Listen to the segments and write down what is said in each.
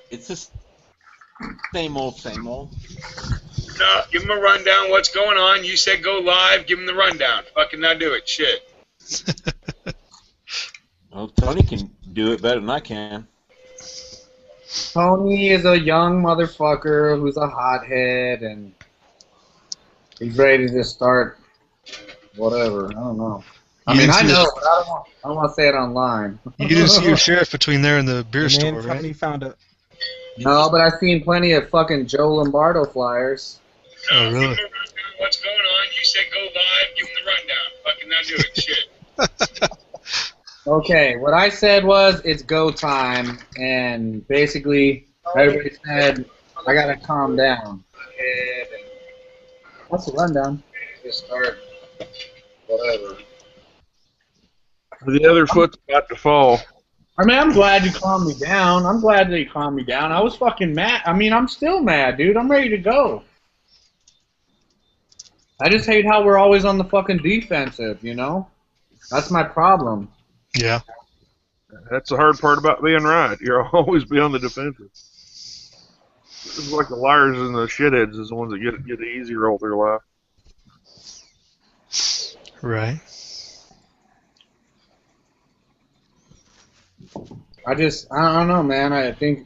It's the same old, same old. No, give him a rundown. What's going on? You said go live. Give him the rundown. Fucking now do it. Shit. Well, Tony can do it better than I can. Tony is a young motherfucker who's a hothead, and he's ready to start whatever. I don't know. I mean, I know, but I don't want to say it online. You didn't see your sheriff between there and the beer store, right? Tony found a... No, but I've seen plenty of fucking Joe Lombardo flyers. Oh, really? What's going on? You said go live. Give him the rundown. Fucking now do it. Shit. Okay, what I said was it's go time, and basically everybody said I gotta calm down. And that's the rundown. Just start whatever. The other foot's about to fall. I mean, I'm glad you calmed me down. I'm glad that you calmed me down. I was fucking mad. I mean, I'm still mad, dude. I'm ready to go. I just hate how we're always on the fucking defensive, you know? That's my problem. Yeah. That's the hard part about being right. You'll always be on the defensive. It's like the liars and the shitheads is the ones that get the easy roll through life. Right. I don't know, man. I think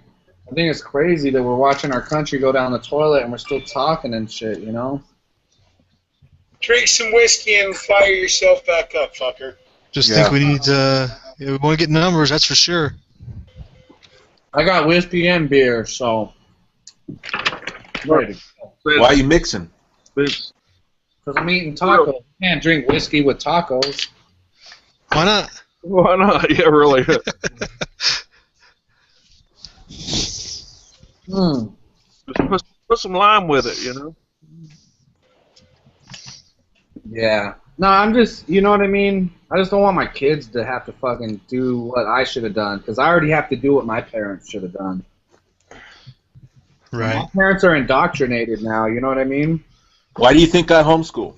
it's crazy that we're watching our country go down the toilet and we're still talking and shit, you know? Drink some whiskey and fire yourself back up, fucker. Just think we need we want to get numbers, that's for sure. I got whiskey and beer, so... Ready. Why are you mixing? Because I'm eating tacos. You can't drink whiskey with tacos. Why not? Why not? Yeah, really. Just put some lime with it, you know? Yeah. No, I'm just, you know what I mean? I just don't want my kids to have to fucking do what I should have done, because I already have to do what my parents should have done. Right. My parents are indoctrinated now, you know what I mean? Why do you think I homeschool?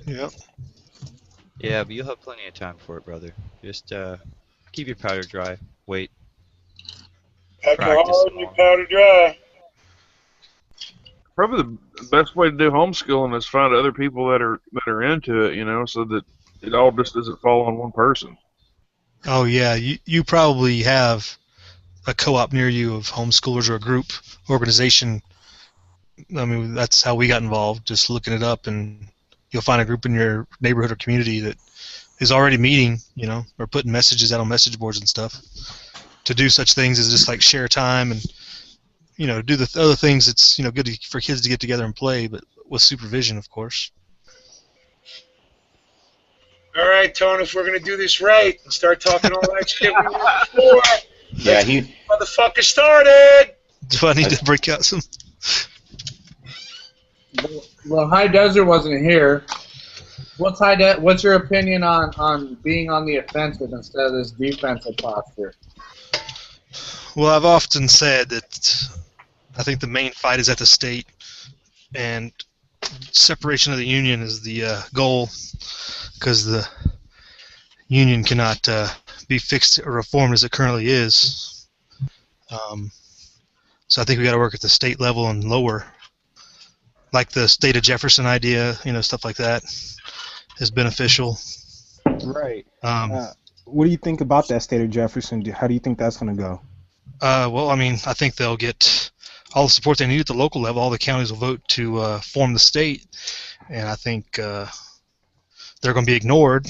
Yep. Yeah, but you'll have plenty of time for it, brother. Just keep your powder dry. Wait. Pack your hard and your powder dry. Probably the best way to do homeschooling is find other people that are into it, you know, so that it all just doesn't fall on one person. Oh, yeah. You probably have a co-op near you of homeschoolers or a group organization. I mean, that's how we got involved, just looking it up, and you'll find a group in your neighborhood or community that is already meeting, you know, or putting messages out on message boards and stuff to do such things as just like share time and, you know, do the other things that's, you know, good for kids to get together and play, but with supervision, of course. All right, Tony, if we're going to do this right and start talking all that shit we were before, Yeah, motherfucker started! Do I need to break out some? Well, High Desert wasn't here. What's your opinion on being on the offensive instead of this defensive posture? Well, I've often said that I think the main fight is at the state, and separation of the union is the goal, because the union cannot be fixed or reformed as it currently is. So I think we got to work at the state level and lower, like the state of Jefferson idea, you know, stuff like that is beneficial. Right. What do you think about that state of Jefferson? How do you think that's going to go? Well, I mean, I think they'll get all the support they need at the local level. All the counties will vote to form the state, and I think they're going to be ignored.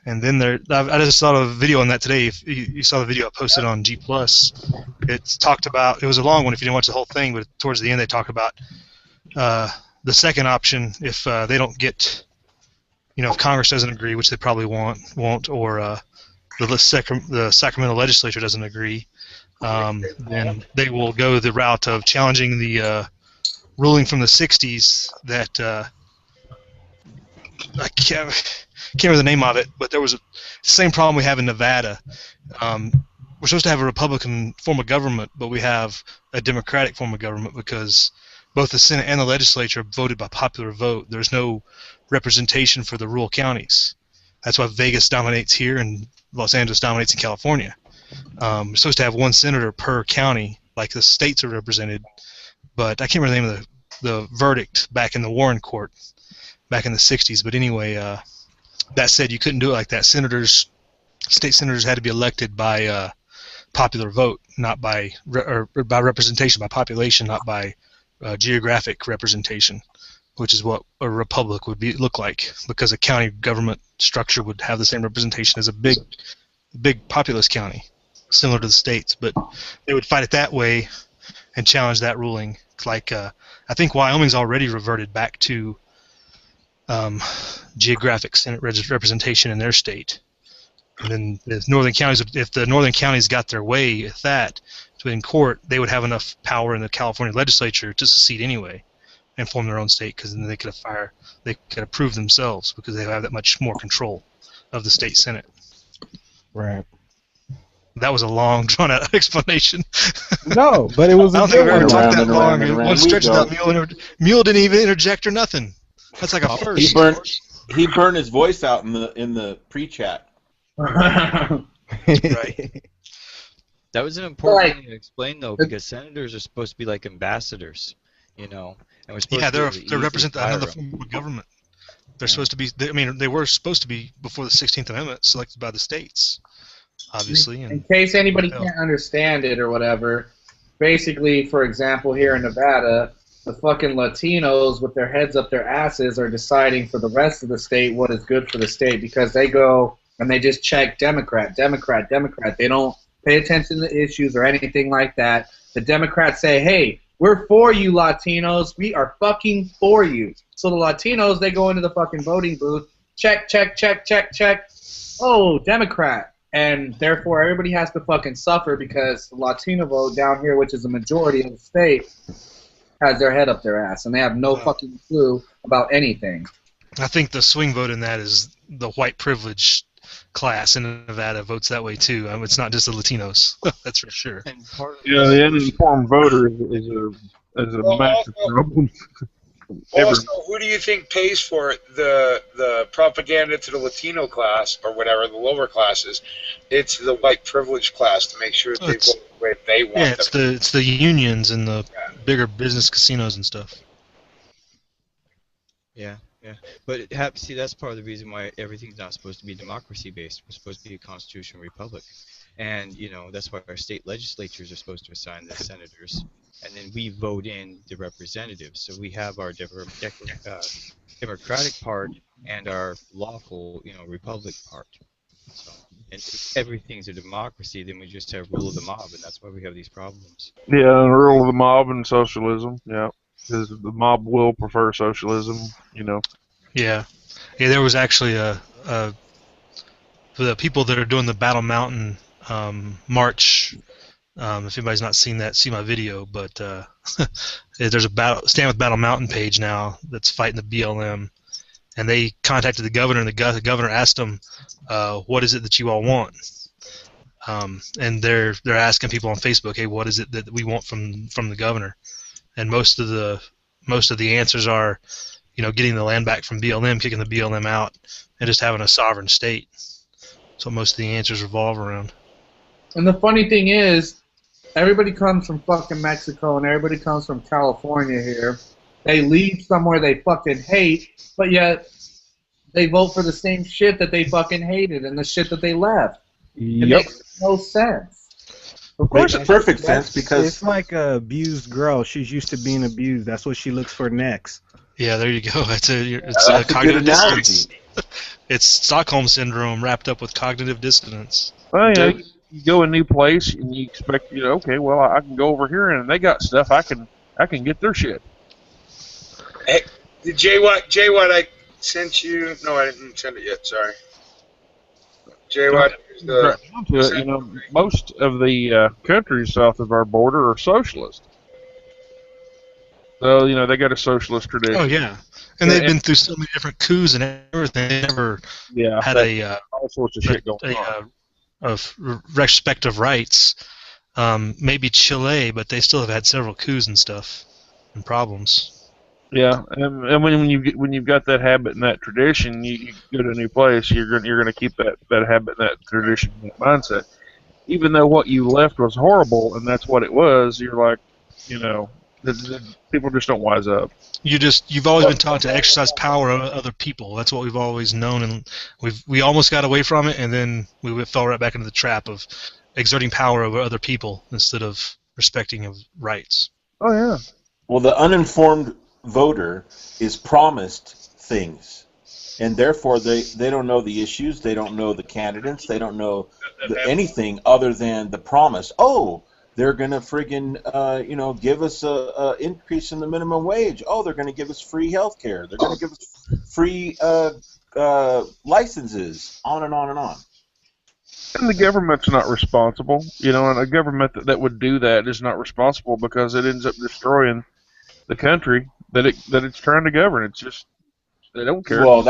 And then I just saw a video on that today. If you saw the video I posted on G+, it talked about, it was a long one if you didn't watch the whole thing, but towards the end they talk about the second option if they don't get, you know, if Congress doesn't agree, which they probably won't, or the Sacramento legislature doesn't agree, then they will go the route of challenging the ruling from the 60s that I can't remember the name of it, but there was the same problem we have in Nevada. We're supposed to have a Republican form of government, but we have a Democratic form of government because both the Senate and the legislature voted by popular vote. There's no representation for the rural counties. That's why Vegas dominates here and Los Angeles dominates in California. You're supposed to have one senator per county, like the states are represented. But I can't remember the name of the verdict back in the Warren Court back in the 60s. But anyway, that said you couldn't do it like that. State senators had to be elected by popular vote, not by or by representation, by population, not by geographic representation, which is what a republic would look like, because a county government structure would have the same representation as a big populous county, similar to the states. But they would fight it that way and challenge that ruling. Like I think Wyoming's already reverted back to geographic Senate representation in their state. And then the northern counties, if the northern counties got their way with that in court, they would have enough power in the California legislature to secede anyway and form their own state, because then they could approve themselves, because they have that much more control of the state senate. Right. That was a long, drawn-out explanation. No, but it was. I don't think we've ever talked that and long. around One stretch without Mule didn't even interject or nothing. That's like a first. He burned his voice out in the pre-chat. Right. That was an important thing to explain, though, because senators are supposed to be like ambassadors, you know. And we're supposed to they represent another form of government. They're supposed to be. They were supposed to be before the 16th Amendment, selected by the states, obviously. In case anybody can't understand it or whatever, basically, for example, here in Nevada, the fucking Latinos with their heads up their asses are deciding for the rest of the state what is good for the state, because they go and they just check Democrat, Democrat, Democrat. They don't pay attention to issues or anything like that. The Democrats say, hey, we're for you, Latinos. We are fucking for you. So the Latinos, they go into the fucking voting booth, check, check, check, check, check. Oh, Democrat. And therefore everybody has to fucking suffer, because the Latino vote down here, which is the majority of the state, has their head up their ass, and they have no fucking clue about anything. I think the swing vote in that is the white privilege class in Nevada votes that way too. It's not just the Latinos. That's for sure. The uninformed voter is a massive problem. Also, who do you think pays for the propaganda to the Latino class, or whatever, the lower classes? It's the white privilege class, to make sure that they vote the way they want. Yeah, it's the unions and the bigger business casinos and stuff. Yeah. But see, that's part of the reason why everything's not supposed to be democracy-based. We're supposed to be a constitutional republic. And, you know, that's why our state legislatures are supposed to assign the senators. And then we vote in the representatives. So we have our democratic part and our lawful, republic part. So, and if everything's a democracy, then we just have rule of the mob, and that's why we have these problems. Yeah, and rule of the mob and socialism, yeah. Because the mob will prefer socialism, Yeah, there was actually for the people that are doing the Battle Mountain march. If anybody's not seen that, see my video. But there's a Stand with Battle Mountain page now that's fighting the BLM, and they contacted the governor, and the governor asked them, "What is it that you all want?" And they're asking people on Facebook, "Hey, what is it that we want from the governor?" And most of the answers are, getting the land back from BLM, kicking the BLM out, and just having a sovereign state. So most of the answers revolve around. And the funny thing is, everybody comes from fucking Mexico and everybody comes from California here. They leave somewhere they fucking hate, but yet they vote for the same shit that they fucking hated and the shit that they left. It makes no sense. Of course, it makes perfect sense, because it's like a abused girl. She's used to being abused. That's what she looks for next. Yeah, there you go. It's a cognitive dissonance. It's Stockholm syndrome wrapped up with cognitive dissonance. Well, you go a new place and you expect, okay, well, I can go over here and they got stuff. I can get their shit. Hey, Jay, what I sent you? No, I didn't send it yet. Sorry. Jay, what? Most of the countries south of our border are socialist. So, they got a socialist tradition. Oh, yeah. And they've been through so many different coups and everything. They never had all sorts of shit going on. Of respect of rights. Maybe Chile, but they still have had several coups and stuff and problems. Yeah, and when you've got that habit and that tradition, you go to a new place, you're going to keep that habit and that tradition and that mindset. even though what you left was horrible, and that's what it was, you're like, people just don't wise up. You've always been taught to exercise power over other people. That's what we've always known, and we almost got away from it, and then we fell right back into the trap of exerting power over other people instead of respecting of rights. Oh yeah. Well, the uninformed voter is promised things, and therefore they don't know the issues, they don't know the candidates, they don't know anything other than the promise. Oh, they're gonna friggin' give us a increase in the minimum wage. Oh, they're gonna give us free health care. They're gonna give us free licenses. On and on and on. And the government's not responsible, and a government that would do that is not responsible because it ends up destroying the country that it's trying to govern. It's just they don't care. Well,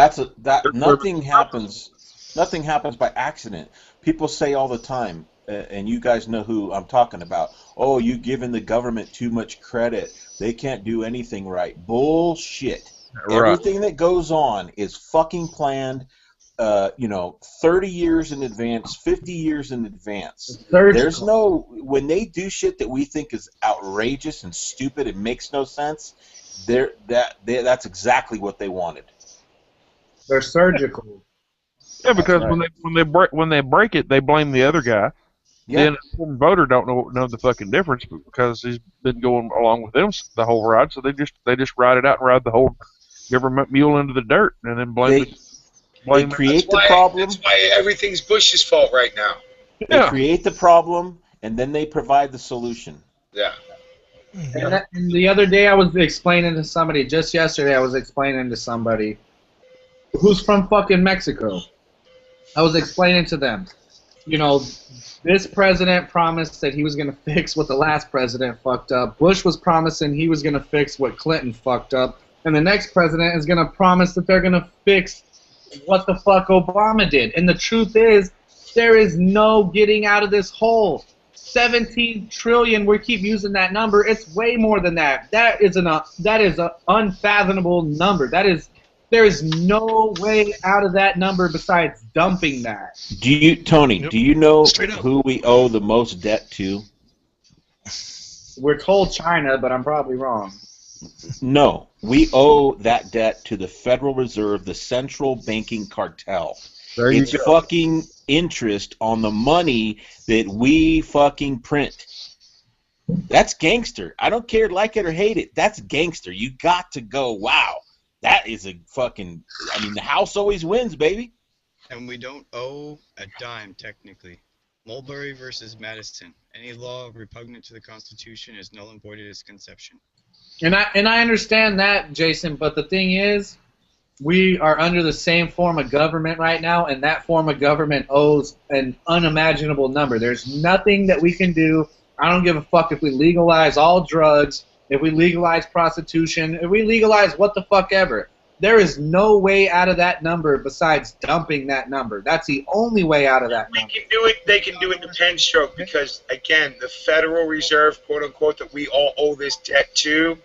nothing happens. Nothing happens by accident. People say all the time, and you guys know who I'm talking about. Oh, you're giving the government too much credit. They can't do anything right. Bullshit. Right. Everything that goes on is fucking planned. 30 years in advance, 50 years in advance. There's no, when they do shit that we think is outrageous and stupid and makes no sense, that's exactly what they wanted. They're surgical. Yeah, because right. when they break it, they blame the other guy. Yeah. Then the voter don't know the fucking difference because he's been going along with them the whole ride, so they just ride it out and ride the whole government mule into the dirt and then blame They create the problem. That's why everything's Bush's fault right now. They create the problem, and then they provide the solution. Yeah. And the other day I was explaining to somebody, just yesterday I was explaining to somebody who's from fucking Mexico. I was explaining to them, this president promised that he was going to fix what the last president fucked up. Bush was promising he was going to fix what Clinton fucked up. And the next president is going to promise that they're going to fix what the fuck Obama did. And the truth is, there is no getting out of this hole. 17 trillion, we keep using that number. It's way more than that. That is an unfathomable number. There is no way out of that number besides dumping that. Tony, do you know who we owe the most debt to? We're told China, but I'm probably wrong. No, we owe that debt to the Federal Reserve, the central banking cartel. It's fucking interest on the money that we fucking print. That's gangster. I don't care, like it or hate it. That's gangster. You got to go, wow, that is a fucking, the house always wins, baby. And we don't owe a dime, technically. Mulberry versus Madison. Any law repugnant to the Constitution is null and void at its conception. And I understand that, Jason, but the thing is, we are under the same form of government right now, and that form of government owes an unimaginable number. There's nothing that we can do. I don't give a fuck if we legalize all drugs, if we legalize prostitution, if we legalize what the fuck ever. There is no way out of that number besides dumping that number. That's the only way out of that number. They can do it in a pen stroke because, again, the Federal Reserve, quote unquote, that we all owe this debt to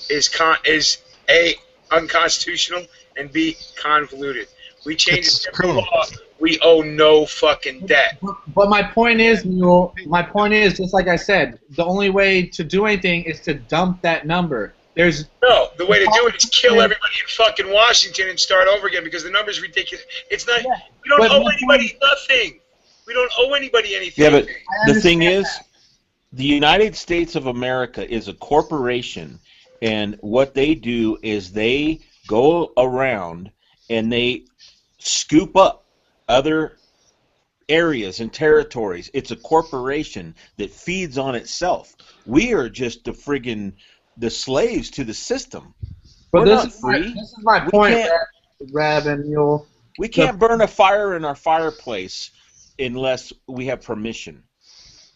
is A, unconstitutional, and B, convoluted. We change the law, we owe no fucking debt. But my point is, Mule, just like I said, the only way to do anything is to dump that number. No, the way to do it is kill everybody in fucking Washington and start over again because the number's ridiculous. It's not. Yeah, we don't owe anybody nothing. We don't owe anybody anything. Yeah, but the thing is, the United States of America is a corporation, and what they do is they go around and they scoop up other areas and territories. It's a corporation that feeds on itself. We are just the slaves to the system. But this is my point, Rab and Mule. We can't burn a fire in our fireplace unless we have permission.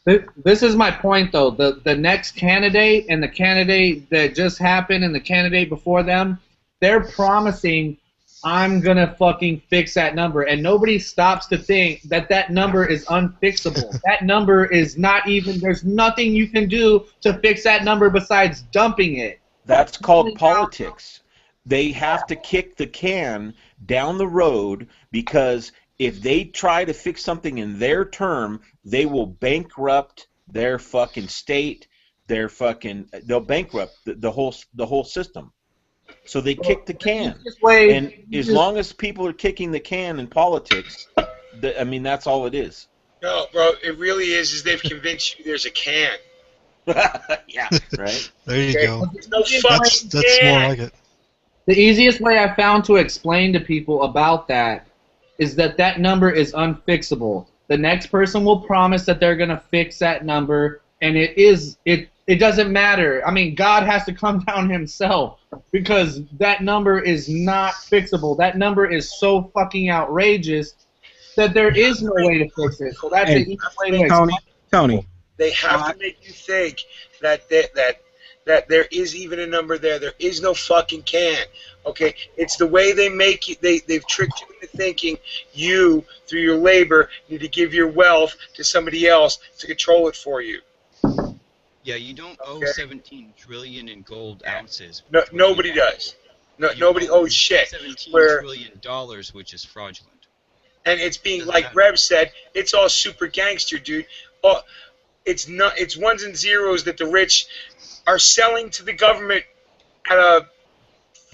This is my point, though. The next candidate and the candidate that just happened and the candidate before them, they're promising, I'm going to fucking fix that number. And nobody stops to think that number is unfixable. That number is not even, there's nothing you can do to fix that number besides dumping it. That's called politics. They have to kick the can down the road because if they try to fix something in their term, they will bankrupt their fucking state. They'll bankrupt the whole system. So they kick the can. And as long as people are kicking the can in politics, I mean, that's all it is. No, bro, it really is they've convinced you there's a can. Yeah, right. There you go. There's no fucking that's can. more like it. The easiest way I found to explain to people about that is that number is unfixable. The next person will promise that they're going to fix that number, and it doesn't matter. I mean, God has to come down himself because that number is not fixable. That number is so fucking outrageous that there is no way to fix it. So that's the easy way to explain it. Tony. They have to make you think that there is even a number there. There is no fucking can. Okay, it's the way they make you. They've tricked you into thinking you, through your labor, need to give your wealth to somebody else to control it for you. Yeah, you don't owe 17 trillion in gold ounces. No, nobody does. No, nobody owes shit. $17 trillion, which is fraudulent. And it's being, like Reb said, it's all super gangster, dude. Oh, it's not. It's ones and zeros that the rich are selling to the government at a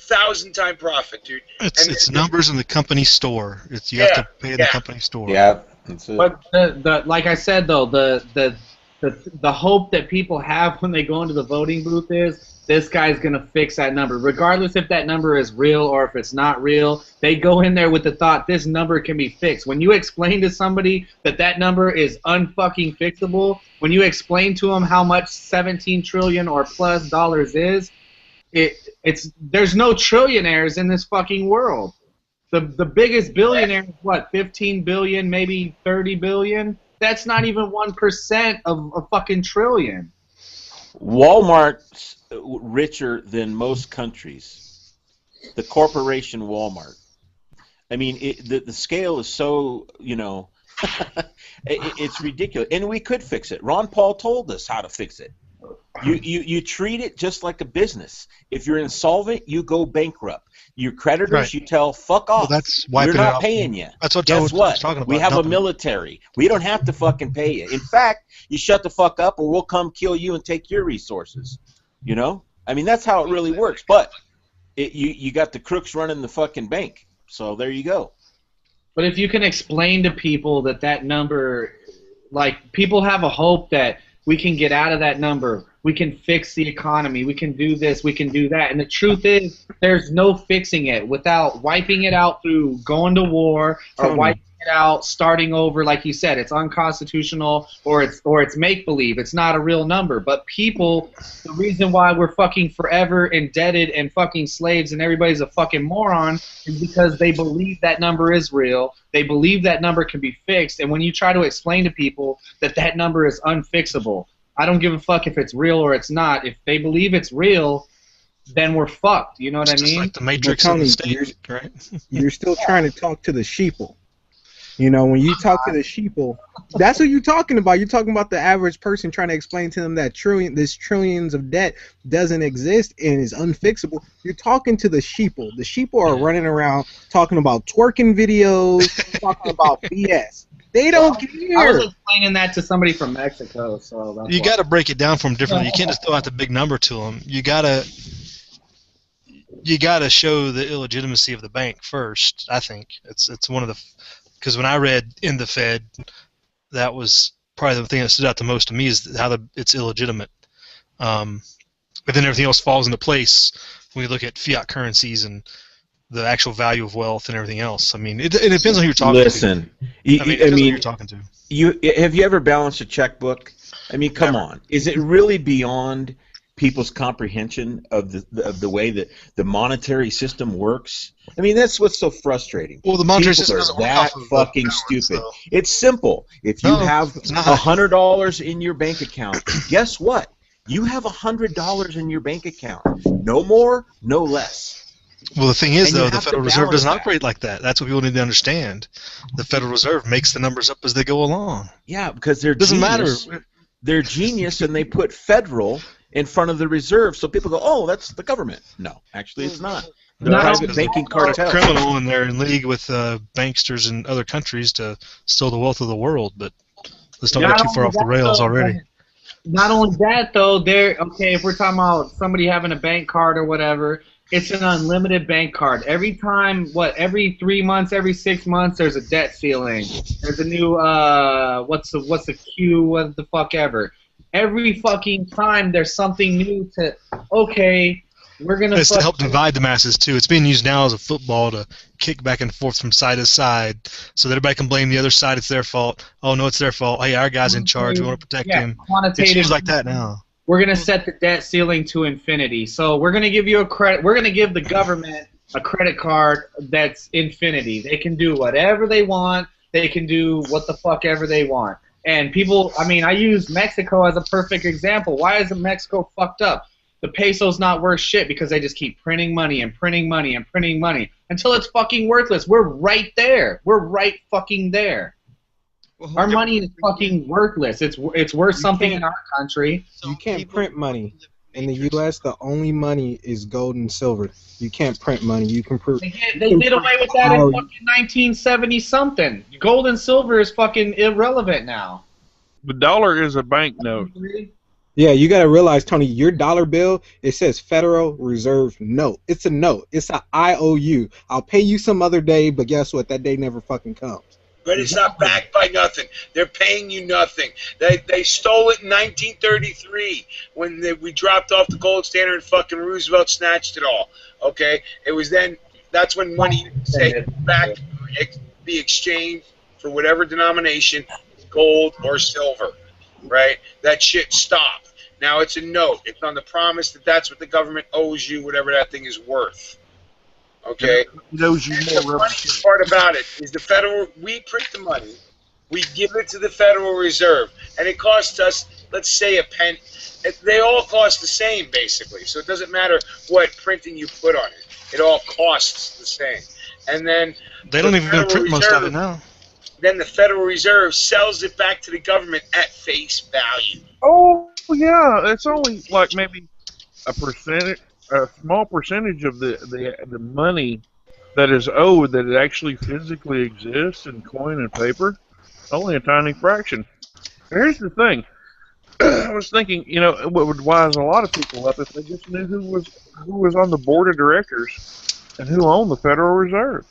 1,000-time profit, dude. It's numbers in the company store. You have to pay the company store. Yeah, that's it. But like I said though, the hope that people have when they go into the voting booth is this guy's gonna fix that number, regardless if that number is real or if it's not real. They go in there with the thought this number can be fixed. When you explain to somebody that number is unfucking fixable, when you explain to them how much 17 trillion or plus dollars is, there's no trillionaires in this fucking world. The biggest billionaire is what, 15 billion, maybe 30 billion? That's not even 1% of a fucking trillion. Walmart's richer than most countries. The corporation Walmart. I mean, the scale is so, it's ridiculous. And we could fix it. Ron Paul told us how to fix it. You treat it just like a business. If you're insolvent, you go bankrupt. Your creditors, right. You tell, fuck off. Well, that's We're not paying you. That's what Guess what? Talking about. We have a military. We don't have to fucking pay you. In fact, you shut the fuck up or we'll come kill you and take your resources. I mean, that's how it really works. But you got the crooks running the fucking bank. So there you go. But if you can explain to people that number, like, people have a hope that we can get out of that number. We can fix the economy. We can do this. We can do that. And the truth is, there's no fixing it without wiping it out through going to war or wiping it out, starting over. Like you said, it's unconstitutional or it's make-believe. It's not a real number. But people, the reason why we're fucking forever indebted and fucking slaves and everybody's a fucking moron is because they believe that number is real. They believe that number can be fixed. And when you try to explain to people that number is unfixable, I don't give a fuck if it's real or it's not. If they believe it's real, then we're fucked. You know what I mean? Just like the Matrix in the state, right? You're still trying to talk to the sheeple. When you talk to the sheeple, that's what you're talking about. You're talking about the average person trying to explain to them that this trillions of debt doesn't exist and is unfixable. You're talking to the sheeple. The sheeple are running around talking about twerking videos, talking about BS. They don't care. I was explaining that to somebody from Mexico, so that's you got to break it down for them differently. You can't just throw out the big number to them. You gotta show the illegitimacy of the bank first. I think it's one of the, because when I read in the Fed, that was probably the thing that stood out the most to me is how it's illegitimate. But then everything else falls into place when we look at fiat currencies and the actual value of wealth and everything else. I mean, it depends on who you're talking to. Listen, it depends on who you're talking to. Have you ever balanced a checkbook? I mean, come on. Is it really beyond people's comprehension of the way that the monetary system works? I mean, that's what's so frustrating. Well, the monetary People system are doesn't work that off of fucking powers, stupid. though. It's simple. If you have $100 in your bank account, guess what? You have $100 in your bank account. No more, no less. Well, the thing is, though, the Federal Reserve doesn't operate like that. That's what people need to understand. The Federal Reserve makes the numbers up as they go along. Yeah, because they're doesn't genius. matter. They're genius, and they put federal in front of the reserve, so people go, "Oh, that's the government." No, actually, it's not. private banking cartel. Criminal, and they're in league with banksters in other countries to steal the wealth of the world. But let's not get too far off the rails already. Not only that, though, if we're talking about somebody having a bank card or whatever, it's an unlimited bank card. Every time, every 3 months, every 6 months, there's a debt ceiling. There's a new, what's the Q, what the fuck ever. Every fucking time there's something new we're going to... It's to help divide the masses, too. It's being used now as a football to kick back and forth from side to side so that everybody can blame the other side. It's their fault. Oh, no, it's their fault. Hey, our guy's in charge. We want to protect him. It's used like that now. We're going to set the debt ceiling to infinity. So we're going to give you a credit. We're going to give the government a credit card that's infinity. They can do whatever they want. They can do what the fuck ever they want. And people, I use Mexico as a perfect example. Why isn't Mexico fucked up? The peso's not worth shit because they just keep printing money and printing money and printing money until it's fucking worthless. We're right there. We're right fucking there. Well, our money is fucking worthless. It's worth something in our country. You can't print money. In the U.S., the only money is gold and silver. You can't print money. You can print. They did away with that in fucking 1970-something. Gold and silver is fucking irrelevant now. The dollar is a banknote. Yeah, you got to realize, Tony, your dollar bill, it says Federal Reserve Note. It's a note. It's a IOU. I'll pay you some other day, but guess what? That day never fucking comes. But it's not backed by nothing. They're paying you nothing. They stole it in 1933 when we dropped off the gold standard and fucking Roosevelt snatched it all. Okay? It was then, that's when money back be exchanged for whatever denomination, gold or silver. Right? That shit stopped. Now it's a note. It's on the promise that that's what the government owes you, whatever that thing is worth. Okay? It owes you more. The funny part about it is we print the money, we give it to the Federal Reserve, and it costs us, let's say, a penny. They all cost the same, basically. So it doesn't matter what printing you put on it. It all costs the same. And then they don't even print most of it now. Then the Federal Reserve sells it back to the government at face value. Oh yeah, it's only like maybe a small percentage of the money that is owed that it actually physically exists in coin and paper. Only a tiny fraction. Here's the thing. I was thinking, what would wise a lot of people up if they just knew who was on the board of directors and who owned the Federal Reserve.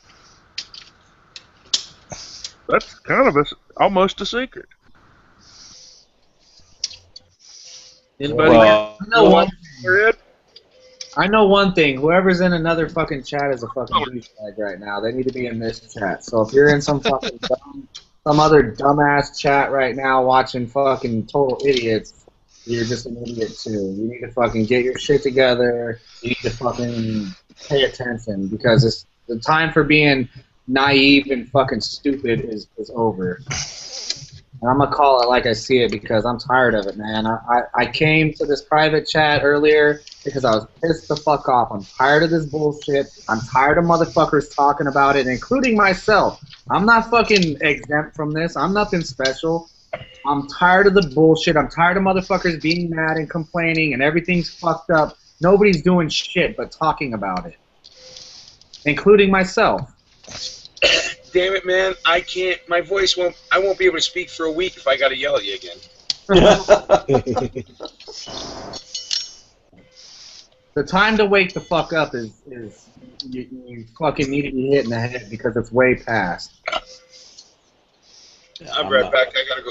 That's kind of almost a secret. Anybody? I know one thing. Whoever's in another fucking chat is a fucking douchebag right now. They need to be in this chat. So if you're in some fucking some other dumbass chat right now watching fucking total idiots, you're just an idiot too. You need to fucking get your shit together. You need to fucking pay attention because it's the time for being naive and fucking stupid is over. And I'm going to call it like I see it because I'm tired of it, man. I came to this private chat earlier because I was pissed the fuck off. I'm tired of this bullshit. I'm tired of motherfuckers talking about it, including myself. I'm not fucking exempt from this. I'm nothing special. I'm tired of the bullshit. I'm tired of motherfuckers being mad and complaining and everything's fucked up. Nobody's doing shit but talking about it, including myself. Damn it, man! I can't. My voice won't. I won't be able to speak for a week if I got to yell at you again. The time to wake the fuck up is you fucking need to be hit in the head because it's way past. I'm right back. I gotta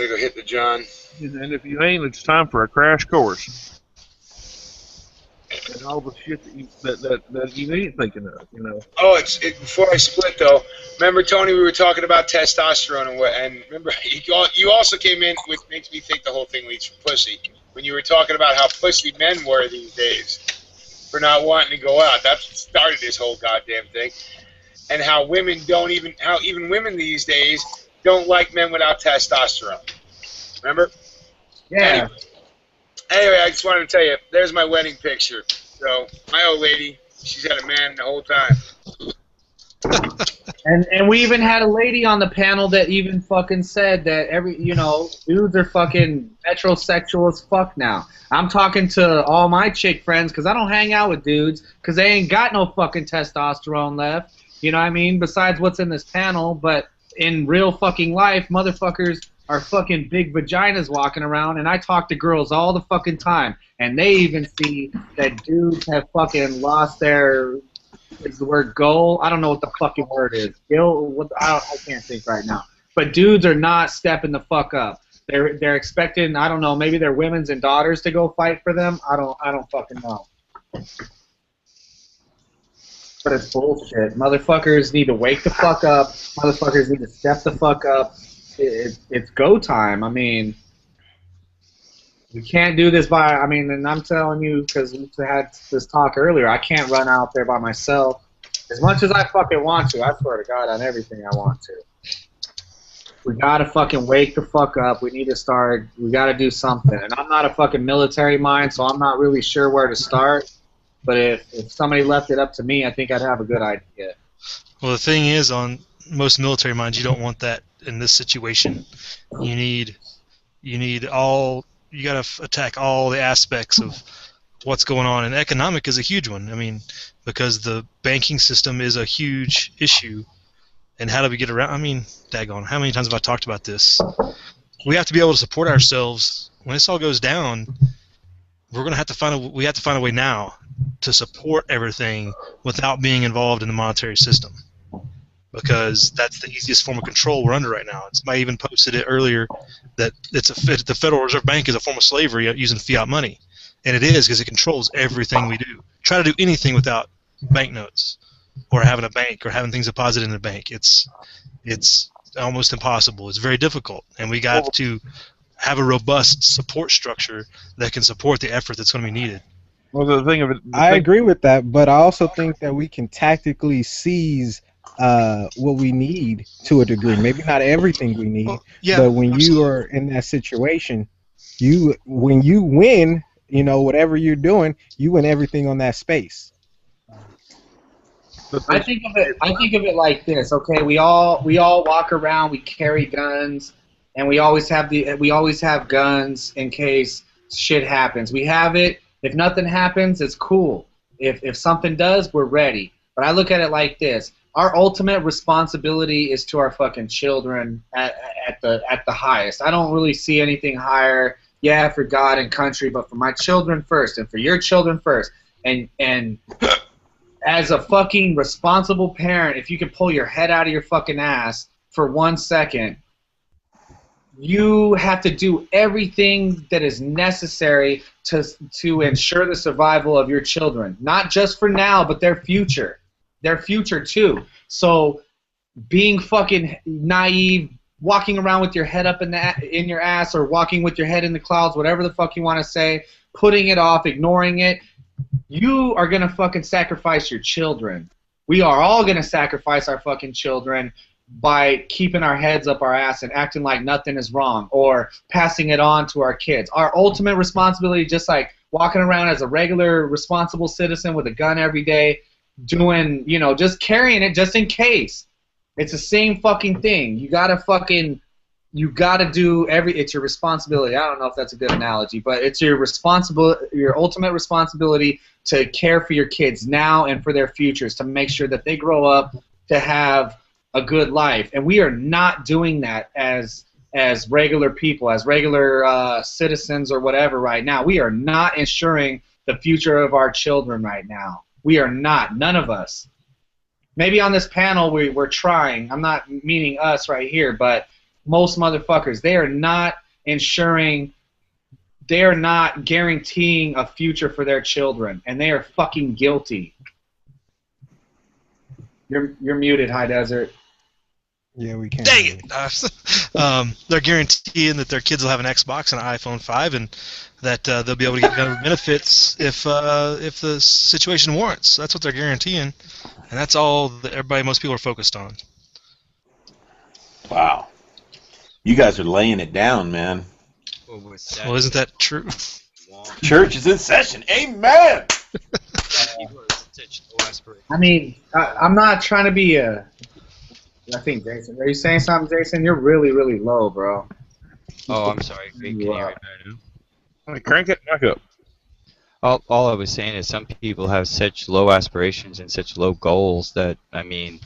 go hit the John. And if you ain't, it's time for a crash course. And all the shit that you ain't thinking of, Oh, before I split though. Remember, Tony, we were talking about testosterone and remember, you also came in, which makes me think the whole thing leads from pussy. When you were talking about how pussy men were these days for not wanting to go out, that's what started this whole goddamn thing. And how even women these days don't like men without testosterone. Remember? Yeah. Anyway, I just wanted to tell you, there's my wedding picture. So, my old lady, she's had a man the whole time. And we even had a lady on the panel that even fucking said that dudes are fucking metrosexual as fuck now. I'm talking to all my chick friends because I don't hang out with dudes because they ain't got no fucking testosterone left. You know what I mean? Besides what's in this panel, but in real fucking life, motherfuckers are fucking big vaginas walking around, and I talk to girls all the fucking time, and they even see that dudes have fucking lost their... Is the word goal? I don't know what the fucking word is. I can't think right now. But dudes are not stepping the fuck up. They're expecting, I don't know, maybe their women's and daughters to go fight for them. I don't fucking know. But it's bullshit. Motherfuckers need to wake the fuck up. Motherfuckers need to step the fuck up. It's go time. I mean, we can't do this and I'm telling you, because we had this talk earlier, I can't run out there by myself. As much as I fucking want to, I swear to God on everything I want to. We gotta fucking wake the fuck up. We gotta do something. And I'm not a fucking military mind, so I'm not really sure where to start. But if somebody left it up to me, I think I'd have a good idea. Well, the thing is, on most military minds, you don't want that in this situation. You got to attack all the aspects of what's going on, and economic is a huge one. I mean, because the banking system is a huge issue, and how do we get around? I mean, daggone, how many times have I talked about this? We have to be able to support ourselves when this all goes down. We have to find a way now to support everything without being involved in the monetary system, because that's the easiest form of control we're under right now. Somebody even posted it earlier that the Federal Reserve Bank is a form of slavery using fiat money, and it is because it controls everything we do. Try to do anything without banknotes or having a bank or having things deposited in a bank. It's almost impossible. It's very difficult, and we got to have a robust support structure that can support the effort that's going to be needed. Well, the thing of it, I agree with that, but I also think that we can tactically seize what we need to a degree. Maybe not everything we need, but when you are in that situation, when you win, whatever you're doing, you win everything on that space. I think of it like this. Okay, we all walk around, we carry guns, and we always have guns in case shit happens. We have it. If nothing happens, it's cool. If something does, we're ready. But I look at it like this. Our ultimate responsibility is to our fucking children at the highest. I don't really see anything higher, for God and country, but for my children first, and for your children first. And as a fucking responsible parent, if you can pull your head out of your fucking ass for 1 second, you have to do everything that is necessary to ensure the survival of your children. Not just for now, but their future. Their future too. So being fucking naive, walking around with your head up in your ass, or walking with your head in the clouds, whatever the fuck you want to say, putting it off, ignoring it, you are gonna fucking sacrifice your children. We are all gonna sacrifice our fucking children by keeping our heads up our ass and acting like nothing is wrong, or passing it on to our kids. Our ultimate responsibility, just like walking around as a regular responsible citizen with a gun every day, doing, just carrying it just in case. It's the same fucking thing. You gotta do it's your responsibility. I don't know if that's a good analogy, but it's your ultimate responsibility to care for your kids now and for their futures, to make sure that they grow up to have a good life. And we are not doing that as regular people, as regular citizens or whatever right now. We are not ensuring the future of our children right now. We are not. None of us. Maybe on this panel we're trying. I'm not meaning us right here, but most motherfuckers, they are not ensuring, they are not guaranteeing a future for their children, and they are fucking guilty. You're muted, High Desert. Yeah, we can. Dang it! They're guaranteeing that their kids will have an Xbox and an iPhone 5, and that they'll be able to get government benefits if the situation warrants. That's what they're guaranteeing, and that's all that most people are focused on. Wow. You guys are laying it down, man. Well, isn't that true? Church is in session. Amen! I mean, I'm not trying to be a I think Jason. Are you saying something, Jason? You're really, really low, bro. Oh, I'm sorry. Can you hear me better now? Hey, crank it back up. All I was saying is some people have such low aspirations and such low goals that, I mean,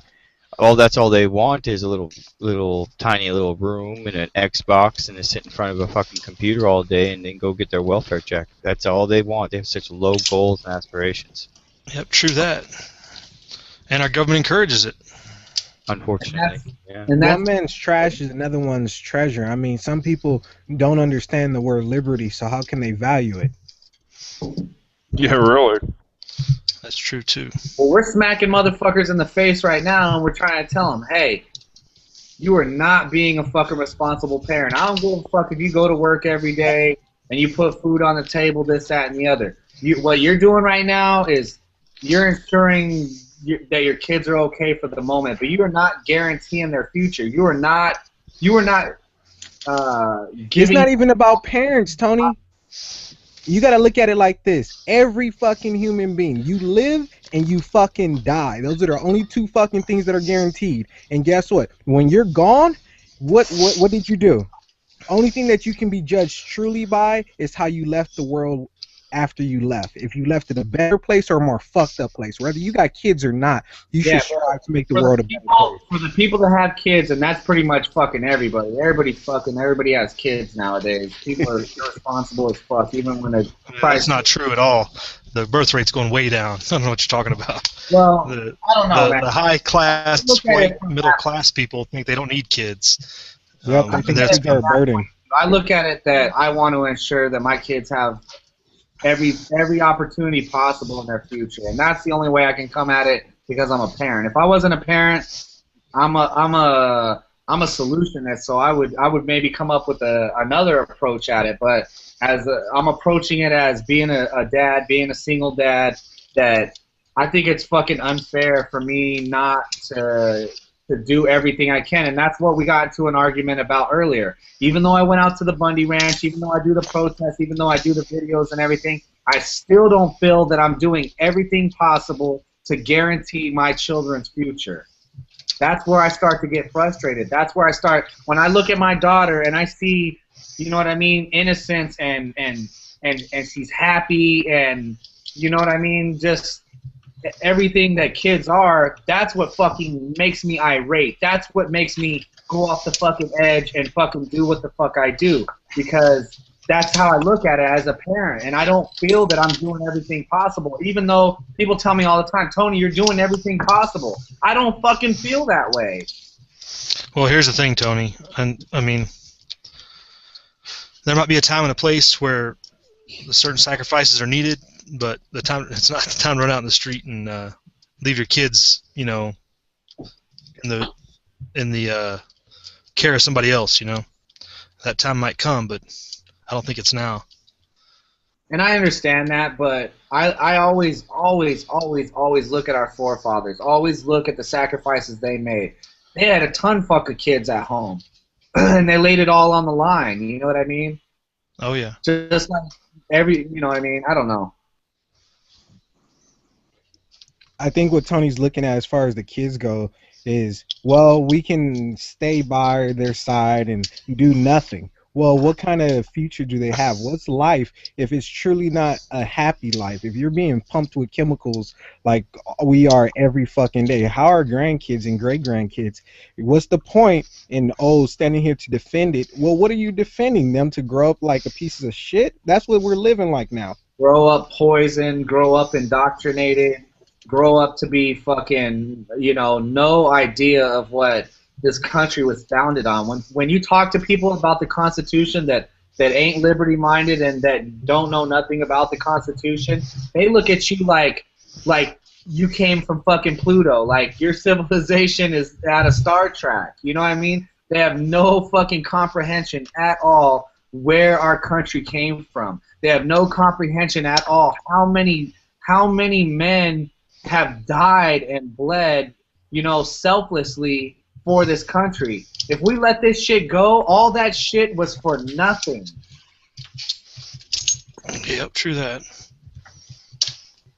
that's all they want is a little tiny little room and an Xbox and to sit in front of a fucking computer all day and then go get their welfare check. That's all they want. They have such low goals and aspirations. Yep, true that. And our government encourages it. Unfortunately. Yeah. And one man's trash is another one's treasure. I mean, some people don't understand the word liberty, so how can they value it? Yeah, really. That's true too. Well, we're smacking motherfuckers in the face right now, and we're trying to tell them, hey, you are not being a fucking responsible parent. I don't give a fuck if you go to work every day and you put food on the table, this, that, and the other. What you're doing right now is you're ensuring that your kids are okay for the moment, but you are not guaranteeing their future. You are not giving. It's not even about parents, Tony. You gotta look at it like this. Every fucking human being, you live and you fucking die. Those are the only two fucking things that are guaranteed. And guess what? When you're gone, what did you do? Only thing that you can be judged truly by is how you left the world after you left. If you left it a better place or a more fucked up place, whether you got kids or not, you should strive to make the world a better place. For the people that have kids, and that's pretty much fucking everybody. Everybody has kids nowadays. People are irresponsible as fuck, even when they're... That's not true at all. The birth rate's going way down. I don't know what you're talking about. Well, I don't know, man. The high-class, white, middle-class people think they don't need kids. Yep, I think that's a burden. I look at it that I want to ensure that my kids have every opportunity possible in their future, and that's the only way I can come at it because I'm a parent. If I wasn't a parent, I'm a solutionist, so I would maybe come up with another approach at it. But I'm approaching it as being a dad, being a single dad, that I think it's fucking unfair for me not to do everything I can, and that's what we got into an argument about earlier. Even though I went out to the Bundy Ranch, even though I do the protests, even though I do the videos and everything, I still don't feel that I'm doing everything possible to guarantee my children's future. That's where I start to get frustrated. That's where I start, when I look at my daughter and I see, you know what I mean, innocence and she's happy and, you know what I mean, just everything that kids are, that's what fucking makes me irate. That's what makes me go off the fucking edge and fucking do what the fuck I do, because that's how I look at it as a parent, and I don't feel that I'm doing everything possible, even though people tell me all the time, Tony, you're doing everything possible. I don't fucking feel that way. Well, here's the thing, Tony, and I mean, there might be a time and a place where certain sacrifices are needed, but it's not the time to run out in the street and leave your kids, you know, in the care of somebody else. You know, that time might come, but I don't think it's now. And I understand that, but I always look at our forefathers. Always look at the sacrifices they made. They had a ton fucking kids at home, and they laid it all on the line. You know what I mean? Oh yeah. Just like you know what I mean? I don't know. I think what Tony's looking at as far as the kids go is, well, we can stay by their side and do nothing. Well, what kind of future do they have? What's life if it's truly not a happy life? If you're being pumped with chemicals like we are every fucking day, how are grandkids and great-grandkids? What's the point in, standing here to defend it? Well, what are you defending? Them to grow up like a piece of shit? That's what we're living like now. Grow up poisoned, grow up indoctrinated, grow up to be fucking, you know, no idea of what this country was founded on. When you talk to people about the Constitution that ain't liberty-minded and that don't know nothing about the Constitution, they look at you like you came from fucking Pluto, like your civilization is out of Star Trek. You know what I mean? They have no fucking comprehension at all where our country came from. They have no comprehension at all how many men have died and bled, you know, selflessly for this country. If we let this shit go, all that shit was for nothing. Yep, true that.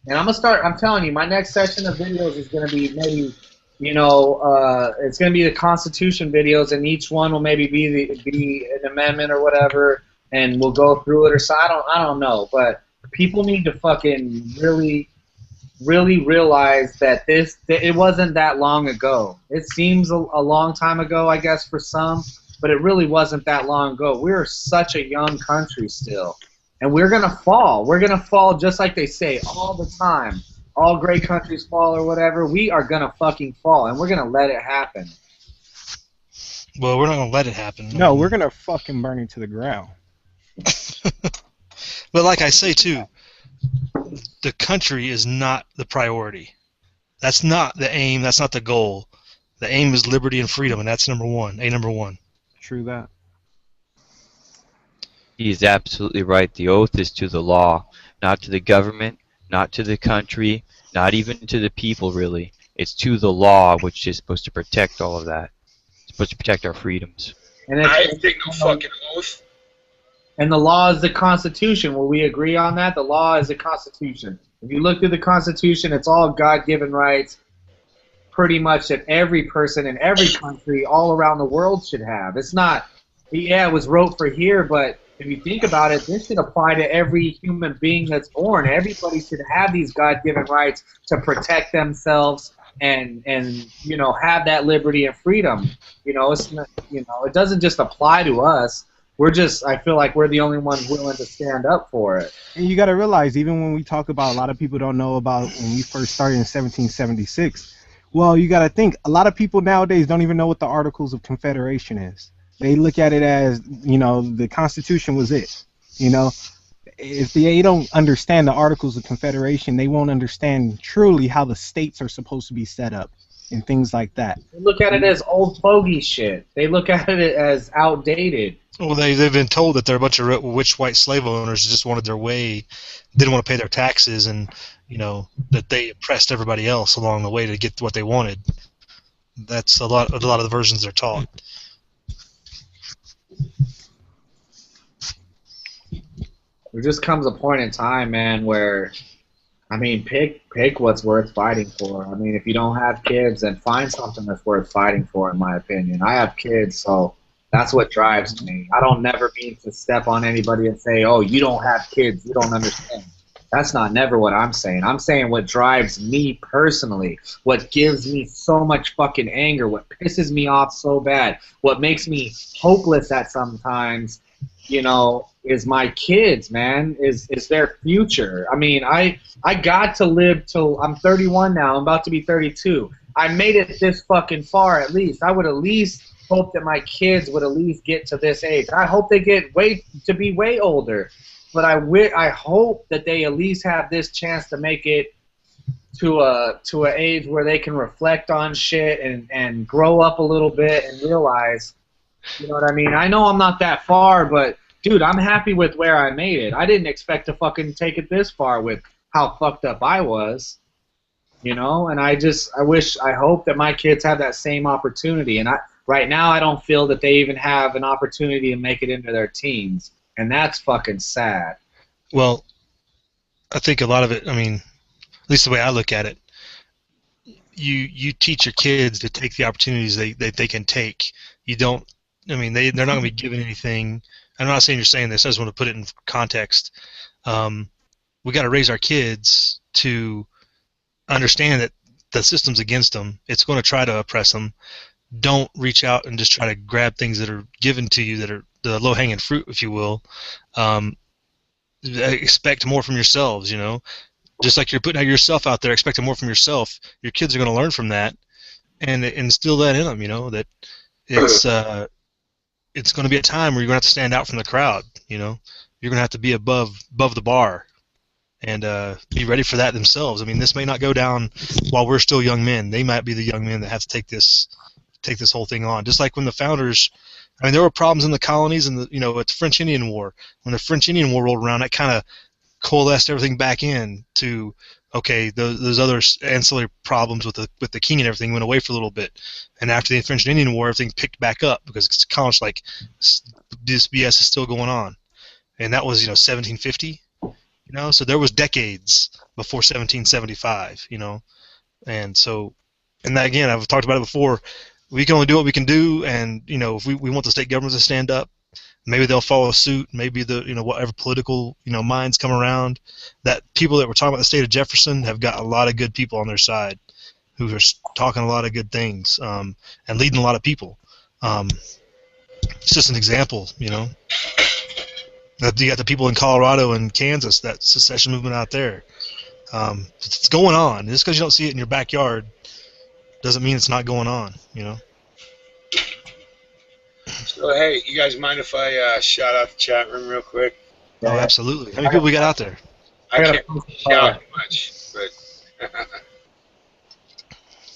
And I'm telling you, my next session of videos is gonna be maybe it's going to be the Constitution videos, and each one will maybe be an amendment or whatever, and we'll go through it or so. I don't know, but people need to fucking really realize that it wasn't that long ago. It seems a long time ago, I guess, for some, but it really wasn't that long ago. We're such a young country still, and we're gonna fall. We're gonna fall just like they say all the time. All great countries fall or whatever. We are gonna fucking fall, and we're gonna let it happen. Well, we're not gonna let it happen. No, we're gonna fucking burn it to the ground. But like I say too, the country is not the priority. That's not the aim. That's not the goal. The aim is liberty and freedom, and that's number one. Number one. True that. He's absolutely right. The oath is to the law, not to the government, not to the country, not even to the people, really. It's to the law, which is supposed to protect all of that. It's supposed to protect our freedoms. And I take no fucking oath. And the law is the Constitution. Will we agree on that? The law is the Constitution. If you look through the Constitution, it's all God-given rights, pretty much that every person in every country all around the world should have. It's not, yeah, it was wrote for here, but if you think about it, this should apply to every human being that's born. Everybody should have these God-given rights to protect themselves and have that liberty and freedom. It's not, it doesn't just apply to us. I feel like we're the only ones willing to stand up for it. And you got to realize, even when we talk about, a lot of people don't know about when we first started in 1776. Well, you got to think, a lot of people nowadays don't even know what the Articles of Confederation is. They look at it as, the Constitution was it. If they don't understand the Articles of Confederation, they won't understand truly how the states are supposed to be set up and things like that. They look at it as old fogey shit. They look at it as outdated. Well, they've been told that they're a bunch of rich white slave owners who just wanted their way, didn't want to pay their taxes, and that they oppressed everybody else along the way to get what they wanted. That's a lot of the versions they're taught. There just comes a point in time, man, where pick what's worth fighting for. If you don't have kids, then find something that's worth fighting for, in my opinion. I have kids, so that's what drives me. I don't never mean to step on anybody and say, oh, you don't have kids, you don't understand. That's never what I'm saying. I'm saying what drives me personally, what gives me so much fucking anger, what pisses me off so bad, what makes me hopeless at sometimes, is my kids, man, is their future. I got to live till I'm 31 now. I'm about to be 32. I made it this fucking far at least. I would at least hope that my kids would at least get to this age. I hope they get to be way older. But I hope that they at least have this chance to make it to an age where they can reflect on shit and grow up a little bit and realize, you know what I mean? I know I'm not that far, but dude, I'm happy with where I made it. I didn't expect to fucking take it this far with how fucked up I was, and I hope that my kids have that same opportunity. And right now I don't feel that they even have an opportunity to make it into their teens. And that's fucking sad. Well, I think a lot of it, at least the way I look at it, you teach your kids to take the opportunities they can take. You don't, they're not going to be given anything. I'm not saying you're saying this, I just want to put it in context. We got to raise our kids to understand that the system's against them. It's going to try to oppress them. Don't reach out and just try to grab things that are given to you that are the low-hanging fruit, if you will. Expect more from yourselves, Just like you're putting yourself out there, expecting more from yourself, your kids are going to learn from that and instill that in them, that it's going to be a time where you're going to have to stand out from the crowd, You're going to have to be above the bar and be ready for that themselves. This may not go down while we're still young men. They might be the young men that have to take this whole thing on. Just like when the founders, there were problems in the colonies and at the French Indian War. When the French Indian War rolled around, that kind of coalesced everything back in to, okay, those other ancillary problems with the king and everything went away for a little bit. And after the French Indian War, everything picked back up because it's college like this BS is still going on. And that was 1750. So there was decades before 1775. And so And that, again, I've talked about it before. We can only do what we can do, and if we want the state government to stand up, maybe they'll follow suit. Maybe whatever political minds come around. That people that were talking about the state of Jefferson have got a lot of good people on their side, who are talking a lot of good things, and leading a lot of people. It's just an example, You got the people in Colorado and Kansas, that secession movement out there. It's going on. Just because you don't see it in your backyard doesn't mean it's not going on, So, hey, you guys mind if I shout out the chat room real quick? Oh, absolutely. How many people we got out there? I can't shout much, but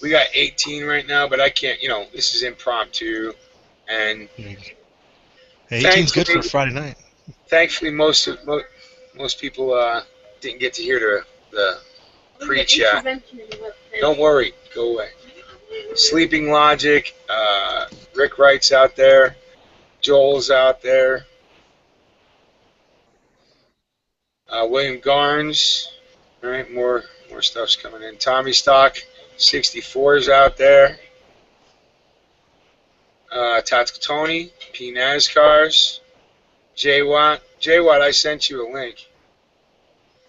we got 18 right now, but I can't, this is impromptu, and hey, 18's good for a Friday night. Thankfully, most people didn't get to hear the pre-chat. Don't worry, go away. Sleeping Logic, Rick Wright's out there, Joel's out there, William Garnes. All right, more stuff's coming in. Tommy Stock 64 is out there. Tactical Tony, P NASCARs, J Watt, I sent you a link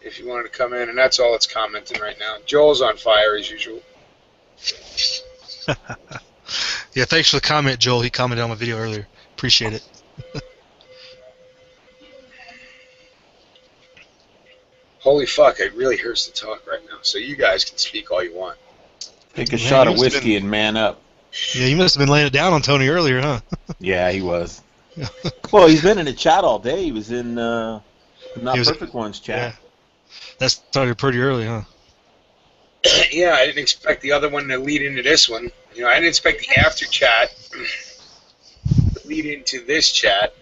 if you wanted to come in, and that's all it's commenting right now. Joel's on fire as usual. Yeah, thanks for the comment, Joel. He commented on my video earlier. Appreciate it. Holy fuck, it really hurts to talk right now, so you guys can speak all you want. Take a shot of whiskey and man up. Yeah, you must have been laying it down on Tony earlier, huh? Yeah, he was. Well, he's been in the chat all day. He was in Not Perfect Ones chat. Yeah. That started pretty early, huh? Yeah, I didn't expect the other one to lead into this one. I didn't expect the after chat to lead into this chat,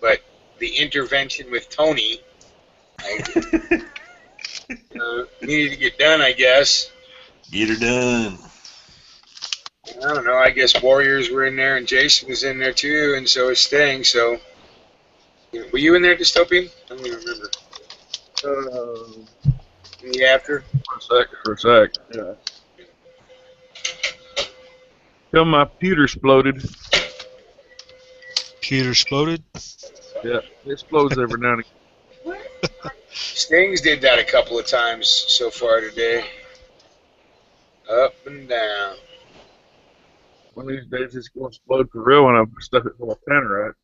but the intervention with Tony needed to get done, I guess. Get her done. I don't know. I guess Warriors were in there, and Jason was in there too, and so is Sting. So, were you in there, Dystopian? I don't even remember. In the after? For a sec. Yeah. Till my computer exploded. Computer exploded? Yeah, it explodes every now and again. Stings did that a couple of times so far today. Up and down. One of these days it's going to explode for real when I stuff it full of tannerite.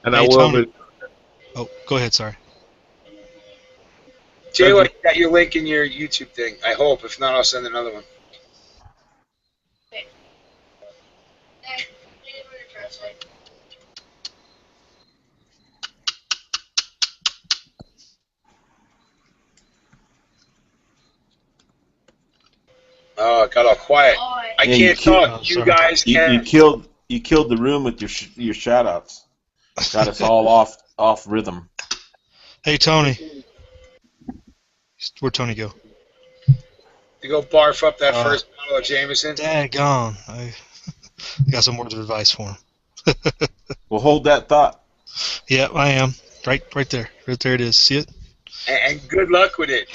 And Hey, I will Tony. be. Oh, go ahead, sorry. Jay, you got your link in your YouTube thing. I hope. If not, I'll send another one. Oh, it got all quiet. I can't talk. You guys can. You killed the room with your shout-outs. Got us all off rhythm. Hey, Tony. Where'd Tony go? To go barf up that first bottle of Jameson. Daggone. I got some words of advice for him. Well, hold that thought. Yeah, I am. Right there. Right there it is. See it? And good luck with it.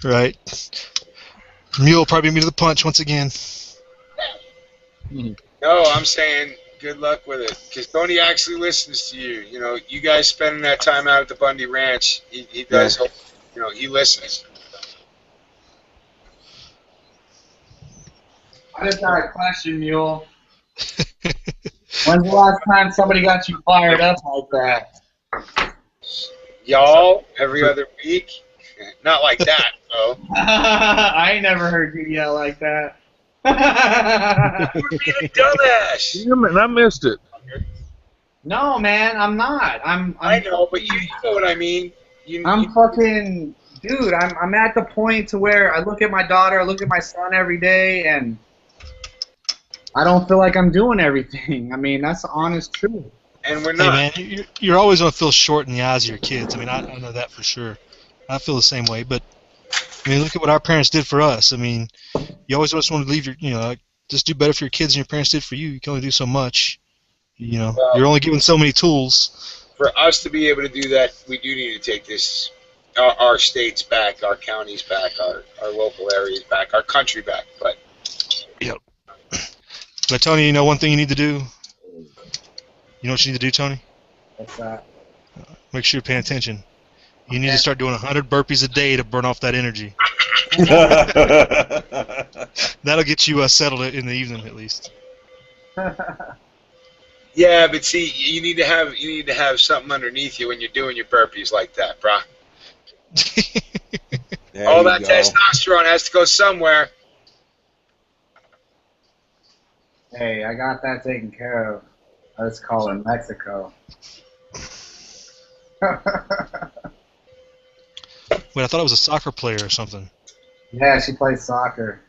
Right. Mule probably beat me to the punch once again. No, I'm saying good luck with it. Because Tony actually listens to you. You guys spending that time out at the Bundy Ranch, he does. Yeah. He listens. I just got a question, Mule. When's the last time somebody got you fired up like that? Y'all, every other week? Not like that, though. I ain't never heard you yell like that. You're being a dumbass. I missed it. No, man, I'm not. I know, but you know what I mean. Fucking... Dude, I'm at the point to where I look at my daughter, I look at my son every day, and I don't feel like I'm doing everything. I mean, that's the honest truth. And we're not. Hey, man, you're always going to feel short in the eyes of your kids. I mean, I know that for sure. I feel the same way, but I mean, look at what our parents did for us. I mean, you always just want to leave just do better for your kids than your parents did for you. You can only do so much. You're only given so many tools. For us to be able to do that, we do need to take this our states back, our counties back, our local areas back, our country back. But Yep. But Tony, you know one thing you need to do? You know what you need to do, Tony? What's that? Make sure you're paying attention. You need to start doing 100 burpees a day to burn off that energy. That'll get you settled in the evening at least. yeah, but see, you need to have something underneath you when you're doing your burpees like that, brah. All that testosterone has to go somewhere. Hey, I got that taken care of. Let's call it Mexico. Wait, I thought it was a soccer player or something. Yeah, she plays soccer.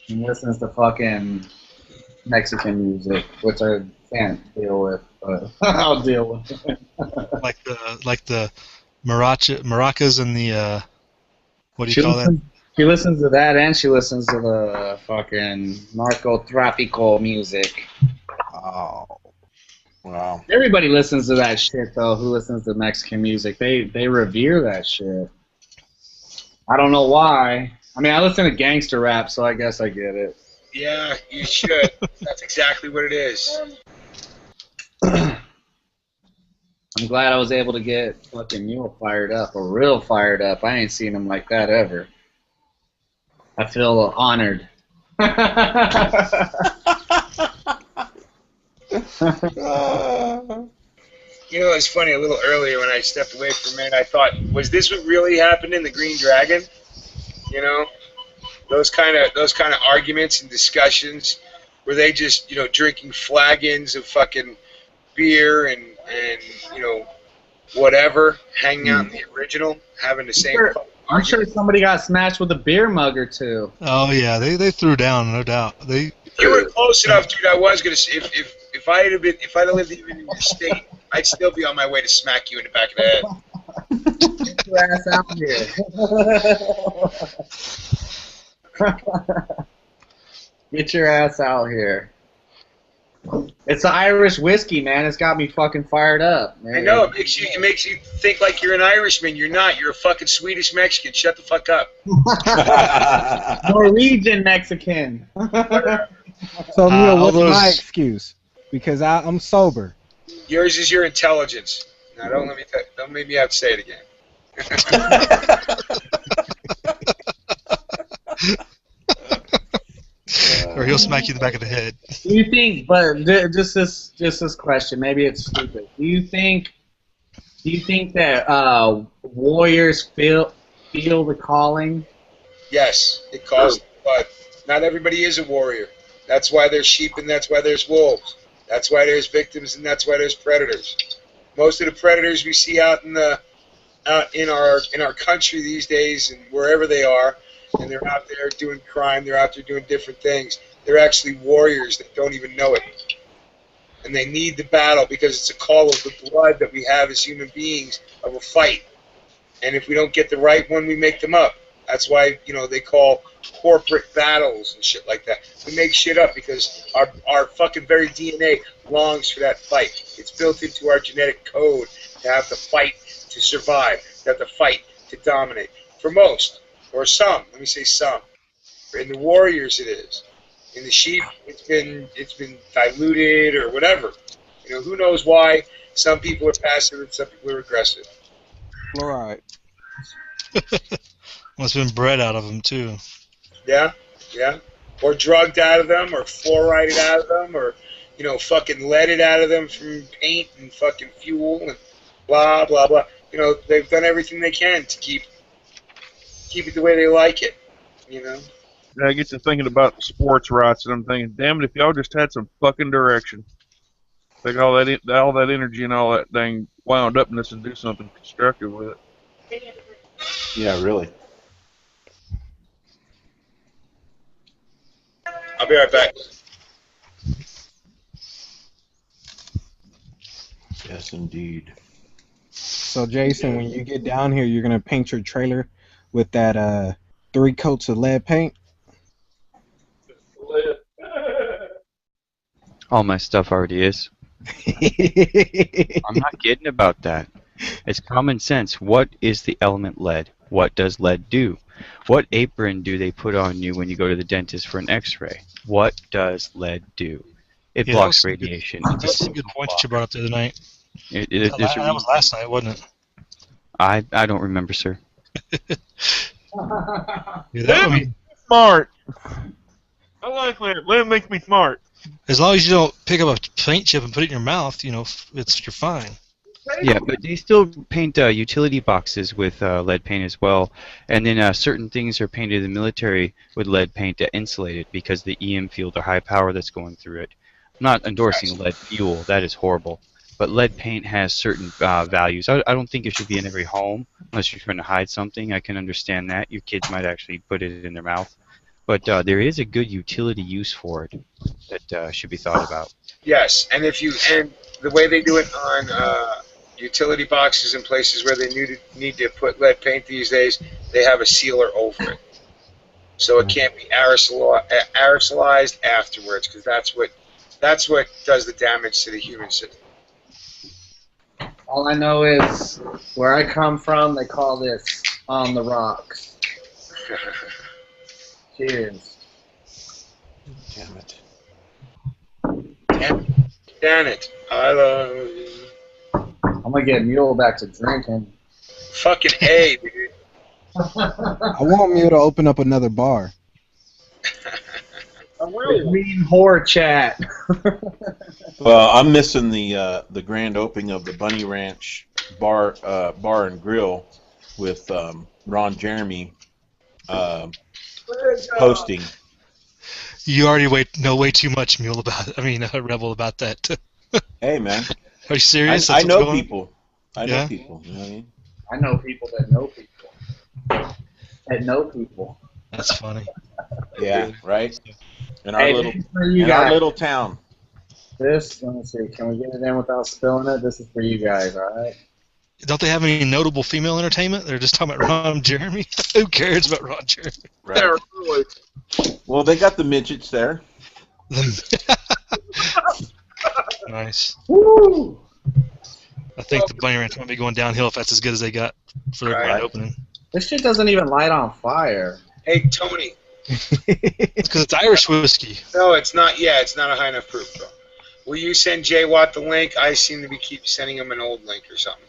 And listens to fucking Mexican music, which I can't deal with, but I'll deal with it. like the maracas and the what do you call that? She listens to that, and she listens to the fucking narco-tropical music. Oh, wow. Everybody listens to that shit, though, who listens to Mexican music. They revere that shit. I don't know why. I mean, I listen to gangster rap, so I guess I get it. Yeah, you should. That's exactly what it is. I'm glad I was able to get fucking Mule fired up, or real fired up. I ain't seen him like that ever. I feel honored. You know, it's funny. A little earlier when I stepped away for a minute, I thought, was this what really happened in the Green Dragon? You know, those kind of arguments and discussions, were they just, you know, drinking flagons of fucking beer and you know, whatever, hanging out in the original, having the same. I'm sure somebody got smashed with a beer mug or two. Oh yeah, they threw down, no doubt. You were close enough, dude. I was gonna say if I'd have lived even in your state, I'd still be on my way to smack you in the back of the head. Get your ass out here. Get your ass out here. It's the Irish whiskey, man. It's got me fucking fired up, man. I know, it makes you think like you're an Irishman. You're not. You're a fucking Swedish Mexican. Shut the fuck up. Norwegian Mexican. So, Neil, what's my excuse? Because I'm sober. Yours is your intelligence. Now, don't make me have to say it again. Or he'll smack you in the back of the head. Do you think? But just this question. Maybe it's stupid. Do you think that warriors feel the calling? Yes, it calls. But not everybody is a warrior. That's why there's sheep and that's why there's wolves. That's why there's victims and that's why there's predators. Most of the predators we see out in our country these days and wherever they are, and they're out there doing crime, they're out there doing different things. They're actually warriors that don't even know it. And they need the battle because it's a call of the blood that we have as human beings of a fight. And if we don't get the right one, we make them up. That's why, you know, they call corporate battles and shit like that. We make shit up because our fucking very DNA longs for that fight. It's built into our genetic code to have to fight to survive, to have to fight to dominate. For most. Or some, let me say some. In the warriors it is. In the sheep, it's been diluted or whatever. You know, who knows why some people are passive and some people are aggressive. Fluoride. Must have been bred out of them too. Yeah, yeah. Or drugged out of them, or fluorided out of them, or, you know, fucking leaded out of them from paint and fucking fuel and blah, blah, blah. You know, they've done everything they can to keep it the way they like it, you know. I get to thinking about sports rights, and I'm thinking, damn it, if y'all just had some fucking direction, take all that energy and all that dang wound upness and do something constructive with it. Yeah, really. I'll be right back. Yes, indeed. So, Jason, when you get down here, you're gonna paint your trailer with that 3 coats of lead paint. All my stuff already is. I'm not kidding about that. It's common sense. What is the element lead? What does lead do? What apron do they put on you when you go to the dentist for an x-ray? What does lead do? It blocks radiation. That's a good point that you brought up the other night. There's That was last night, wasn't it? I don't remember, sir. Smart. I like Lead. Lead makes me smart. As long as you don't pick up a paint chip and put it in your mouth, you're fine. Yeah, but they still paint utility boxes with lead paint as well, and then certain things are painted in the military with lead paint to insulate it because the EM field or high power that's going through it. I'm not endorsing lead fuel. That is horrible. But lead paint has certain values. I don't think it should be in every home unless you're trying to hide something. I can understand that. Your kids might actually put it in their mouth. But there is a good utility use for it that should be thought about. Yes, and the way they do it on utility boxes in places where they need to put lead paint these days, they have a sealer over it, so it can't be aerosolized afterwards, because that's what does the damage to the human system. All I know is where I come from, they call this on the rocks. Cheers. Damn it. Damn it. I love you. I'm gonna get Mule back to drinking. Fucking A, dude. I want Mule to open up another bar. Green whore chat. Well, I'm missing the grand opening of the Bunny Ranch bar and grill with Ron Jeremy hosting. You already know way too much, Mule, Rebel, about that. Hey, man. Are you serious? I know people. I know people. You know what I mean? I know people that know people. That know people. That's funny. Yeah, right? In our Hey, our little town. This, let me see, can we get it in without spilling it? This is for you guys, alright? Don't they have any notable female entertainment? They're just talking about Ron Jeremy. Who cares about Ron Jeremy? Right. Well, they got the midgets there. Nice. Woo! I think the Bunny Ranch might be going downhill if that's as good as they got for their grand opening. This shit doesn't even light on fire. Hey, Tony. It's because it's Irish whiskey. No, it's not. Yeah, it's not a high enough proof, bro. Will you send Jay Watt the link? I seem to keep sending him an old link or something.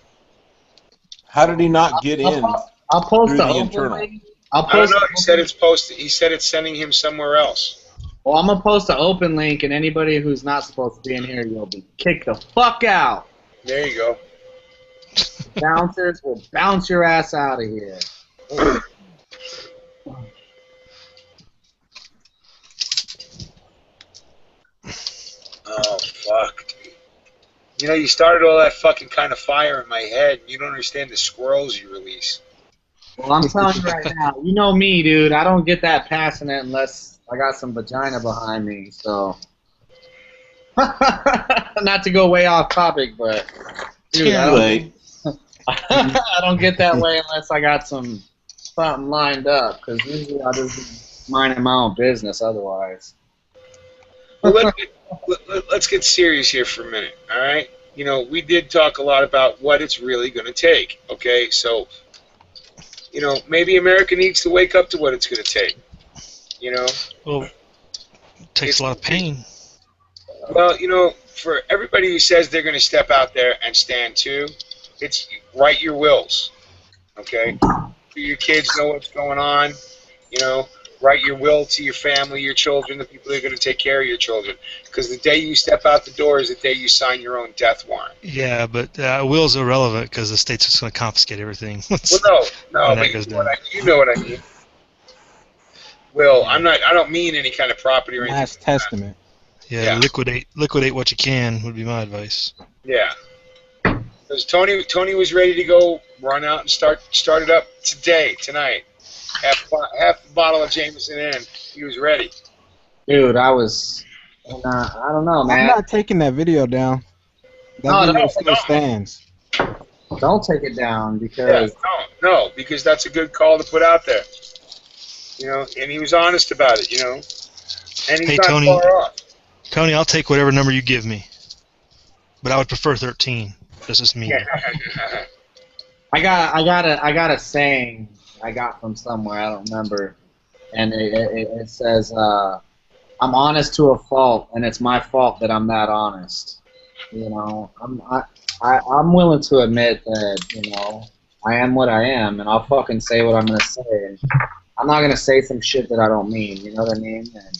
How did he not get in? I'll post through the the open internal? link. I don't know. He said it's posted. He said it's sending him somewhere else. Well, I'm gonna post the open link, and anybody who's not supposed to be in here, you'll be kicked the fuck out. There you go. Bouncers will bounce your ass out of here. Oh, fuck, dude. You know, you started all that fucking kind of fire in my head. You don't understand the squirrels you release. Well, I'm telling you right now, you know me, dude. I don't get that passionate unless I got some vagina behind me, so. Not to go way off topic, but. Dude, I don't get that way unless I got something lined up, because usually I'll just be minding my own business otherwise. Well, let's get serious here for a minute, all right? You know, we did talk a lot about what it's really going to take, okay? So, you know, maybe America needs to wake up to what it's going to take, you know? Well, it takes a lot of pain. Well, you know, for everybody who says they're going to step out there and stand too, it's write your wills, okay? Your kids know what's going on, you know? Write your will to your family, your children, the people that are going to take care of your children. Because the day you step out the door is the day you sign your own death warrant. Yeah, but will's irrelevant because the state's just going to confiscate everything. Well, no, but you know what I mean. Will, I don't mean any kind of property or anything. Last testament. Yeah, liquidate what you can would be my advice. Yeah. Because Tony was ready to go run out and start it up tonight. Half the bottle of Jameson in, he was ready. Dude, I don't know, man. I'm not taking that video down. That video still stands. Don't take it down because... Yeah, no, because that's a good call to put out there. You know, and he was honest about it, you know. And he's not Tony, far off. Tony, I'll take whatever number you give me. but I would prefer 13. This is me. I got a saying I got from somewhere, I don't remember, and it says, "I'm honest to a fault, and it's my fault that I'm that honest." You know, I'm willing to admit that, you know, I am what I am, and I'll fucking say what I'm gonna say, and I'm not gonna say some shit that I don't mean. You know what I mean? And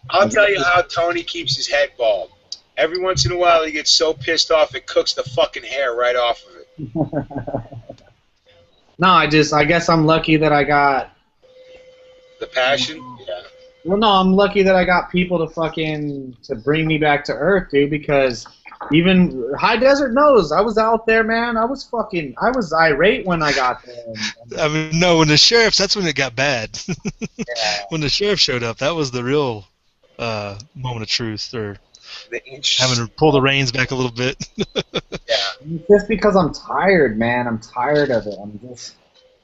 I'll tell you how Tony keeps his head bald. Every once in a while, he gets so pissed off it cooks the fucking hair right off of it. No, I guess I'm lucky that I got the passion. Yeah. Well, no, I'm lucky that I got people to bring me back to earth, dude. Because even High Desert knows I was out there, man. I was irate when I got there. I mean, no, when the sheriffs, that's when it got bad. Yeah. When the sheriff showed up, that was the real moment of truth, or having to pull the reins back a little bit. Yeah. Just because I'm tired, man. I'm tired of it. I'm just.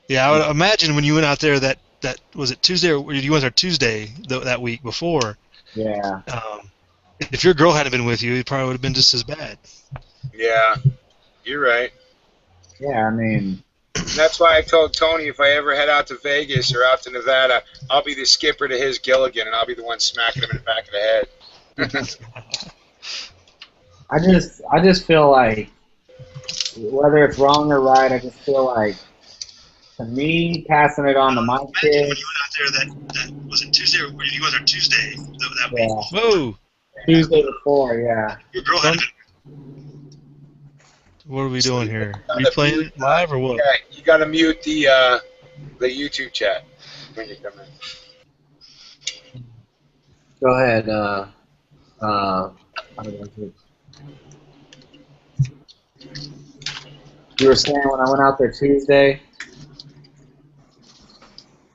Yeah, I would imagine when you went out there that was it Tuesday, or you went there Tuesday that week before. Yeah. If your girl hadn't been with you, it probably would have been just as bad. Yeah, you're right. Yeah, I mean. That's why I told Tony if I ever head out to Vegas or out to Nevada, I'll be the skipper to his Gilligan, and I'll be the one smacking him in the back of the head. I just feel like, whether it's wrong or right, I just feel like, to me, passing it on to my kids. When you went out there that was it Tuesday, or you went there Tuesday that week? Yeah. Whoa. Tuesday before, yeah. Your girl had been. What are we doing here? Are you playing it live or what? Yeah, you gotta mute the YouTube chat when you come in. Go ahead. You were saying when I went out there Tuesday.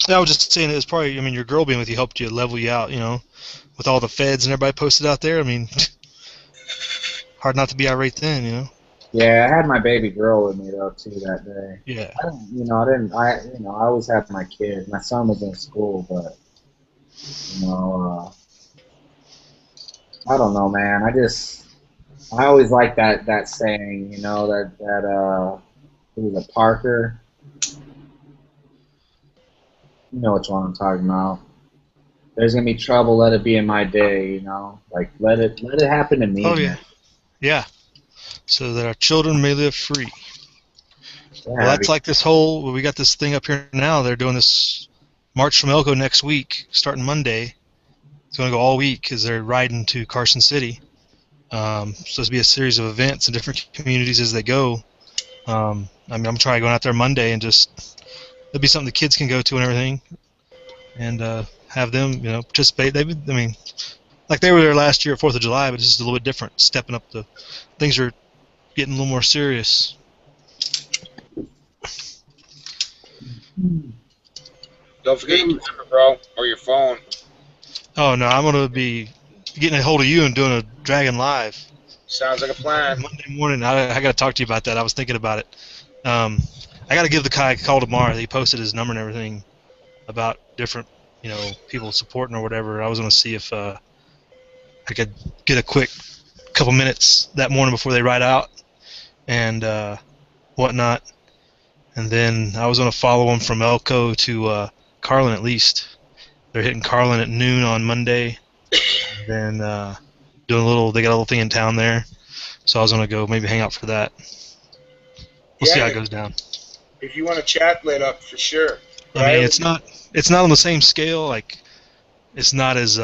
Yeah, I was just saying it was probably. I mean, your girl being with you helped you level you out. You know, with all the feds and everybody posted out there. I mean, hard not to be irate then. You know. Yeah, I had my baby girl with me though too that day. Yeah. I always have my kid. My son was in school, but I don't know, man. I always like that saying, you know, that it was a Parker. You know which one I'm talking about. There's gonna be trouble. Let it be in my day. You know, like let it happen to me. Oh yeah. Yeah. So that our children may live free. Yeah, well, that's like this whole. We got this thing up here now. They're doing this March from Elko next week, starting Monday. It's going to go all week because they're riding to Carson City. Supposed to be a series of events in different communities as they go. I mean, I'm trying going out there Monday and just it'll be something the kids can go to and everything, and have them, you know, participate. I mean, like they were there last year at 4th of July, but it's just a little bit different. Stepping up the things are getting a little more serious. Don't forget your camera, bro, or your phone. Oh no, I'm gonna be getting a hold of you and doing a Dragon Live. Sounds like a plan. Monday morning. I got to talk to you about that. I was thinking about it. I got to give the guy a call tomorrow. He posted his number and everything about different, you know, people supporting or whatever. I was gonna see if I could get a quick couple minutes that morning before they ride out and whatnot. And then I was going to follow them from Elko to Carlin at least. They're hitting Carlin at noon on Monday. And then doing they got a little thing in town there. So I was going to go maybe hang out for that. We'll see how it goes down. If you want to chat lit up, for sure. I mean, it's not on the same scale. Like, it's not as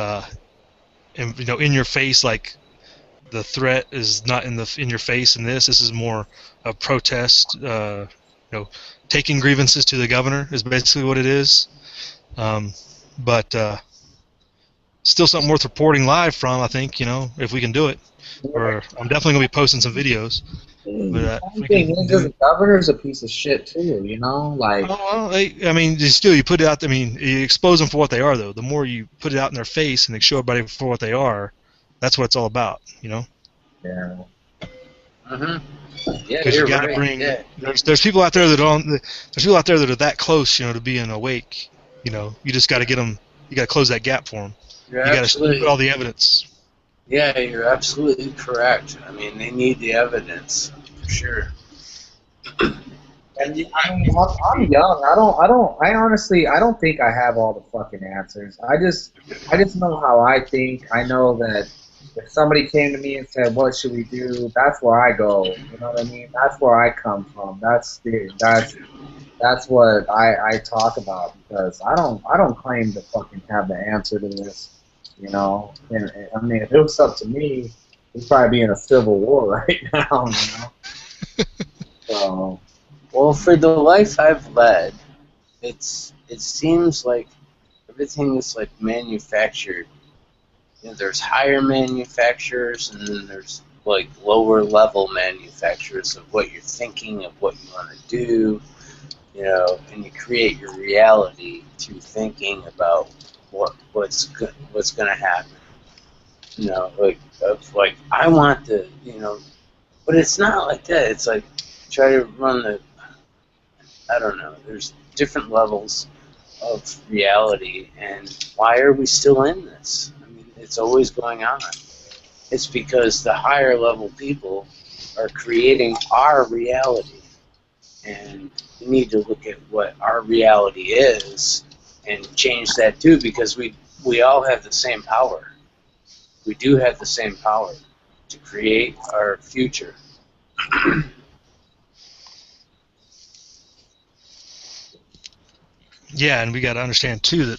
in your face. Like, the threat is not in your face. In this is more a protest. Taking grievances to the governor is basically what it is. But still something worth reporting live from, I think, you know, if we can do it. Or I'm definitely going to be posting some videos. But, the governor's a piece of shit, too, you know? Like, oh, well, I mean, you put it out, I mean, you expose them for what they are, though. The more you put it out in their face and they show everybody for what they are, that's what it's all about, you know? Yeah. Mm-hmm. Yeah, because you got to bring. Yeah. There's people out there that there's people out there that are that close, you know, to being awake. You know, you just got to get them. You got to close that gap for them. Yeah, you got to put all the evidence. Yeah, you're absolutely correct. I mean, they need the evidence for sure. And I mean, I'm young. I honestly, I don't think I have all the fucking answers. I just know how I think. I know that if somebody came to me and said, "What should we do?" That's where I go. You know what I mean? That's where I come from. That's what I talk about, because I don't claim to fucking have the answer to this. You know, and I mean, if it was up to me, we'd probably be in a civil war right now. You know, so. Well, for the life I've led, it seems like everything is like manufactured. You know, there's higher manufacturers, and then there's like lower level manufacturers of what you're thinking, of what you want to do. You know, and you create your reality through thinking about what's going to happen. You know, like I want to, you know, but it's not like that. It's like try to run the. I don't know. There's different levels of reality, and why are we still in this? I mean, it's always going on. It's because the higher level people are creating our reality, and we need to look at what our reality is and change that too, because we all have the same power. We do have the same power to create our future. Yeah, and we got to understand too that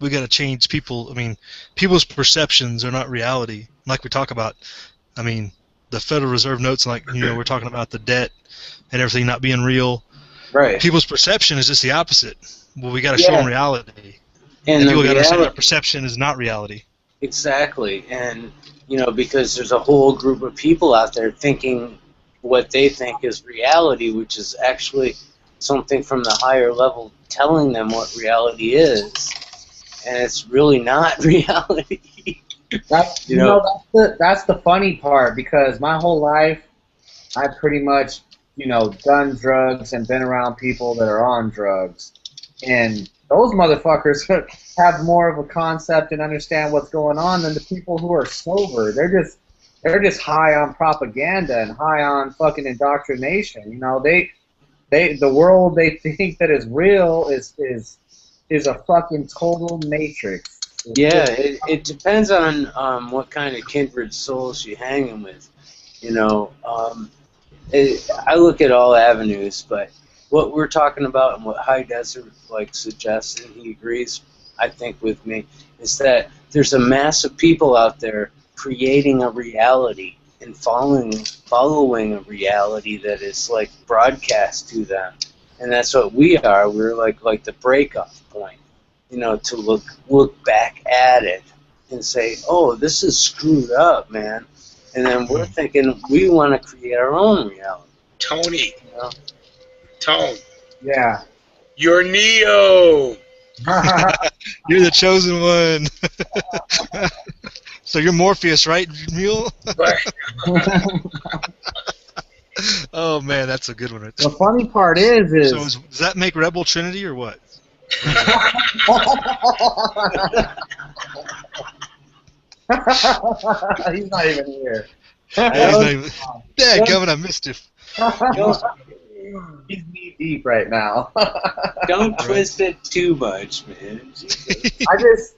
we got to change people. I mean, people's perceptions are not reality. Like we talk about, I mean, the Federal Reserve notes, like, you know, we're talking about the debt and everything not being real. Right. People's perception is just the opposite. Well, we got to show them reality, and people got to understand their perception is not reality. Exactly, and you know, because there's a whole group of people out there thinking what they think is reality, which is actually something from the higher level telling them what reality is, and it's really not reality. That's that's the funny part, because my whole life I've pretty much, you know, done drugs and been around people that are on drugs, and those motherfuckers have more of a concept and understand what's going on than the people who are sober. They're just high on propaganda and high on fucking indoctrination. You know, the world they think that is real is a fucking total matrix. It depends on what kind of kindred souls you're hanging with. You know, I look at all avenues, but what we're talking about and what High Desert like suggests, and he agrees, I think, with me, is that there's a mass of people out there creating a reality and following a reality that is like broadcast to them, and that's what we are. We're like the breakoff point, you know, to look back at it and say, oh, this is screwed up, man, and then we're thinking we want to create our own reality. Tony. You know? Tone. Yeah. You're Neo. You're the chosen one. So you're Morpheus, right, Mule? Right. Oh man, that's a good one right there. The funny part is So does that make Rebel Trinity or what? He's not even here. Dadgummit, I missed him. He's knee deep right now. Don't twist it too much, man.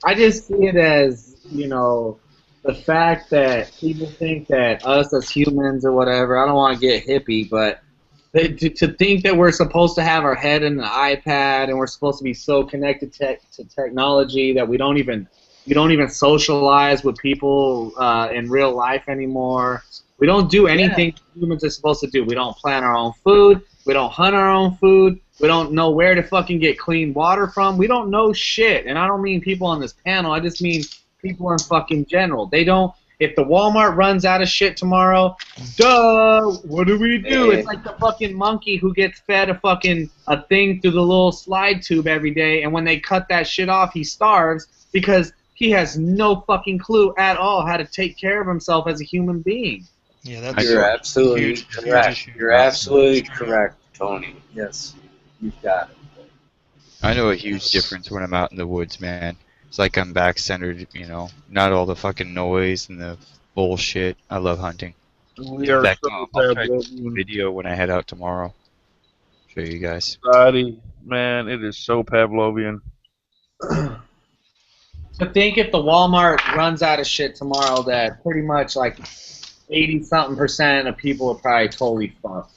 I just see it as, you know, the fact that people think that us as humans or whatever, I don't want to get hippie, but to think that we're supposed to have our head in an iPad and we're supposed to be so connected to technology that we don't even socialize with people in real life anymore. We don't do anything humans are supposed to do. We don't plant our own food. We don't hunt our own food. We don't know where to fucking get clean water from. We don't know shit. And I don't mean people on this panel. I just mean people in fucking general. They don't. If the Walmart runs out of shit tomorrow, what do we do? It's like the fucking monkey who gets fed a thing through the little slide tube every day, and when they cut that shit off, he starves because he has no fucking clue at all how to take care of himself as a human being. Yeah, that's You're absolutely correct. You're absolutely correct, Tony. Yes, you've got it. I know a huge difference when I'm out in the woods, man. It's like I'm back centered, you know, not all the fucking noise and the bullshit. I love hunting. We In are fact, so I'll try to do a Pavlovian video when I head out tomorrow. Show you guys. society, man. It is so Pavlovian. To think if the Walmart runs out of shit tomorrow, that pretty much like 80-something% of people are probably totally fucked.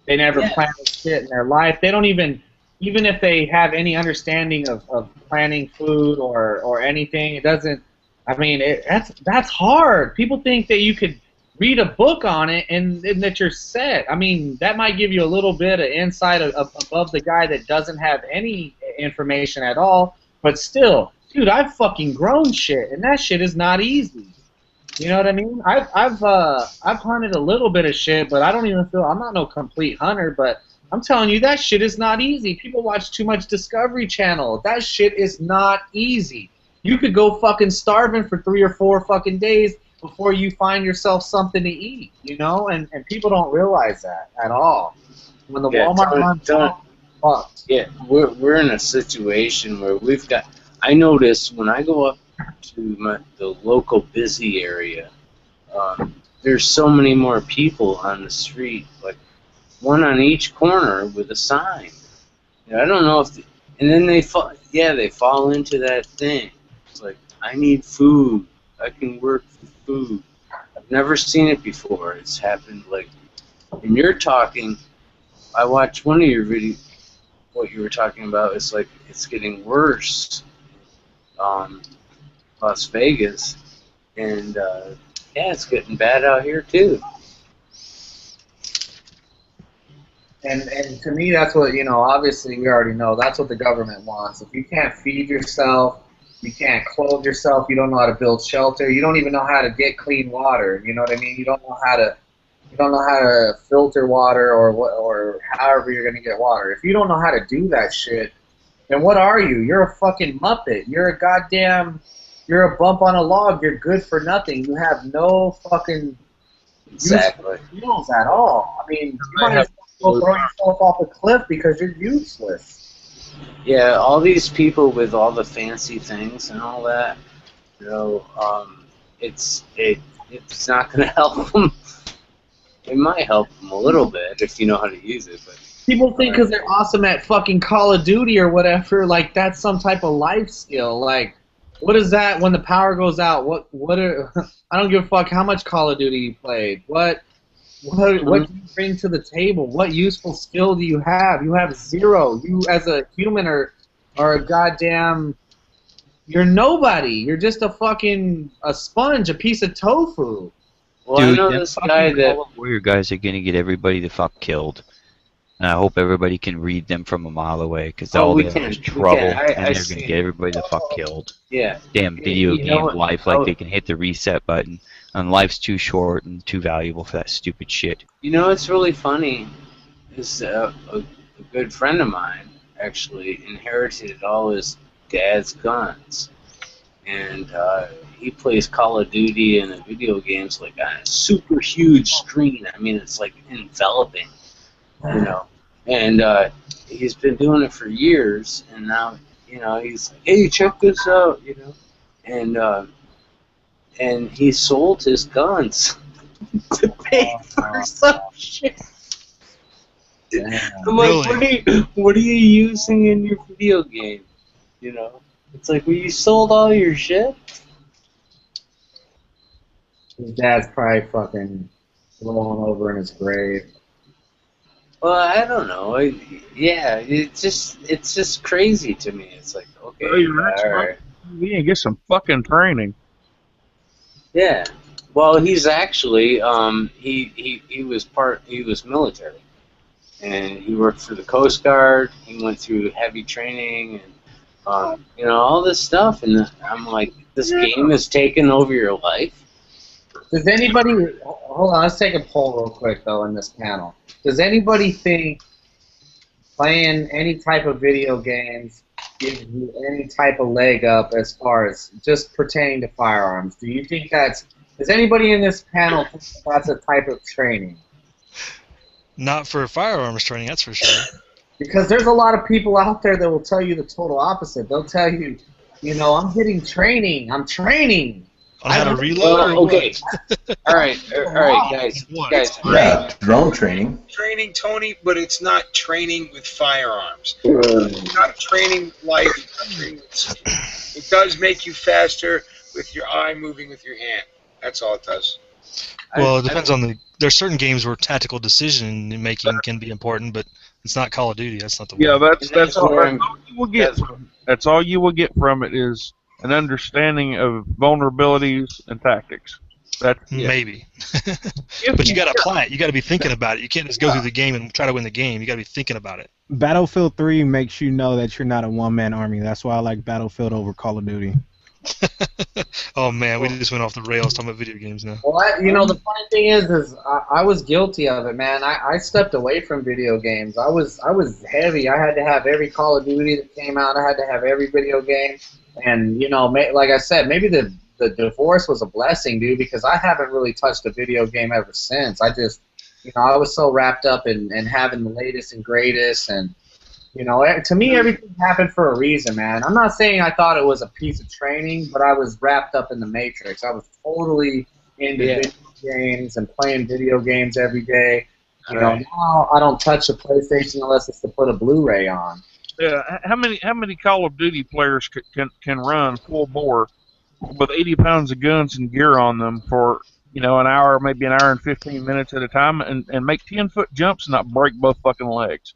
They never planned shit in their life. They don't even if they have any understanding of planning food or anything, it doesn't. I mean, that's hard. People think that you could read a book on it and that you're set. I mean, that might give you a little bit of insight above the guy that doesn't have any information at all. But still, dude, I've fucking grown shit, and that shit is not easy. You know what I mean? I've hunted a little bit of shit, but I don't even feel I'm not no complete hunter. But I'm telling you, that shit is not easy. People watch too much Discovery Channel. That shit is not easy. You could go fucking starving for 3 or 4 fucking days before you find yourself something to eat. You know, and people don't realize that at all. When the Walmart runs out, fucked. Yeah, we're in a situation where we've got. I notice when I go up to the local busy area, there's so many more people on the street, like one on each corner with a sign. You know, I don't know if, and then they fall into that thing. It's like, I need food. I can work for food. I've never seen it before. It's happened like, and you're talking. I watched one of your videos. What you were talking about is like it's getting worse. Las Vegas, and yeah, it's getting bad out here too. And to me, that's what, you know, obviously we already know, that's what the government wants. If you can't feed yourself, you can't clothe yourself, you don't know how to build shelter, you don't even know how to get clean water, you know what I mean? You don't know how to filter water or however you're going to get water. If you don't know how to do that shit, then what are you? You're a fucking Muppet. You're a bump on a log. You're good for nothing. You have no fucking skills at all. I mean, you might as well throw yourself off a cliff because you're useless. Yeah, all these people with all the fancy things and all that, you know, it's not going to help them. It might help them a little bit if you know how to use it, but people think because they're awesome at fucking Call of Duty or whatever, like that's some type of life skill. Like, what is that when the power goes out? I don't give a fuck how much Call of Duty you played. What do you bring to the table? What useful skill do you have? You have zero. You as a human are a goddamn. You're nobody. You're just a sponge, a piece of tofu. Well, Dude, I know this guy that warrior guys are gonna get everybody the fuck killed. And I hope everybody can read them from a mile away, because all they have is trouble, and they're going to get everybody the fuck killed. Yeah. Damn video game life, like they can hit the reset button, and life's too short and too valuable for that stupid shit. You know what's really funny is a good friend of mine actually inherited all his dad's guns. And he plays Call of Duty and the video games like on a super huge screen. I mean, it's like enveloping. You know, and he's been doing it for years, and now, you know, he's like, hey, check this out, you know, and he sold his guns to pay for some shit. I'm like, Really? what are you using in your video game? You know, it's like, well, you sold all your shit. His dad's probably fucking rolling over in his grave. Well, I don't know. Yeah, it's just crazy to me. It's like, okay, Well, you're right, all right. We need to get some fucking training. Yeah. Well, he's actually he was military, and he worked for the Coast Guard. He went through heavy training and you know, all this stuff. And I'm like, this game has taken over your life. Does anybody, hold on, let's take a poll real quick, though, in this panel. Does anybody think playing any type of video games gives you any type of leg up as far as just pertaining to firearms? Do you think does anybody in this panel think that's a type of training? Not for firearms training, that's for sure. Because there's a lot of people out there that will tell you the total opposite. They'll tell you You know, I'm hitting training. I'm training. On how to reload? Or okay. All right, guys. What? Guys, Yeah, drone training. Training, Tony, but it's not training with firearms. It's not training life. It's not training with speed. It does make you faster with your eye moving with your hand. That's all it does. Well, it depends on the. There's certain games where tactical decision making can be important, but it's not Call of Duty. That's not the Yeah, one. that's all you will get. That's all you will get from it is an understanding of vulnerabilities and tactics. That's maybe. But you got to apply it. You got to be thinking about it. You can't just go through the game and try to win the game. You got to be thinking about it. Battlefield 3 makes you know that you're not a one-man army. That's why I like Battlefield over Call of Duty. Oh man, we just went off the rails talking about video games now. Well, you know, the funny thing is I was guilty of it, man. I stepped away from video games. I was heavy. I had to have every Call of Duty that came out. I had to have every video game. And, you know, like I said, maybe the divorce was a blessing, dude, because I haven't really touched a video game ever since. I just, you know, I was so wrapped up in having the latest and greatest. And, you know, to me, everything happened for a reason, man. I'm not saying I thought it was a piece of training, but I was wrapped up in the Matrix. I was totally into video games and playing video games every day. You know, now I don't touch a PlayStation unless it's to put a Blu-ray on. Yeah, how many Call of Duty players can run full bore with 80 pounds of guns and gear on them for, you know, an hour, maybe an hour and 15 minutes at a time, and make 10-foot jumps and not break both fucking legs?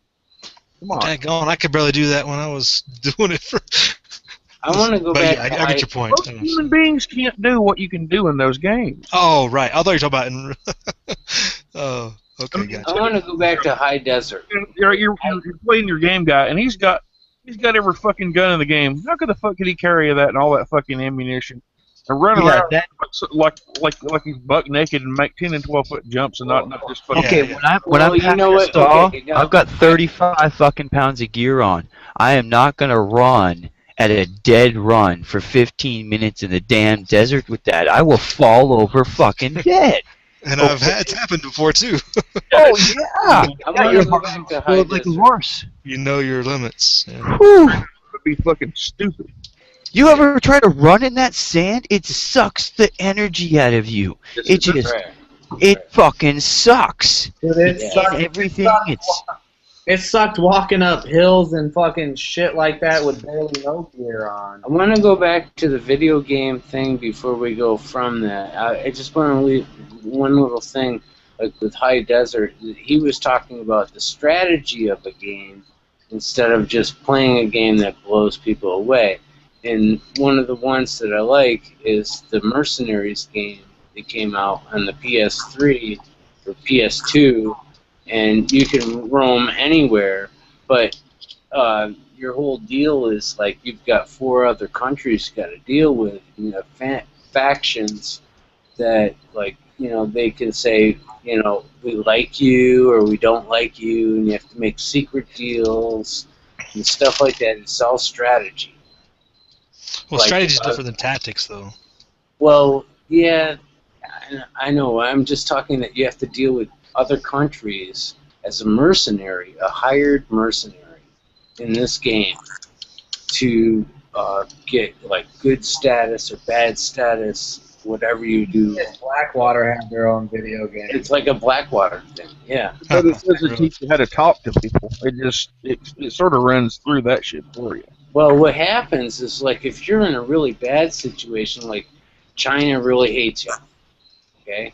Come on. Daggone, I could barely do that when I was doing it for. I want to go back. Yeah, I get your point. Most human beings can't do what you can do in those games. Oh, right. I thought you were talking about. Oh, okay, gotcha. I want to go back to High Desert. You're playing your game guy, and he's got every fucking gun in the game. How the fuck could he carry that and all that fucking ammunition and run around like he's buck naked and make 10 and 12-foot jumps and not just fucking. Okay, when I'm packing a stall, I've got 35 fucking pounds of gear on. I am not gonna run at a dead run for 15 minutes in the damn desert with that. I will fall over fucking dead. And I've had it happen before too. Oh yeah, I'm go back to High like a Desert. horse. You know your limits. Yeah. Whew. Would be fucking stupid. You ever try to run in that sand? It sucks the energy out of you. It just, it fucking sucks. Dude, it sucked. Everything. It sucked walking up hills and fucking shit like that with barely no gear on. I want to go back to the video game thing before we go from that. I just want to leave one little thing, like with High Desert. He was talking about the strategy of a game instead of just playing a game that blows people away. And one of the ones that I like is the Mercenaries game that came out on the PS3 or PS2, and you can roam anywhere, but your whole deal is like you've got 4 other countries you got to deal with. You have factions that, like, you know, they can say, you know, we like you or we don't like you, and you have to make secret deals and stuff like that. It's all strategy. Well, Like, strategy is different than tactics, though. Well, yeah, I know. I'm just talking that you have to deal with other countries as a mercenary, a hired mercenary in this game to get like good status or bad status, whatever you do. Blackwater had their own video game. It's like a Blackwater thing, yeah. But it doesn't teach you how to talk to people. It sort of runs through that shit for you. Well, what happens is, like, if you're in a really bad situation, like China really hates you, okay?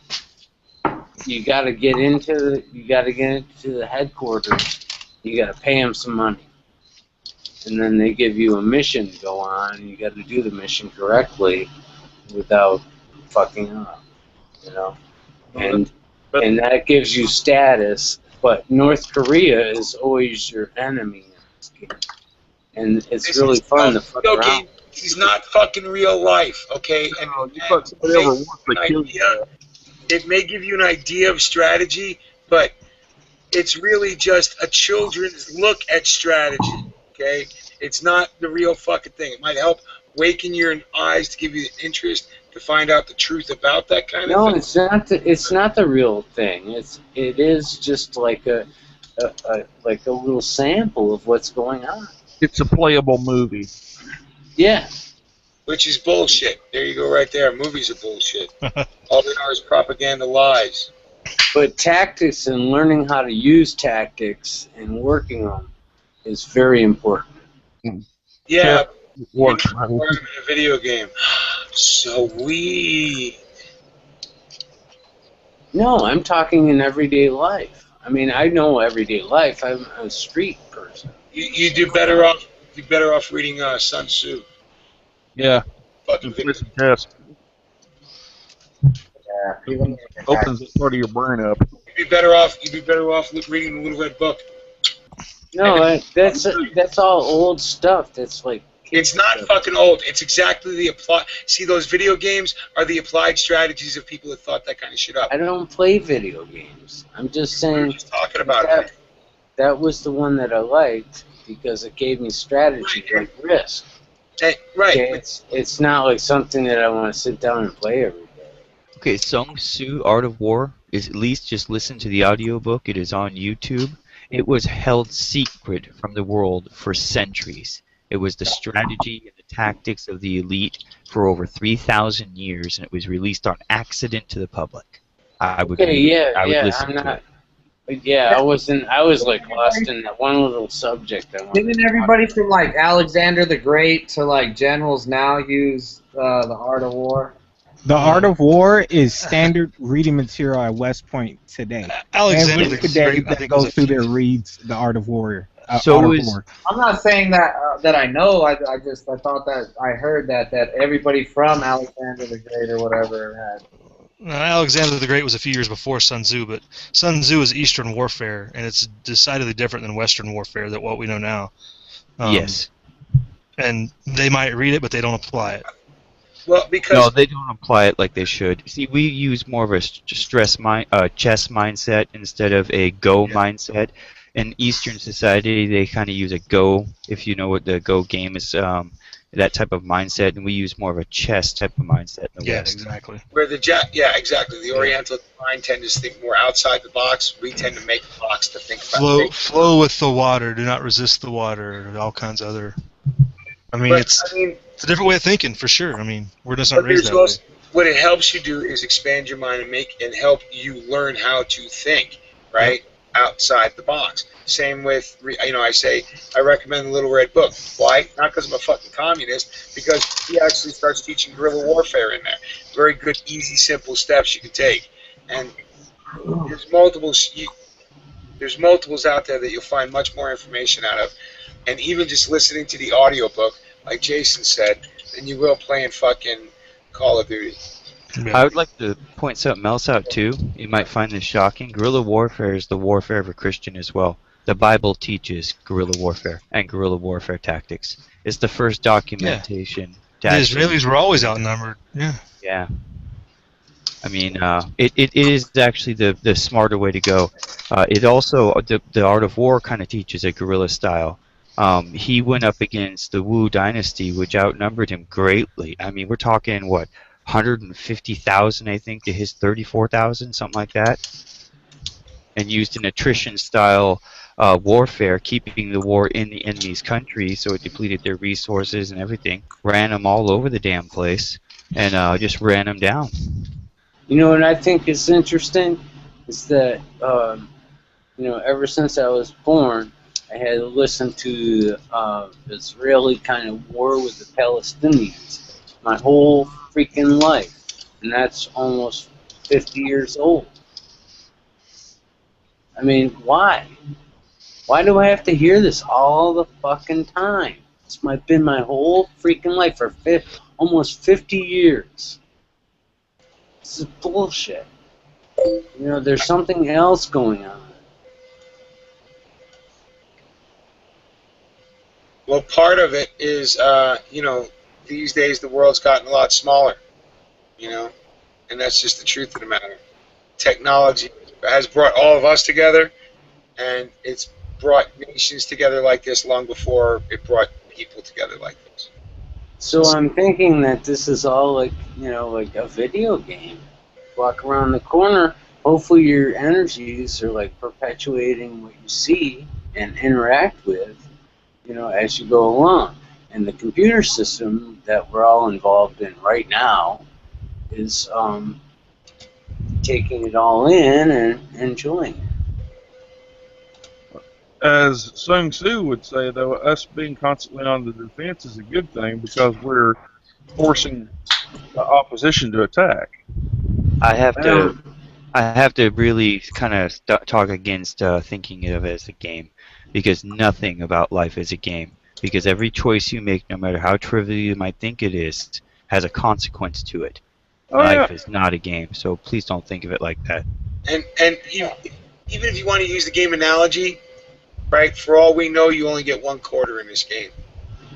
You got to get into the headquarters. You got to pay them some money, and then they give you a mission to go on. And you got to do the mission correctly, without fucking up, you know. And that gives you status. But North Korea is always your enemy in this game. And it's really fun to fuck around. It's not fucking real life, okay? And it may give you an idea of strategy, but it's really just a children's look at strategy, okay? It's not the real fucking thing. It might help waken your eyes to give you the interest to find out the truth about that kind of thing. No, it's not the real thing. It is just like a little sample of what's going on. It's a playable movie. Yeah, which is bullshit. There you go, right there. Movies are bullshit. All they are is propaganda lies. But tactics and learning how to use tactics and working on them is very important. Yeah, Work. in a video game. Sweet. No, I'm talking in everyday life. I mean, I know everyday life. I'm a street person. You do better off. You better off reading Sun Tzu. Yeah. Fucking Play some chess. Yeah, Opens that part of your brain up. You'd be better off reading the Little Red Book. No, that's all old stuff. That's like It's not fucking old. It's exactly the apply. See, those video games are the applied strategies of people that thought that kind of shit up. I don't play video games. I'm just saying. We're just talking about it. That was the one that I liked because it gave me strategy like Risk. Hey, right. Okay, it's not like something that I want to sit down and play every day. Okay, Sun Tzu, Art of War, is at least just listen to the audiobook. It is on YouTube. It was held secret from the world for centuries. It was the strategy and the tactics of the elite for over 3,000 years, and it was released on accident to the public. I would listen to it. Yeah, I was like lost in that one little subject. Didn't everybody from like Alexander the Great to like generals now use the Art of War? The Art of War is standard reading material at West Point today. Alexander Every the today Great, I that think, goes through there reads the Art of War. I'm not saying that I know. I thought that I heard that everybody from Alexander the Great or whatever had. Alexander the Great was a few years before Sun Tzu, but Sun Tzu is Eastern warfare, and it's decidedly different than Western warfare, that what we know now. Yes. And they might read it, but they don't apply it. Well, because no, they don't apply it like they should. See, we use more of a chess mindset instead of a go mindset. In Eastern society, they kind of use a go, if you know what the go game is, that type of mindset, and we use more of a chess type of mindset in the West. Exactly. Where exactly. The Oriental mind tend to think more outside the box. We tend to make the box to think about. Flow with the water. Do not resist the water. All kinds of other. I mean, it's a different way of thinking for sure. I mean, we're just not raised that way. What it helps you do is expand your mind and help you learn how to think, right? Outside the box. Same with, I recommend the Little Red Book. Why? Not because I'm a fucking communist, because he actually starts teaching guerrilla warfare in there. Very good, easy, simple steps you can take. And there's multiples out there that you'll find much more information out of. And even just listening to the audiobook, like Jason said, than you will playing fucking Call of Duty. I would like to point something else out too. You might find this shocking. Guerrilla warfare is the warfare of a Christian as well. The Bible teaches guerrilla warfare and guerrilla warfare tactics. It's the first documentation. The Israelis were always outnumbered. Yeah. Yeah. I mean, it is actually the smarter way to go. It also, the Art of War kind of teaches a guerrilla style. He went up against the Wu dynasty, which outnumbered him greatly. I mean, we're talking, 150,000, I think, to his 34,000, something like that. And used an attrition-style warfare, keeping the war in the enemy's country, so it depleted their resources and everything. Ran them all over the damn place, and just ran them down. You know what I think is interesting? Is that, ever since I was born, I had to listen to the Israeli kind of war with the Palestinians my whole freaking life, and that's almost 50 years old. I mean, why? Why do I have to hear this all the fucking time? It's been my whole freaking life for almost 50 years. This is bullshit. There's something else going on. Well, part of it is, these days the world's gotten a lot smaller, and that's just the truth of the matter. Technology has brought all of us together, and it's brought nations together like this long before it brought people together like this. So I'm thinking that this is all like a video game. Walk around the corner, hopefully your energies are like perpetuating what you see and interact with, as you go along. And the computer system that we're all involved in right now is taking it all in and enjoying it. As Sun Tzu would say, though, us being constantly on the defense is a good thing because we're forcing the opposition to attack. I have to really kind of talk against thinking of it as a game, because nothing about life is a game. Because every choice you make, no matter how trivial you might think it is, has a consequence to it. Life is not a game, so please don't think of it like that. And even if you want to use the game analogy, right? For all we know, you only get 1 quarter in this game.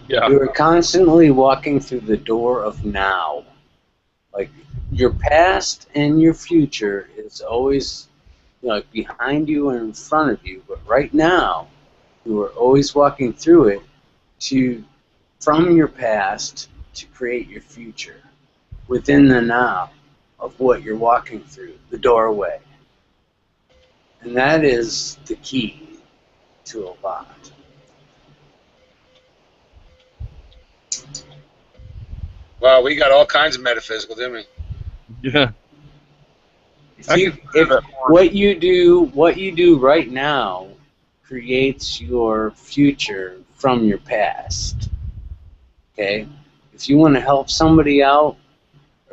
Yeah. You're constantly walking through the door of now. Like, your past and your future is always, like, behind you and in front of you. But right now, you are always walking through it from your past to create your future within the now of what you're walking through, the doorway. And that is the key to a lot. Wow, we got all kinds of metaphysical, didn't we? Yeah. What you do right now creates your future from your past. Okay? If you want to help somebody out,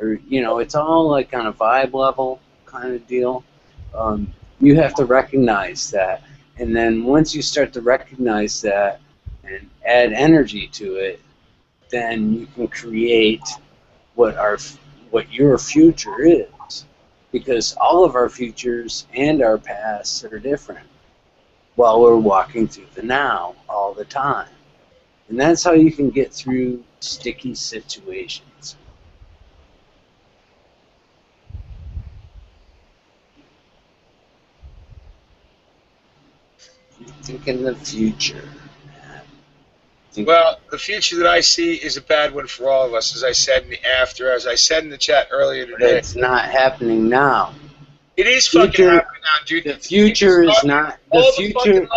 or, it's all like on a vibe level kind of deal, you have to recognize that. And then once you start to recognize that and add energy to it, then you can create what your future is. Because all of our futures and our pasts are different while we're walking through the now all the time. And that's how you can get through sticky situations. Think in the future. Well, the future that I see is a bad one for all of us, as I said as I said in the chat earlier today. But it's not happening now. It is fucking happening now, dude. The future is not. The future.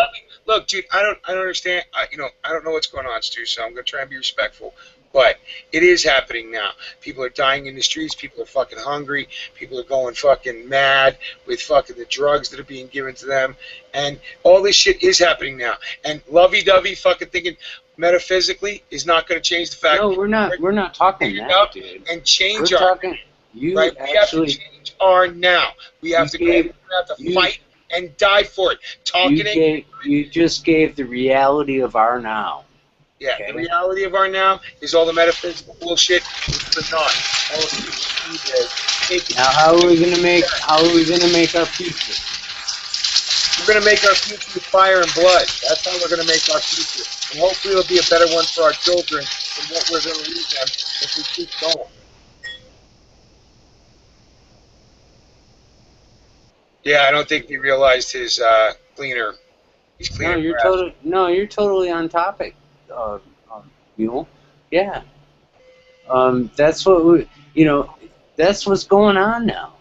Look, dude, I don't understand. I don't know what's going on, Stu. So I'm gonna try and be respectful. But it is happening now. People are dying in the streets. People are fucking hungry. People are going fucking mad with fucking the drugs that are being given to them. And all this shit is happening now. And lovey-dovey fucking thinking metaphysically is not going to change the fact. No, we're not talking that, dude. And change we're our talking. Right? We have to change our now. We have to fight and die for it. You just gave the reality of our now. Yeah, okay. The reality of our now is all the metaphysical bullshit is for naught. Now, how are we gonna make our future? We're gonna make our future with fire and blood. That's how we're gonna make our future, and hopefully it'll be a better one for our children than what we're gonna leave them if we keep going. Yeah, I don't think he realized his cleaner. He's cleaner. You're totally on topic. Mule. Yeah. That's what that's what's going on now.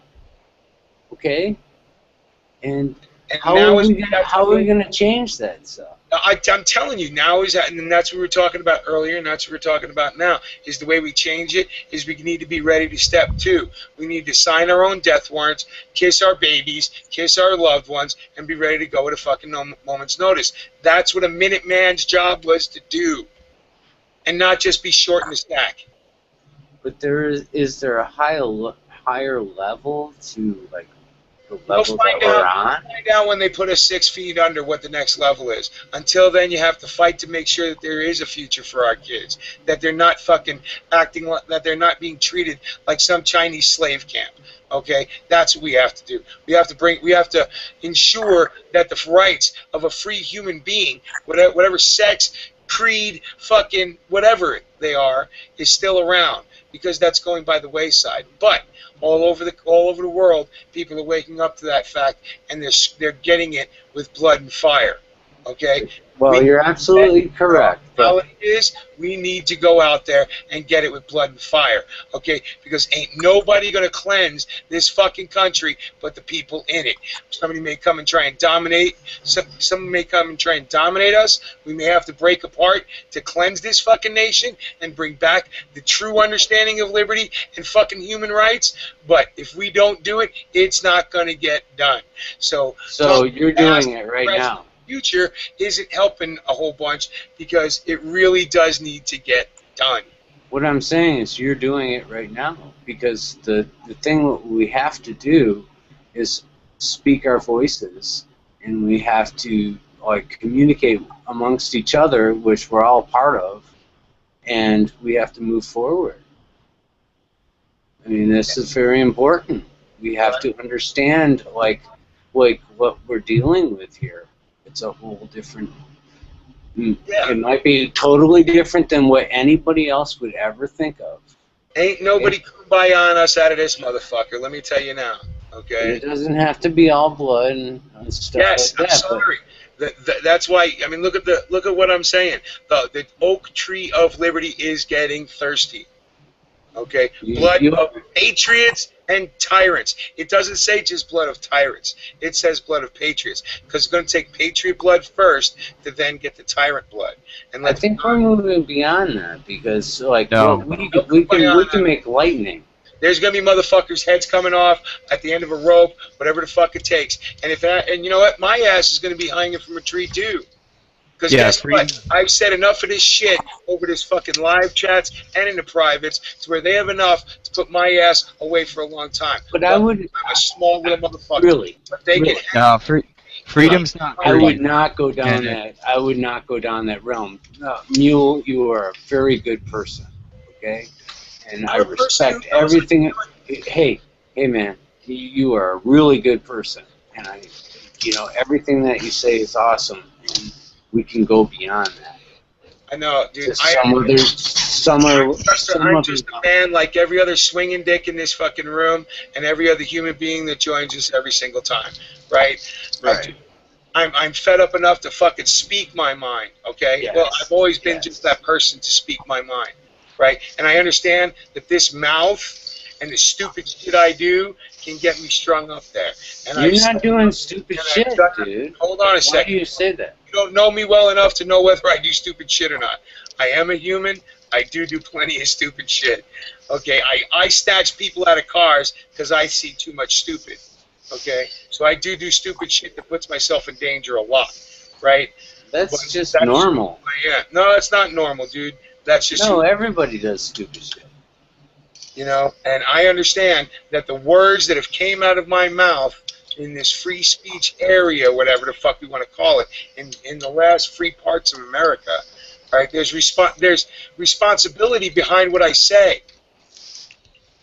Okay? And how are we going to change that stuff? I'm telling you, now is that, and that's what we were talking about earlier, and that's what we're talking about now, is the way we change it is we need to be ready to step 2. We need to sign our own death warrants, kiss our babies, kiss our loved ones, and be ready to go at a fucking moment's notice. That's what a Minuteman's job was to do, and not just be short in the stack. But is there a higher level to, like, the level that we're on? Find out when they put us 6 feet under what the next level is. Until then, you have to fight to make sure that there is a future for our kids, that they're not fucking acting like, that they're not being treated like some Chinese slave camp. Okay, that's what we have to do. We have to ensure that the rights of a free human being, whatever sex, creed, fucking whatever they are, is still around, because that's going by the wayside. But all over the world, people are waking up to that fact, and they're getting it with blood and fire. Okay? Well, you're absolutely correct. The But reality is, we need to go out there and get it with blood and fire, okay? Because ain't nobody gonna cleanse this fucking country but the people in it. Somebody may come and try and dominate. Someone may come and try and dominate us. We may have to break apart to cleanse this fucking nation and bring back the true understanding of liberty and fucking human rights. But if we don't do it, it's not gonna get done. So you're doing it right now. Future isn't helping a whole bunch because it really does need to get done. What I'm saying is you're doing it right now because the thing that we have to do is speak our voices, and we have to like communicate amongst each other, which we're all part of, and we have to move forward. I mean, this is very important. We have to understand like what we're dealing with here. It's a whole different. It might be totally different than what anybody else would ever think of. Ain't nobody kumbaya us out of this motherfucker. Let me tell you now. Okay. It doesn't have to be all blood and stuff yes, like that. I'm sorry. That's why. I mean, look at what I'm saying. The oak tree of liberty is getting thirsty. Okay, blood of patriots and tyrants. It doesn't say just blood of tyrants. It says blood of patriots, because it's going to take patriot blood first to then get the tyrant blood. And I think we're moving beyond that because, like, No. we can make lightning. There's going to be motherfuckers' heads coming off at the end of a rope, whatever the fuck it takes. And you know what? My ass is going to be hanging from a tree too. Because guess what? I've said enough of this shit over this fucking live chats and in the privates to where they have enough to put my ass away for a long time. But I'm a small little motherfucker. Really? But they really? can freedom's not free. I would not go down that. I would not go down that realm. Mule, you are a very good person, okay? And I respect everything. Hey, man, you are a really good person, and everything that you say is awesome. And we can go beyond that. I know, dude. I'm just a man like every other swinging dick in this fucking room and every other human being that joins us every single time, right? Right. I'm fed up enough to fucking speak my mind, okay? Yes. Well, I've always been just that person to speak my mind, right? And I understand that this mouth and the stupid shit I do can get me strung up there. And You're not doing stupid shit, dude. Hold on a second. Why do you say that? You don't know me well enough to know whether I do stupid shit or not. I am a human. I do plenty of stupid shit. Okay, I snatch people out of cars because I see too much stupid. Okay, so I do stupid shit that puts myself in danger a lot, right? That's just normal. Yeah, no, it's not normal, dude. That's just everybody does stupid shit. You know, and I understand that the words that have came out of my mouth in this free speech area, whatever the fuck we want to call it, in the last free parts of America, right? There's responsibility behind what I say.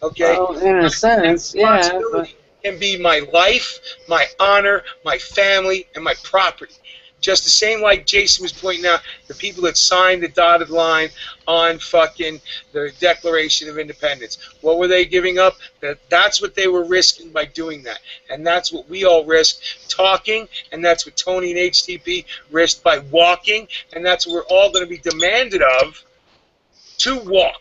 Okay? Well, in a sense, yeah. But can be my life, my honor, my family, and my property. Just the same like Jason was pointing out, the people that signed the dotted line on fucking the Declaration of Independence. What were they giving up? That's what they were risking by doing that. And that's what we all risk talking, and that's what Tony and HTP risked by walking, and that's what we're all going to be demanded of to walk.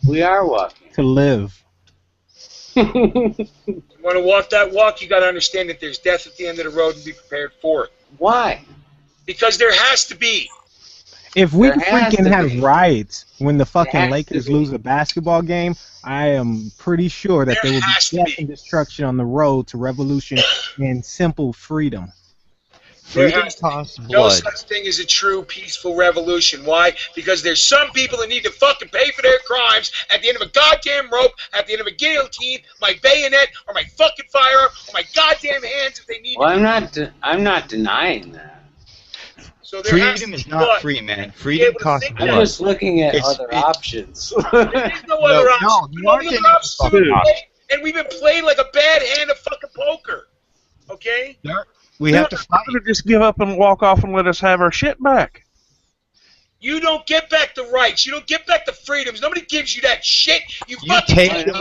We are walking. To live. You want to walk that walk, you got to understand that there's death at the end of the road and be prepared for it. Why? Because there has to be. If we freaking have riots when the fucking Lakers lose a basketball game, I am pretty sure that there will be death and destruction on the road to revolution and simple freedom. Freedom costs blood. No such thing as a true peaceful revolution. Why? Because there's some people that need to fucking pay for their crimes at the end of a goddamn rope, at the end of a guillotine, my bayonet, or my fucking firearm, or my goddamn hands if they need. Well, I'm not denying that. So freedom is not free, man. Freedom costs blood. I'm just looking at other options. There's no other options. And we've been playing like a bad hand of fucking poker. Okay? We have to fight. To just give up and walk off and let us have our shit back. You don't get back the rights. You don't get back the freedoms. Nobody gives you that shit. You take it.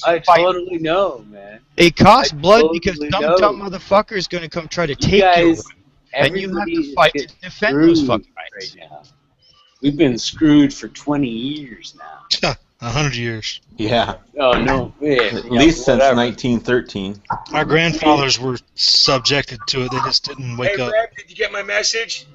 I totally know, man. It costs blood because some dumb motherfucker is going to come try to take you. And you have everybody to fight to is defend those screwed fucking rights. right now. We've been screwed for 20 years now. 100 years. Yeah. Oh no, yeah, At least since whatever. 1913. Our grandfathers were subjected to it. They just didn't wake Hey, up. Brad, did you get my message?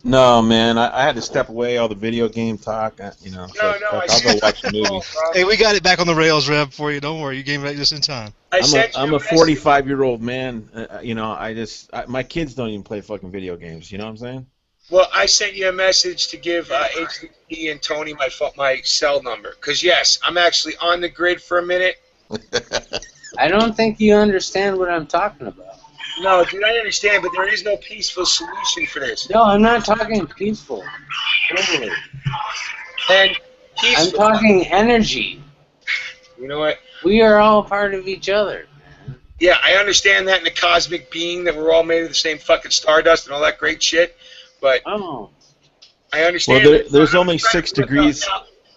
No, man, I had to step away. All the video game talk, you know. No, I'll I go watch the movie. bro. Hey, we got it back on the rails, Rev, for you. Don't worry. You came back just in time. I'm a 45-year-old man. You know, my kids don't even play fucking video games. You know what I'm saying? Well, I sent you a message to give HDP and Tony my cell number. Because, yes, I'm actually on the grid for a minute. I don't think you understand what I'm talking about. No, dude, I understand, but there is no peaceful solution for this. No, I'm not talking peaceful. Totally. And I'm peaceful. talking energy. You know what? We are all part of each other. Yeah, I understand that in the cosmic being that we're all made of the same fucking stardust and all that great shit. But I understand. Well, there's only 6 degrees.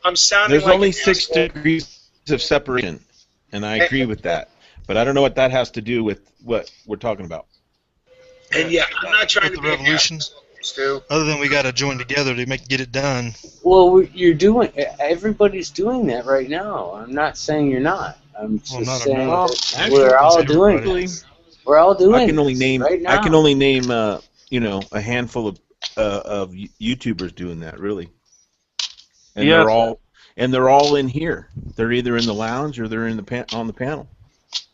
I'm sounding There's like only an 6 asshole. degrees of separation, and I agree with that. But I don't know what that has to do with what we're talking about. And yeah, I'm not trying to the be an revolution. asshole, Stu. Other than we got to join together to get it done. Well, everybody's doing that right now. I'm not saying you're not. I'm just saying that we're all doing it. We're all doing I can only name. right now. I can only name. You know, a handful of YouTubers doing that, really. And they're all in here. They're either in the lounge or they're in on the panel.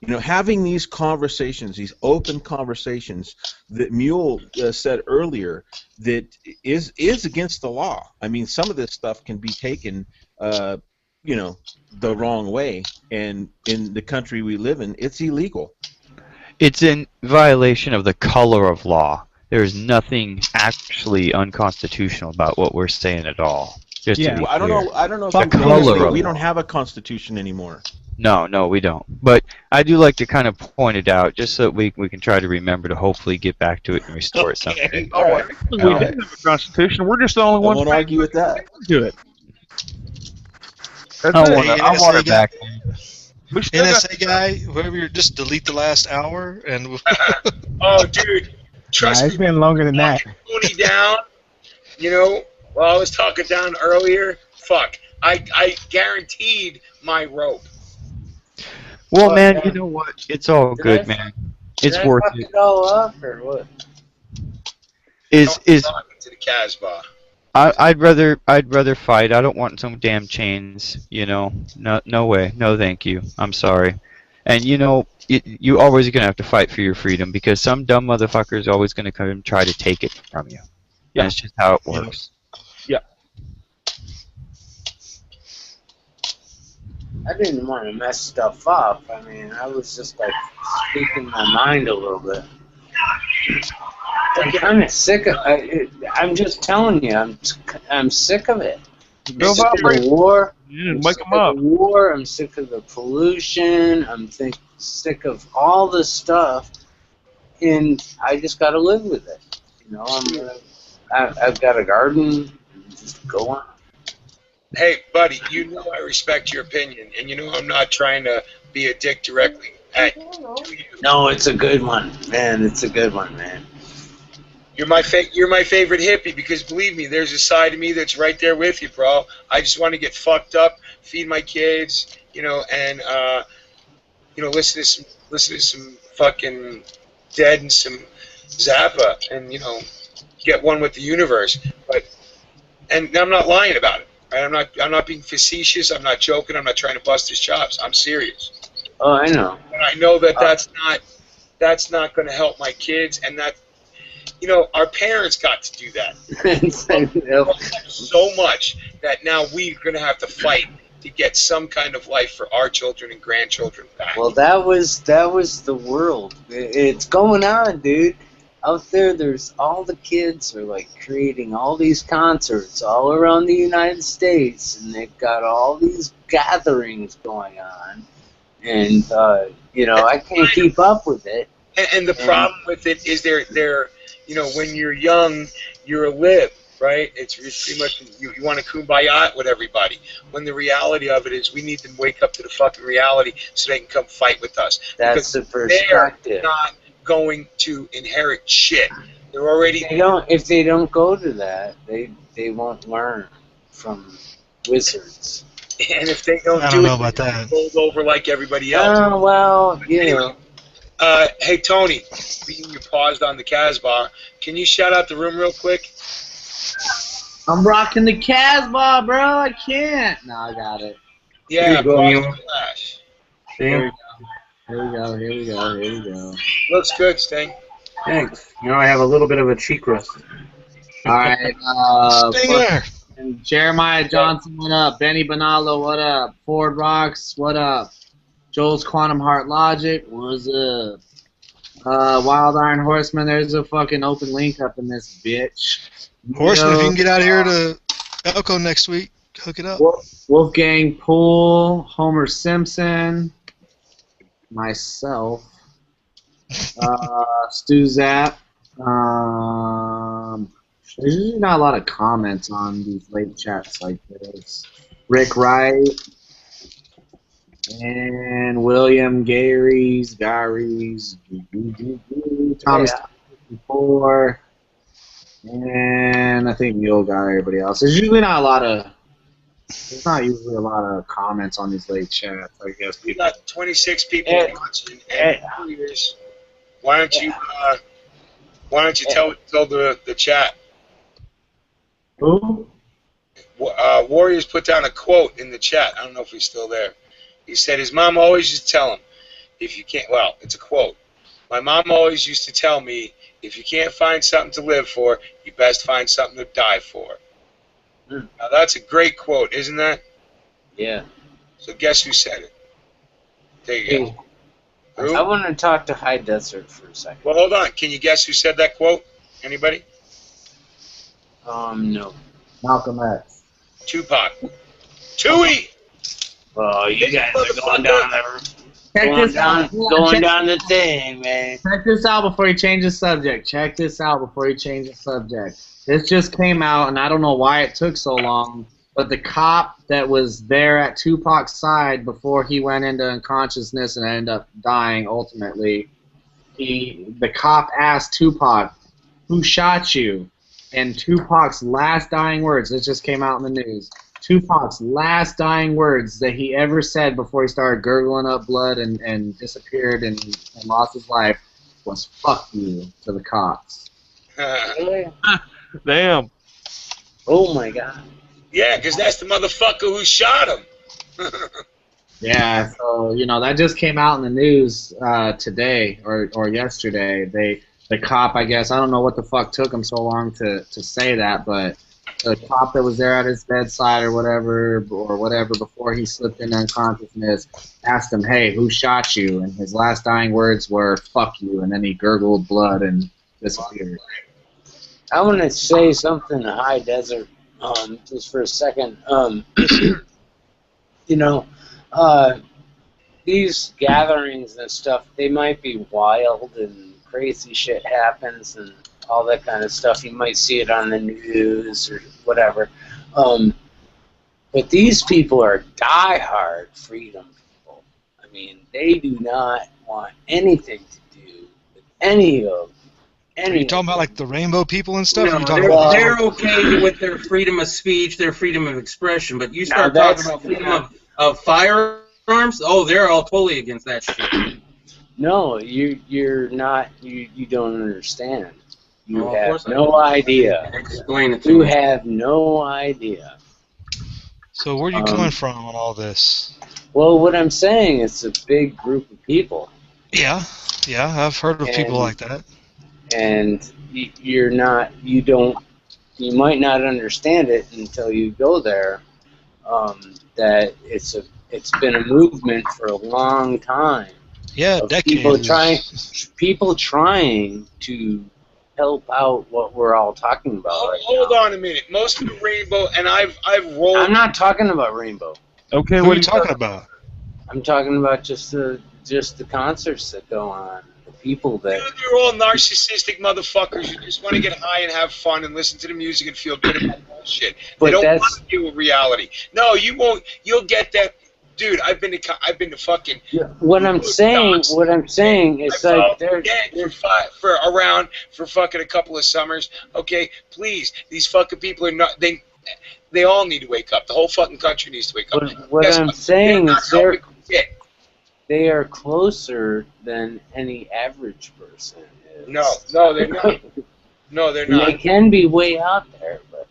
You know, having these conversations, these open conversations that Mule said earlier, that is against the law. I mean, some of this stuff can be taken, you know, the wrong way, and in the country we live in, it's illegal. It's in violation of the color of law. There is nothing actually unconstitutional about what we're saying at all. Just to be I don't clear. know. I don't know if The color of we law. don't have a constitution anymore. No, we don't. But I do like to kind of point it out, just so that we can try to remember to hopefully get back to it and restore it someday. We do have a constitution. We're just the only I ones won't argue with that. do it. That's I it. want it back. We still got- NSA guy, whoever you're, just delete the last hour and. Oh, dude, trust It's me. been longer than that. Tony down. You know, while I was talking down earlier, fuck, I guaranteed my rope. Well, man, you know what? It's all good, man. It's Did I worth fuck it. it all up or what? Is Talking to the Casbah. I'd rather fight. I don't want some damn chains. You know, no way, no thank you. I'm sorry. And you know, you always gonna have to fight for your freedom because some dumb motherfucker is always gonna come and try to take it from you. Yeah. That's just how it works. I didn't want to mess stuff up. I mean, I was just like speaking my mind a little bit. I'm kind of sick of it. I'm just telling you, I'm sick of it. I'm sick of the war. I'm wake sick 'em of up. the war. I'm sick of the pollution. I'm sick of all this stuff, and I just got to live with it. You know, I've got a garden. And just go on. Hey, buddy, you know I respect your opinion, and you know I'm not trying to be a dick directly at you. No, it's a good one, man. It's a good one, man. You're my favorite hippie because believe me, there's a side of me that's right there with you, bro. I just want to get fucked up, feed my kids, you know, and you know, listen to some fucking Dead and some Zappa, and you know, get one with the universe. And I'm not lying about it. Right? I'm not being facetious. I'm not joking. I'm not trying to bust his chops. I'm serious. Oh, I know. And I know that that's not going to help my kids, and that, you know, our parents got to do that so much that now we're going to have to fight to get some kind of life for our children and grandchildren back. Well, that was the world. It's going on, dude. Out there's all the kids are like creating all these concerts all around the United States, and they've got all these gatherings going on, and you know, I can't keep up with it. And the problem with it is they're you know, when you're young, you're a lib, right? It's pretty much you want to kumbaya with everybody. When the reality of it is we need them to wake up to the fucking reality so they can come fight with us. That's the They are perspective. not going to inherit shit. They're already. If they don't go to that, they won't learn from wizards. And if they don't I do don't know it, about that. rolled over like everybody else. Oh, well, you know. Hey, Tony, being you paused on the Casbah, can you shout out the room real quick? I'm rocking the Casbah, bro. I can't. No, I got it. Yeah, Here you go, pause Neil. the flash. Damn. Here we go. Here we go. Here we go. Looks good, Sting. Thanks. You know, I have a little bit of a cheek rust. All right. Stay there. And Jeremiah Johnson, what up? Benny Bonallo, what up? Ford Rocks, what up? Joel's Quantum Heart Logic, what's up? Wild Iron Horseman, there's a fucking open link up in this bitch. Horseman, if you can get out here to Elko next week, hook it up. Wolfgang Poole, Homer Simpson, myself, Stu Zapp. There's usually not a lot of comments on these late chats like this. Rick Wright and William Gary's, Thomas 4, and I think Mule Guy, everybody else. There's usually not a lot of. There's not usually a lot of comments on these late chats. I guess We people. got 26 people watching. And why don't you tell the chat? Who? Warriors put down a quote in the chat. I don't know if he's still there. He said his mom always used to tell him, if you can't, well, it's a quote. My mom always used to tell me, if you can't find something to live for, you best find something to die for. Now, that's a great quote, isn't that? Yeah. So guess who said it? There you go. Who? I want to talk to High Desert for a second. Well, hold on. Can you guess who said that quote? Anybody? No. Malcolm X. Tupac. Tooie! Oh, you guys are going down there. Check this out. Going down the thing, man. Check this out before you change the subject. Check this out before you change the subject. This just came out, and I don't know why it took so long, but the cop that was there at Tupac's side before he went into unconsciousness and ended up dying ultimately, the cop asked Tupac, who shot you? And Tupac's last dying words, this just came out in the news, Tupac's last dying words that he ever said before he started gurgling up blood and disappeared and lost his life was "fuck you" to the cops. Damn. Oh my God. Yeah, because that's the motherfucker who shot him. Yeah, so that just came out in the news today or yesterday. The cop, I guess, I don't know what the fuck took him so long to say that, but the cop that was there at his bedside or whatever before he slipped into unconsciousness asked him, hey, who shot you? And his last dying words were, fuck you, and then he gurgled blood and disappeared. I want to say something to High Desert, just for a second. These gatherings and stuff, they might be wild and crazy shit happens and all that kind of stuff. You might see it on the news or whatever. But these people are diehard freedom people. I mean, they do not want anything to do with any of. Are you talking about like the rainbow people and stuff? No, they're okay with their freedom of speech, their freedom of expression, but you start talking about freedom of firearms, oh, they're all totally against that shit. No, you're not. You don't understand. You have no idea. Explain it to You me. have no idea. So where are you coming from on all this? Well, what I'm saying is a big group of people. Yeah, I've heard of people like that. And you might not understand it until you go there. That it's been a movement for a long time. Yeah, decades. People trying to help out what we're all talking about. Hold on a minute. Most of the rainbow, and I've rolled. I'm not talking about rainbow. Okay, what are you talking about? I'm talking about just the concerts that go on. The people that. Dude, you're all narcissistic motherfuckers. You just want to get high and have fun and listen to the music and feel good about bullshit. They don't want to deal with reality. No, you won't. You'll get that. dude, I've been to fucking. Yeah, what I'm saying is like they're for around for fucking a couple of summers. Okay, please, these fucking people are not. They all need to wake up. The whole fucking country needs to wake up. What I'm saying is they are closer than any average person is. No, they're not. No, they're not. They can be way out there, but.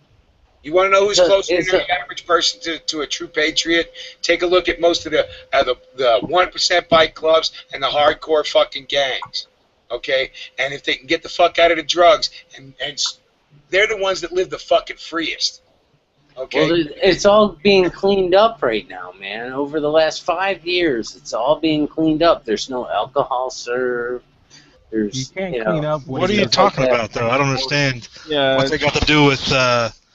You want to know who's closer than the average person to a true patriot? Take a look at most of the 1% bike clubs and the hardcore fucking gangs, okay? And if they can get the fuck out of the drugs, and they're the ones that live the fucking freest, okay? Well, it's all being cleaned up right now, man. Over the last 5 years, it's all being cleaned up. There's no alcohol served. You can't clean up. What are you talking about, though? I don't understand. Yeah, what's it got to do with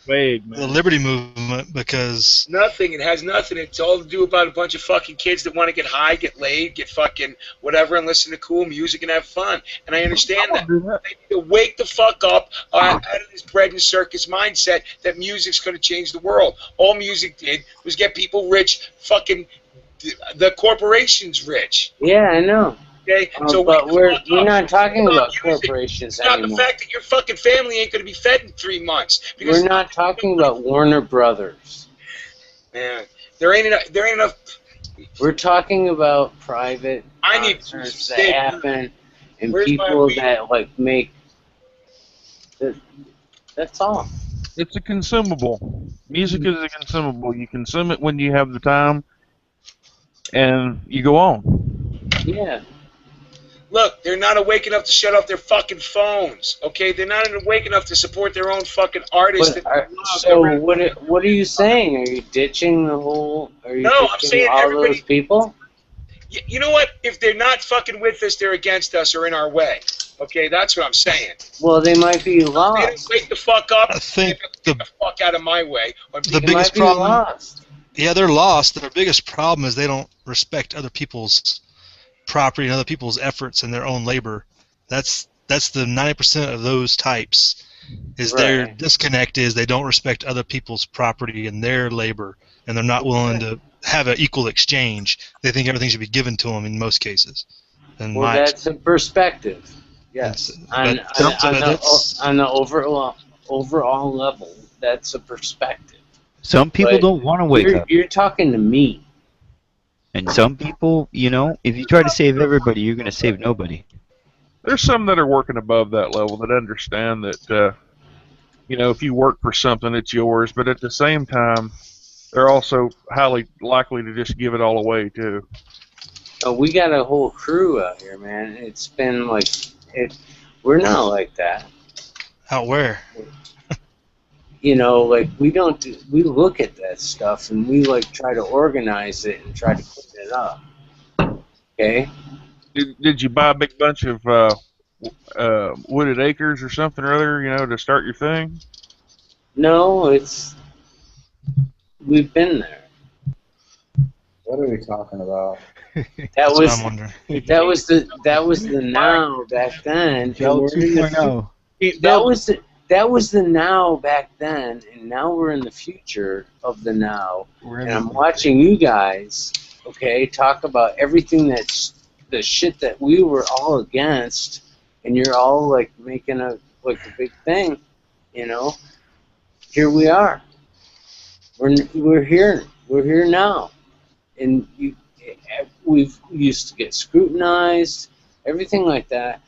vague, man. the liberty movement? Because nothing. It has nothing. It's all to do about a bunch of fucking kids that want to get high, get laid, get fucking whatever, and listen to cool music and have fun. And I understand that. They need to wake the fuck up out of this bread and circus mindset that music's going to change the world. All music did was get people rich. Fucking the corporations rich. Yeah, I know. Okay, but we're not talking about corporations anymore. anymore. Not the fact that your fucking family ain't going to be fed in 3 months. We're not talking about Warner Brothers. Man, there ain't enough. We're talking about private concerts that happen and people that like make. That's all. It's a consumable. Music is a consumable. You consume it when you have the time, and you go on. Yeah. Look, they're not awake enough to shut off their fucking phones. Okay, they're not awake enough to support their own fucking artists. So what are you saying? Are you ditching the whole? Are you no, I'm saying all everybody. Those people? You know what? If they're not fucking with us, they're against us or in our way. Okay, that's what I'm saying. Well, they might be lost. They don't wake the fuck up. I think get the fuck out of my way. The biggest problem. Yeah, they're lost. Their biggest problem is they don't respect other people's property and other people's efforts and their own labor. That's the 90% of those types. Is their disconnect is they don't respect other people's property and their labor, and they're not willing to have an equal exchange. They think everything should be given to them in most cases. And well, that's a perspective. Yes, on the overall level, that's a perspective. Some people don't want to wake up. You're talking to me. And some people, you know, if you try to save everybody, you're going to save nobody. There's some that are working above that level that understand that, you know, if you work for something, it's yours. But at the same time, they're also highly likely to just give it all away, too. Oh, we got a whole crew out here, man. It's been like... we're not like that. Out where? You know, like we look at that stuff and we like try to organize it and try to clean it up. Okay. Did you buy a big bunch of wooded acres or something or other, you know, to start your thing? No, we've been there. What are we talking about? That was the now back then. That was the now back then, and now we're in the future of the now. And I'm watching you guys, okay, talk about everything that's the shit that we were all against, and you're all like making a big thing, you know. Here we are. We're here now, and we used to get scrutinized, everything like that,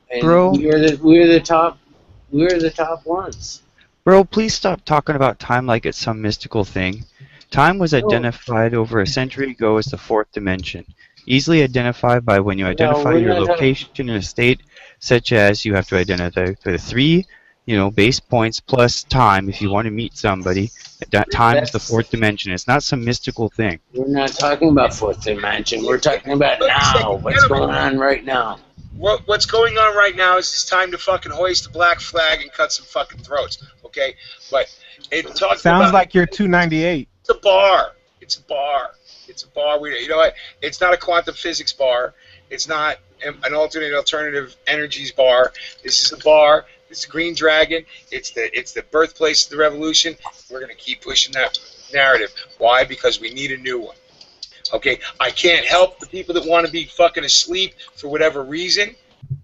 and Bro, we're the top ones. Bro, please stop talking about time like it's some mystical thing. Time was identified over a century ago as the fourth dimension, easily identified by when you identify your location in a state, such as you have to identify the 3, you know, base points plus time if you want to meet somebody. That time is the fourth dimension. It's not some mystical thing. We're not talking about fourth dimension. We're talking about now. What's going on right now? What's going on right now is it's time to fucking hoist the black flag and cut some fucking throats, okay? But it talks sounds like you're 298. It's a bar. It's a bar. It's a bar. You know what? It's not a quantum physics bar. It's not an alternative energies bar. This is a bar. It's the Green Dragon. It's the birthplace of the revolution. We're gonna keep pushing that narrative. Why? Because we need a new one. Okay, I can't help the people that want to be fucking asleep for whatever reason.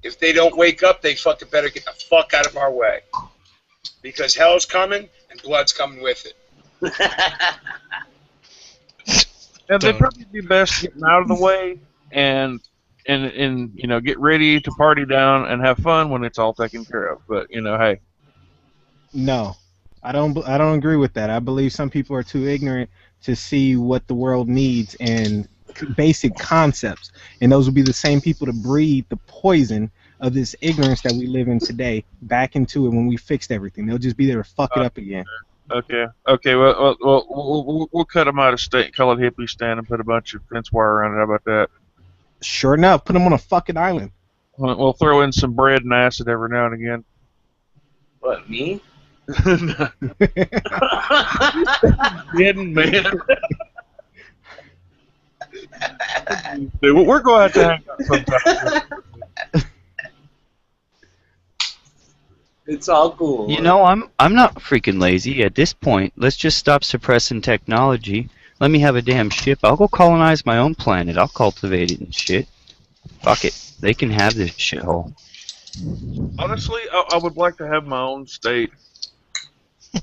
If they don't wake up, they fucking better get the fuck out of our way. Because hell's coming and blood's coming with it. And they'd probably be best getting out of the way and you know, get ready to party down and have fun when it's all taken care of. But you know, hey. No, I don't agree with that. I believe some people are too ignorant to see what the world needs and basic concepts, and those will be the same people to breed the poison of this ignorance that we live in today back into it when we fixed everything. They'll just be there to fuck it up again. Okay. We'll cut them out of state, call it hippie stand, and put a bunch of fence wire around it. How about that? Sure enough, put them on a fucking island. We'll throw in some bread and acid every now and again. What, me? Kidding, man. Dude, we're going to have to hang out sometime. It's all cool. You know, I'm not freaking lazy. At this point, let's just stop suppressing technology. Let me have a damn ship. I'll go colonize my own planet. I'll cultivate it and shit. Fuck it. They can have this shithole. Honestly, I would like to have my own state. I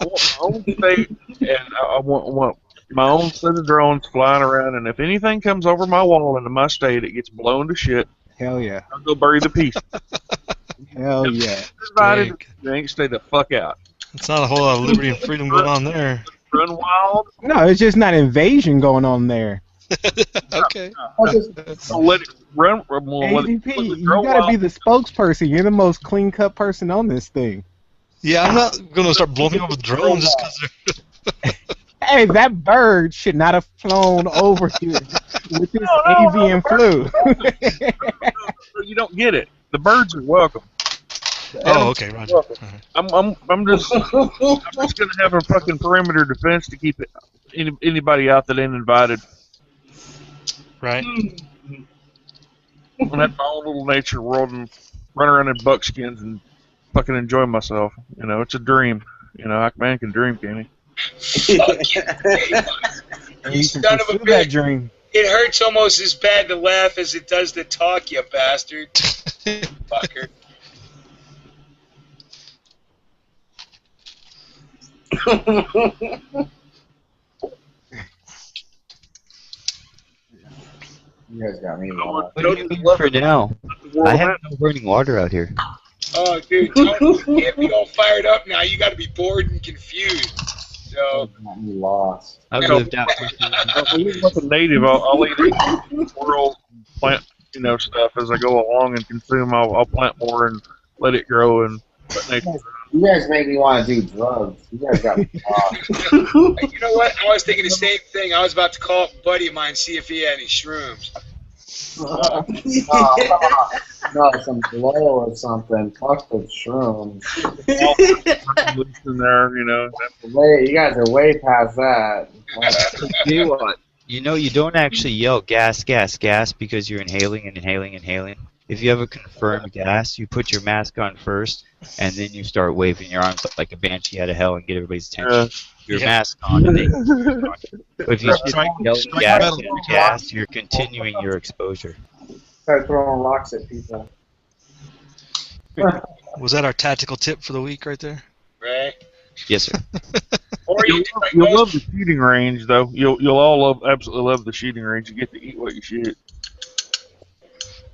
want my own state, and I want my own set of drones flying around, and if anything comes over my wall into my state, it gets blown to shit. Hell yeah. I'll go bury the piece. Hell yeah. Stay the fuck out. It's not a whole lot of liberty and freedom going on there. Run wild. No, it's just not invasion going on there. Okay. Let it run. ADP, you gotta be the spokesperson. You're the most clean-cut person on this thing. Yeah, I'm not going to start blowing up with drones just because they're... Hey, that bird should not have flown over here with this avian flu. You don't get it. The birds are welcome. Oh, okay, Roger. I'm just gonna have a fucking perimeter defense to keep anybody out that ain't invited. Right. I'm gonna have my own little nature world and run around in buckskins and fucking enjoy myself. You know, it's a dream. You know, man can dream, can he? You son of a bitch. Dream. It hurts almost as bad to laugh as it does to talk, you bastard. Fucker. You guys got me. What do you mean for now? I have no running water out here. Oh, dude, Tony, you can't be all fired up now. You got to be bored and confused. So I'm lost. I've lived out. Like a native, I'll eat world plant, you know, stuff as I go along and consume. I'll plant more and let it grow and let nature grow. You guys make me want to do drugs. You guys got me lost. You know what? I was thinking the same thing. I was about to call up a buddy of mine, see if he had any shrooms. No, some blow or something. Fuck the shrooms. In there, you know. Wait, you guys are way past that. You what? You know, you don't actually yell gas, gas, gas because you're inhaling and inhaling, inhaling. If you have a confirmed gas, you put your mask on first, and then you start waving your arms like a banshee out of hell and get everybody's attention. Your mask on, and then but if you yell gas, gas, you're continuing your exposure. Start throwing rocks at people. Was that our tactical tip for the week right there? Right. Yes, sir. Or you'll love the shooting range, though. You'll all absolutely love the shooting range. You get to eat what you shoot.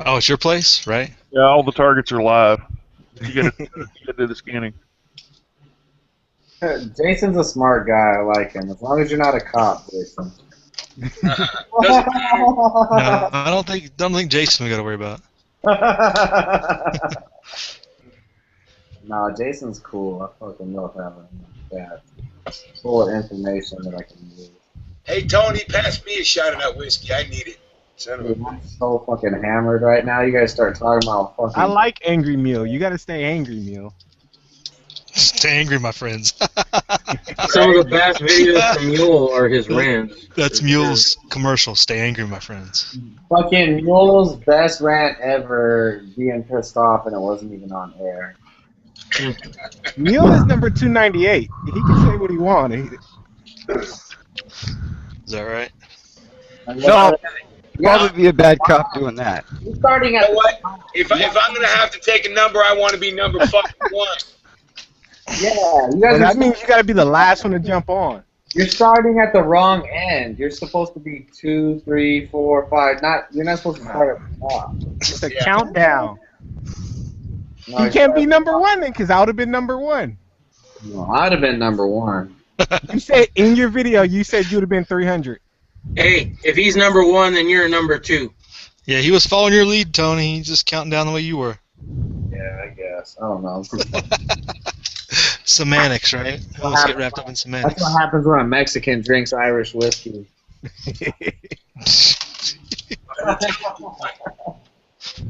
Oh, it's your place, right? Yeah, all the targets are live. You gotta do the scanning. Jason's a smart guy. I like him. As long as you're not a cop, Jason. No, I don't think Jason we got to worry about. No, Jason's cool. I fucking love having that. Full of information that I can use. Hey, Tony, pass me a shot of that whiskey. I need it. Dude, I'm so fucking hammered right now. You guys start talking about fucking... I like Angry Meal. You gotta stay Angry Meal. Stay angry, my friends. Some of the best videos from Mule are his rants. That's Mule's commercial. Stay angry, my friends. Fucking Mule's best rant ever, being pissed off and it wasn't even on air. Mule is number 298. He can say what he wants. Is that right? No, probably be a bad cop doing that. You're starting at what? If I'm gonna have to take a number, I want to be number fucking 1. Yeah, you guys. Well, that means you got to be the last one to jump on. You're starting at the wrong end. You're supposed to be 2, 3, 4, 5. You're not supposed to start at the top. It's a countdown. No, You can't be number 1 then, because I would have been number 1. No, I'd have been number 1. You said in your video, you said you would have been 300. Hey, if he's number 1, then you're number 2. Yeah, he was following your lead, Tony. He's just counting down the way you were. Yeah, I guess. I don't know. Semantics, right? I always get wrapped up in semantics. That's what happens when a Mexican drinks Irish whiskey.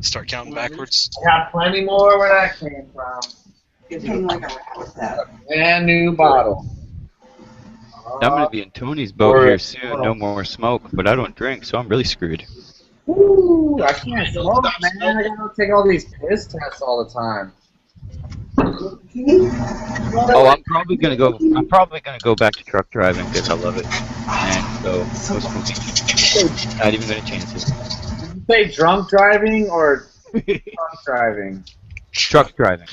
Start counting backwards. I got plenty more where that came from. Brand new bottle. I'm going to be in Tony's boat here soon. No more smoke, but I don't drink, so I'm really screwed. Ooh, I can't smoke, man. I gotta take all these piss tests all the time. Oh, I'm probably gonna go back to truck driving because I love it, and so no smoking. Not even gonna chance it. Did you say drunk driving or truck driving? Truck driving.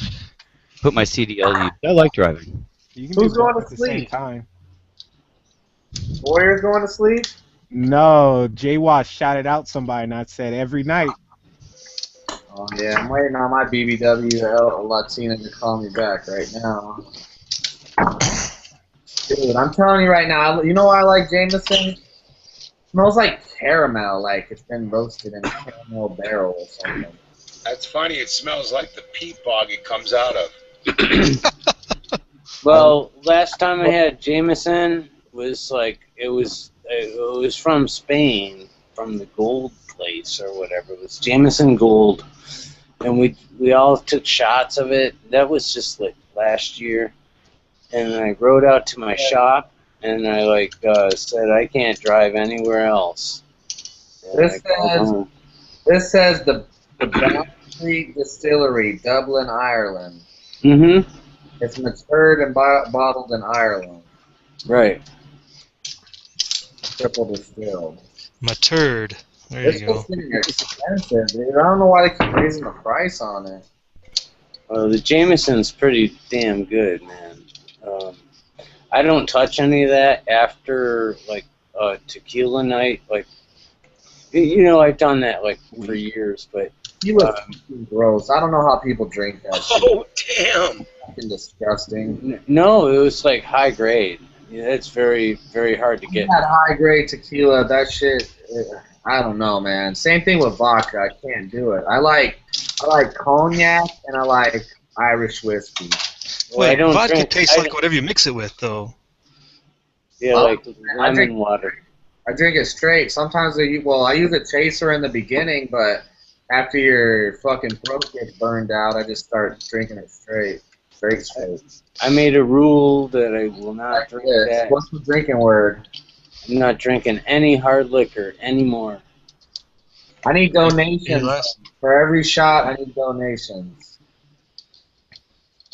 Put my CDL. I like driving. You can Who's do both going at to the same sleep? time. Warrior's going to sleep? No, J-Watt shouted out somebody and I said every night. Oh yeah, I'm waiting on my BBW Latina to call me back right now. Dude, I'm telling you right now, you know why I like Jameson? It smells like caramel, like it's been roasted in a caramel barrel or something. That's funny. It smells like the peat bog it comes out of. Well, last time I had Jameson was like it was from Spain, from the gold place or whatever. It was Jameson Gold, and we all took shots of it. That was just like last year, and I rode out to my shop and I said I can't drive anywhere else. This says the Banknote Distillery, Dublin, Ireland. Mm-hmm. It's matured and bottled in Ireland. Right. Triple distilled. Matured. There you go. This thing is expensive, dude. I don't know why they keep raising the price on it. Well, the Jameson's pretty damn good, man. I don't touch any of that after tequila night. Like, you know, I've done that for years, but You look gross. I don't know how people drink that shit. Oh, damn. Fucking disgusting. No, it was like high grade. Yeah, it's very, very hard to get. That high grade tequila, that shit. I don't know, man. Same thing with vodka. I can't do it. I like cognac and I like Irish whiskey. Wait, vodka tastes like whatever you mix it with, though. Yeah, like lemon water. I drink it straight. Sometimes I use a chaser in the beginning, but after your fucking throat gets burned out, I just start drinking it straight. Straight. I made a rule that I will not drink that. What's the drinking word? I'm not drinking any hard liquor anymore. I need donations. For every shot, I need donations.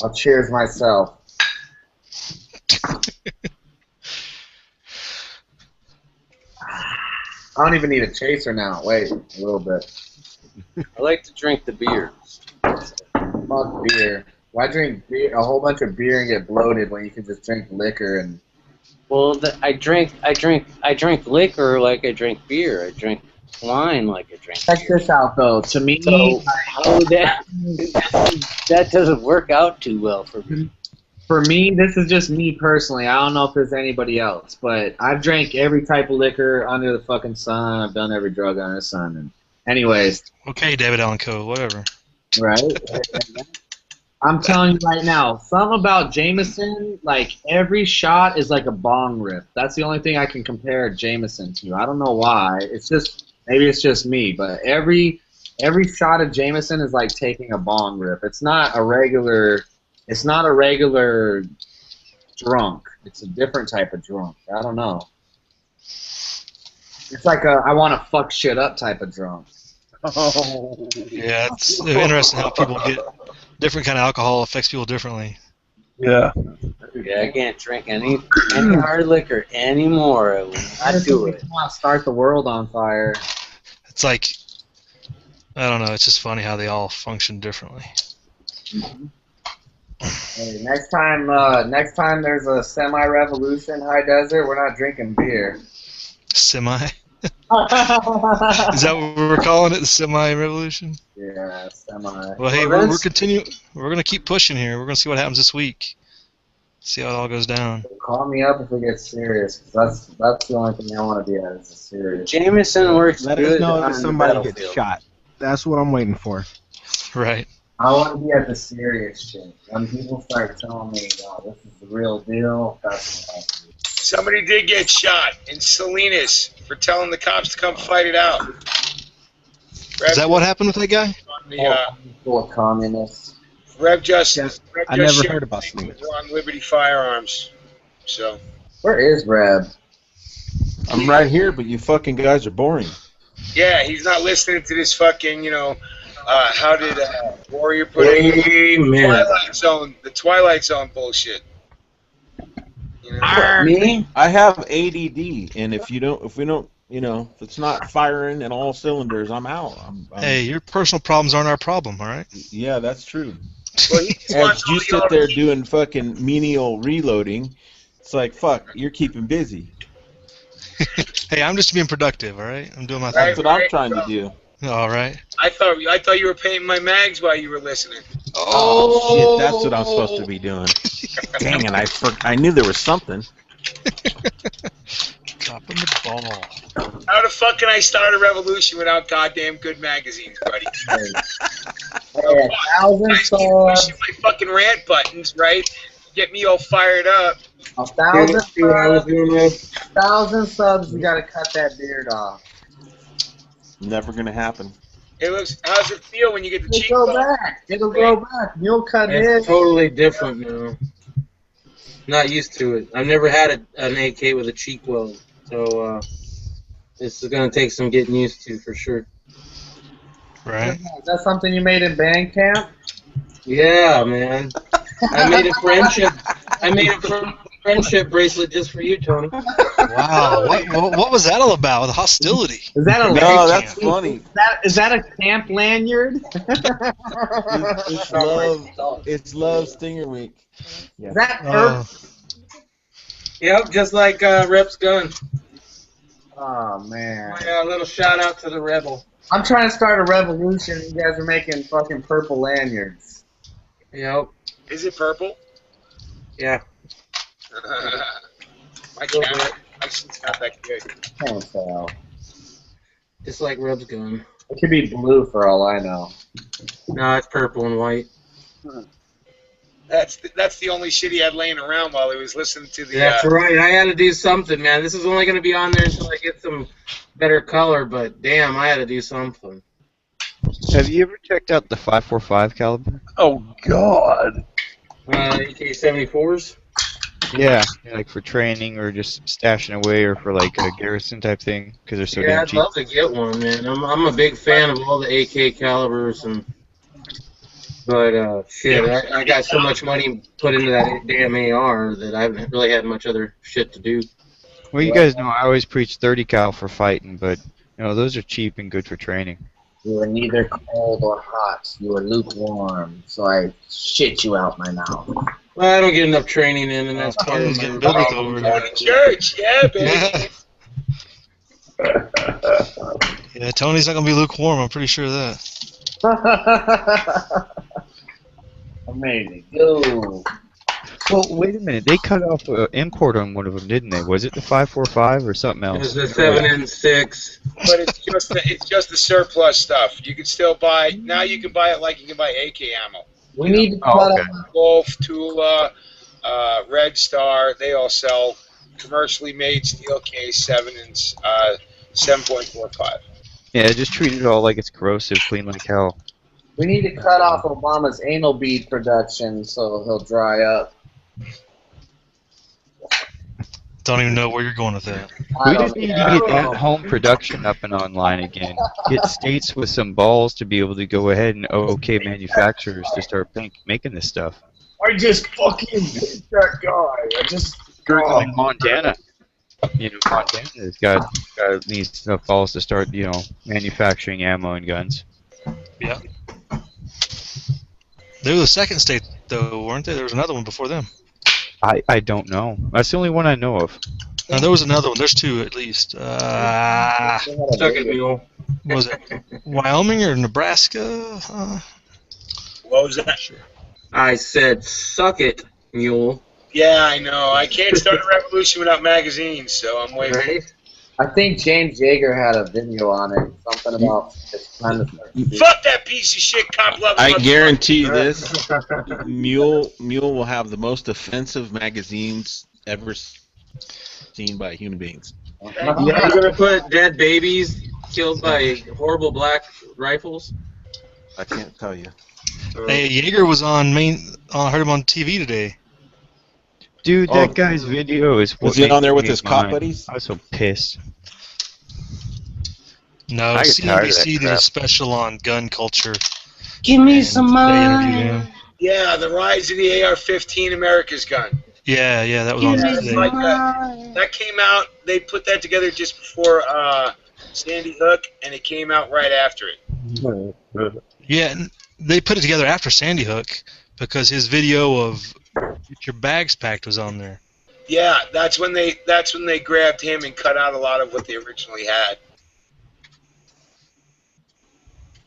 I'll cheers myself. I don't even need a chaser now. Wait a little bit. I like to drink the beers. Fuck beer. Why drink beer, a whole bunch of beer and get bloated when you can just drink liquor and? Well, I drink liquor like I drink beer. I drink wine like I drink beer. Check this out, though. To me, that doesn't work out too well for me. For me, this is just me personally. I don't know if there's anybody else, but I've drank every type of liquor under the fucking sun. I've done every drug under the sun. And anyways. Okay, David Allen Coe, whatever. Right? I'm telling you right now, something about Jameson, like every shot is like a bong rip. That's the only thing I can compare Jameson to. I don't know why. It's just, maybe it's just me, but every shot of Jameson is like taking a bong rip. It's not a regular drunk. It's a different type of drunk. I don't know. It's like a I want to fuck shit up type of drunk. Yeah, it's interesting how people get different kind of alcohol affects people differently. Yeah. Yeah, I can't drink any hard liquor anymore. I will not do it. Start the world on fire. It's like, I don't know. It's just funny how they all function differently. Hey, next time there's a semi-revolution high desert, we're not drinking beer. Semi? Is that what we're calling it? The semi-revolution? Yeah, semi. Well, hey, we're continuing. We're gonna keep pushing here. We're gonna see what happens this week. See how it all goes down. Call me up if it gets serious, 'cause that's the only thing I want to be at is a serious. Jameson works Let good us know on if the somebody gets battlefield. shot. That's what I'm waiting for. Right. I want to be at the serious shit. When people start telling me, "Oh, this is the real deal," that's what I do. Somebody did get shot in Salinas for telling the cops to come fight it out. Is that what happened with that guy? On the, Full of communists. Rev Justice. Rev I never Justice heard about Salinas. on Liberty Firearms. So. Where is Reb? I'm right here, but you fucking guys are boring. Yeah, he's not listening to this fucking, how did Warrior put it? Amen. The Twilight Zone bullshit. You know? Me? I have ADD, and if it's not firing in all cylinders, I'm out. Hey, your personal problems aren't our problem, all right? Yeah, that's true. Well, he just As wants you all sit y'all there to- doing fucking menial reloading, it's like, fuck, you're keeping busy. Hey, I'm just being productive, all right? I'm doing my That's thing. what I'm trying to do. All right. I thought you were painting my mags while you were listening. Oh, shit, that's what I'm supposed to be doing. Dang it, I knew there was something. Dropping the ball. How the fuck can I start a revolution without goddamn good magazines, buddy? Hey, 1,000 I keep subs. pushing my fucking rant buttons, right? Get me all fired up. 1,000 See what I was subs. doing there? 1,000 subs. You gotta cut that beard off. Never gonna happen. How's it feel when you get the It'll cheek go bump? back. It'll go back. You'll cut It's his. totally different now. Not used to it. I've never had an AK with a cheek weld, so this is gonna take some getting used to for sure. Right. Is that something you made in band camp? Yeah, man. I made a friendship. Friendship bracelet just for you, Tony. Wow. What was that all about? The hostility. Is that a No, that's funny. Is that a camp lanyard? It's love Stinger Week. Is that Oh. Yep, just like Rep's gun. Oh man. Yeah, a little shout out to the rebel. I'm trying to start a revolution. You guys are making fucking purple lanyards. Yep. Is it purple? Yeah. My camera, my shit's not that good. Can't tell. Just like Rep's gun. It could be blue for all I know. No, it's purple and white. That's the only shit he had laying around while he was listening to the. That's right. I had to do something, man. This is only going to be on there until I get some better color, but damn, I had to do something. Have you ever checked out the 5.45 caliber? Oh God. AK-74s? Yeah, like for training or just stashing away or for like a garrison type thing because they're so Yeah, damn I'd cheap. love to get one, man. I'm a big fan of all the AK calibers, but shit, I got so much money put into that damn AR that I haven't really had much other shit to do. Well, you guys know I always preach 30 cal for fighting, but those are cheap and good for training. You were neither cold or hot. You were lukewarm. So I shit you out my mouth. Well, I don't get enough training in, and that's part of He's my getting biblical problem. over Going here. to church, yeah, baby. Yeah, Tony's not gonna be lukewarm. I'm pretty sure of that. Amazing. Go. Well, wait a minute. They cut off import on one of them, didn't they? Was it the 5.45 or something else? There's the 7N6. But it's just the surplus stuff. You can still buy now. You can buy it like you can buy AK ammo. We need to Oh, cut okay. off. Wolf, Tula, Red Star. They all sell commercially made steel case 7 and 7.45. Yeah, just treat it all like it's corrosive, clean like hell. We need to cut off Obama's anal bead production so he'll dry up. Don't even know where you're going with that. We just need to get at-home production up and online again. Get states with some balls to be able to go ahead and okay manufacturers to start making this stuff. I just fucking hate that guy. I just. Like Montana. Montana's needs enough balls to start, manufacturing ammo and guns. Yeah. They were the second state, though, weren't they? There was another one before them. I don't know. That's the only one I know of. No, there was another one. There's two at least. Suck it, mule. Was it Wyoming or Nebraska? What was that? I said, suck it, mule. Yeah, I know. I can't start a revolution without magazines, so I'm waiting. Right? I think James Yeager had a video on it. Something about it's time to start. Fuck that piece of shit, cop level. I guarantee you this: Mule will have the most offensive magazines ever seen by human beings. Yeah, you're gonna put dead babies killed by horrible black rifles. I can't tell you. Hey, Yeager was on I heard him on TV today. Dude, that guy's video is. Was he on there with his cop buddies? I was so pissed. No, I get tired of that CNBC did a crap. special on gun culture. Give me some They interviewed money. him. Yeah, the rise of the AR-15, America's gun. Yeah, that was on Yeah, today. like that came out. They put that together just before Sandy Hook, and it came out right after it. Yeah, and they put it together after Sandy Hook because his video of Get Your Bags Packed was on there. Yeah, that's when they grabbed him and cut out a lot of what they originally had.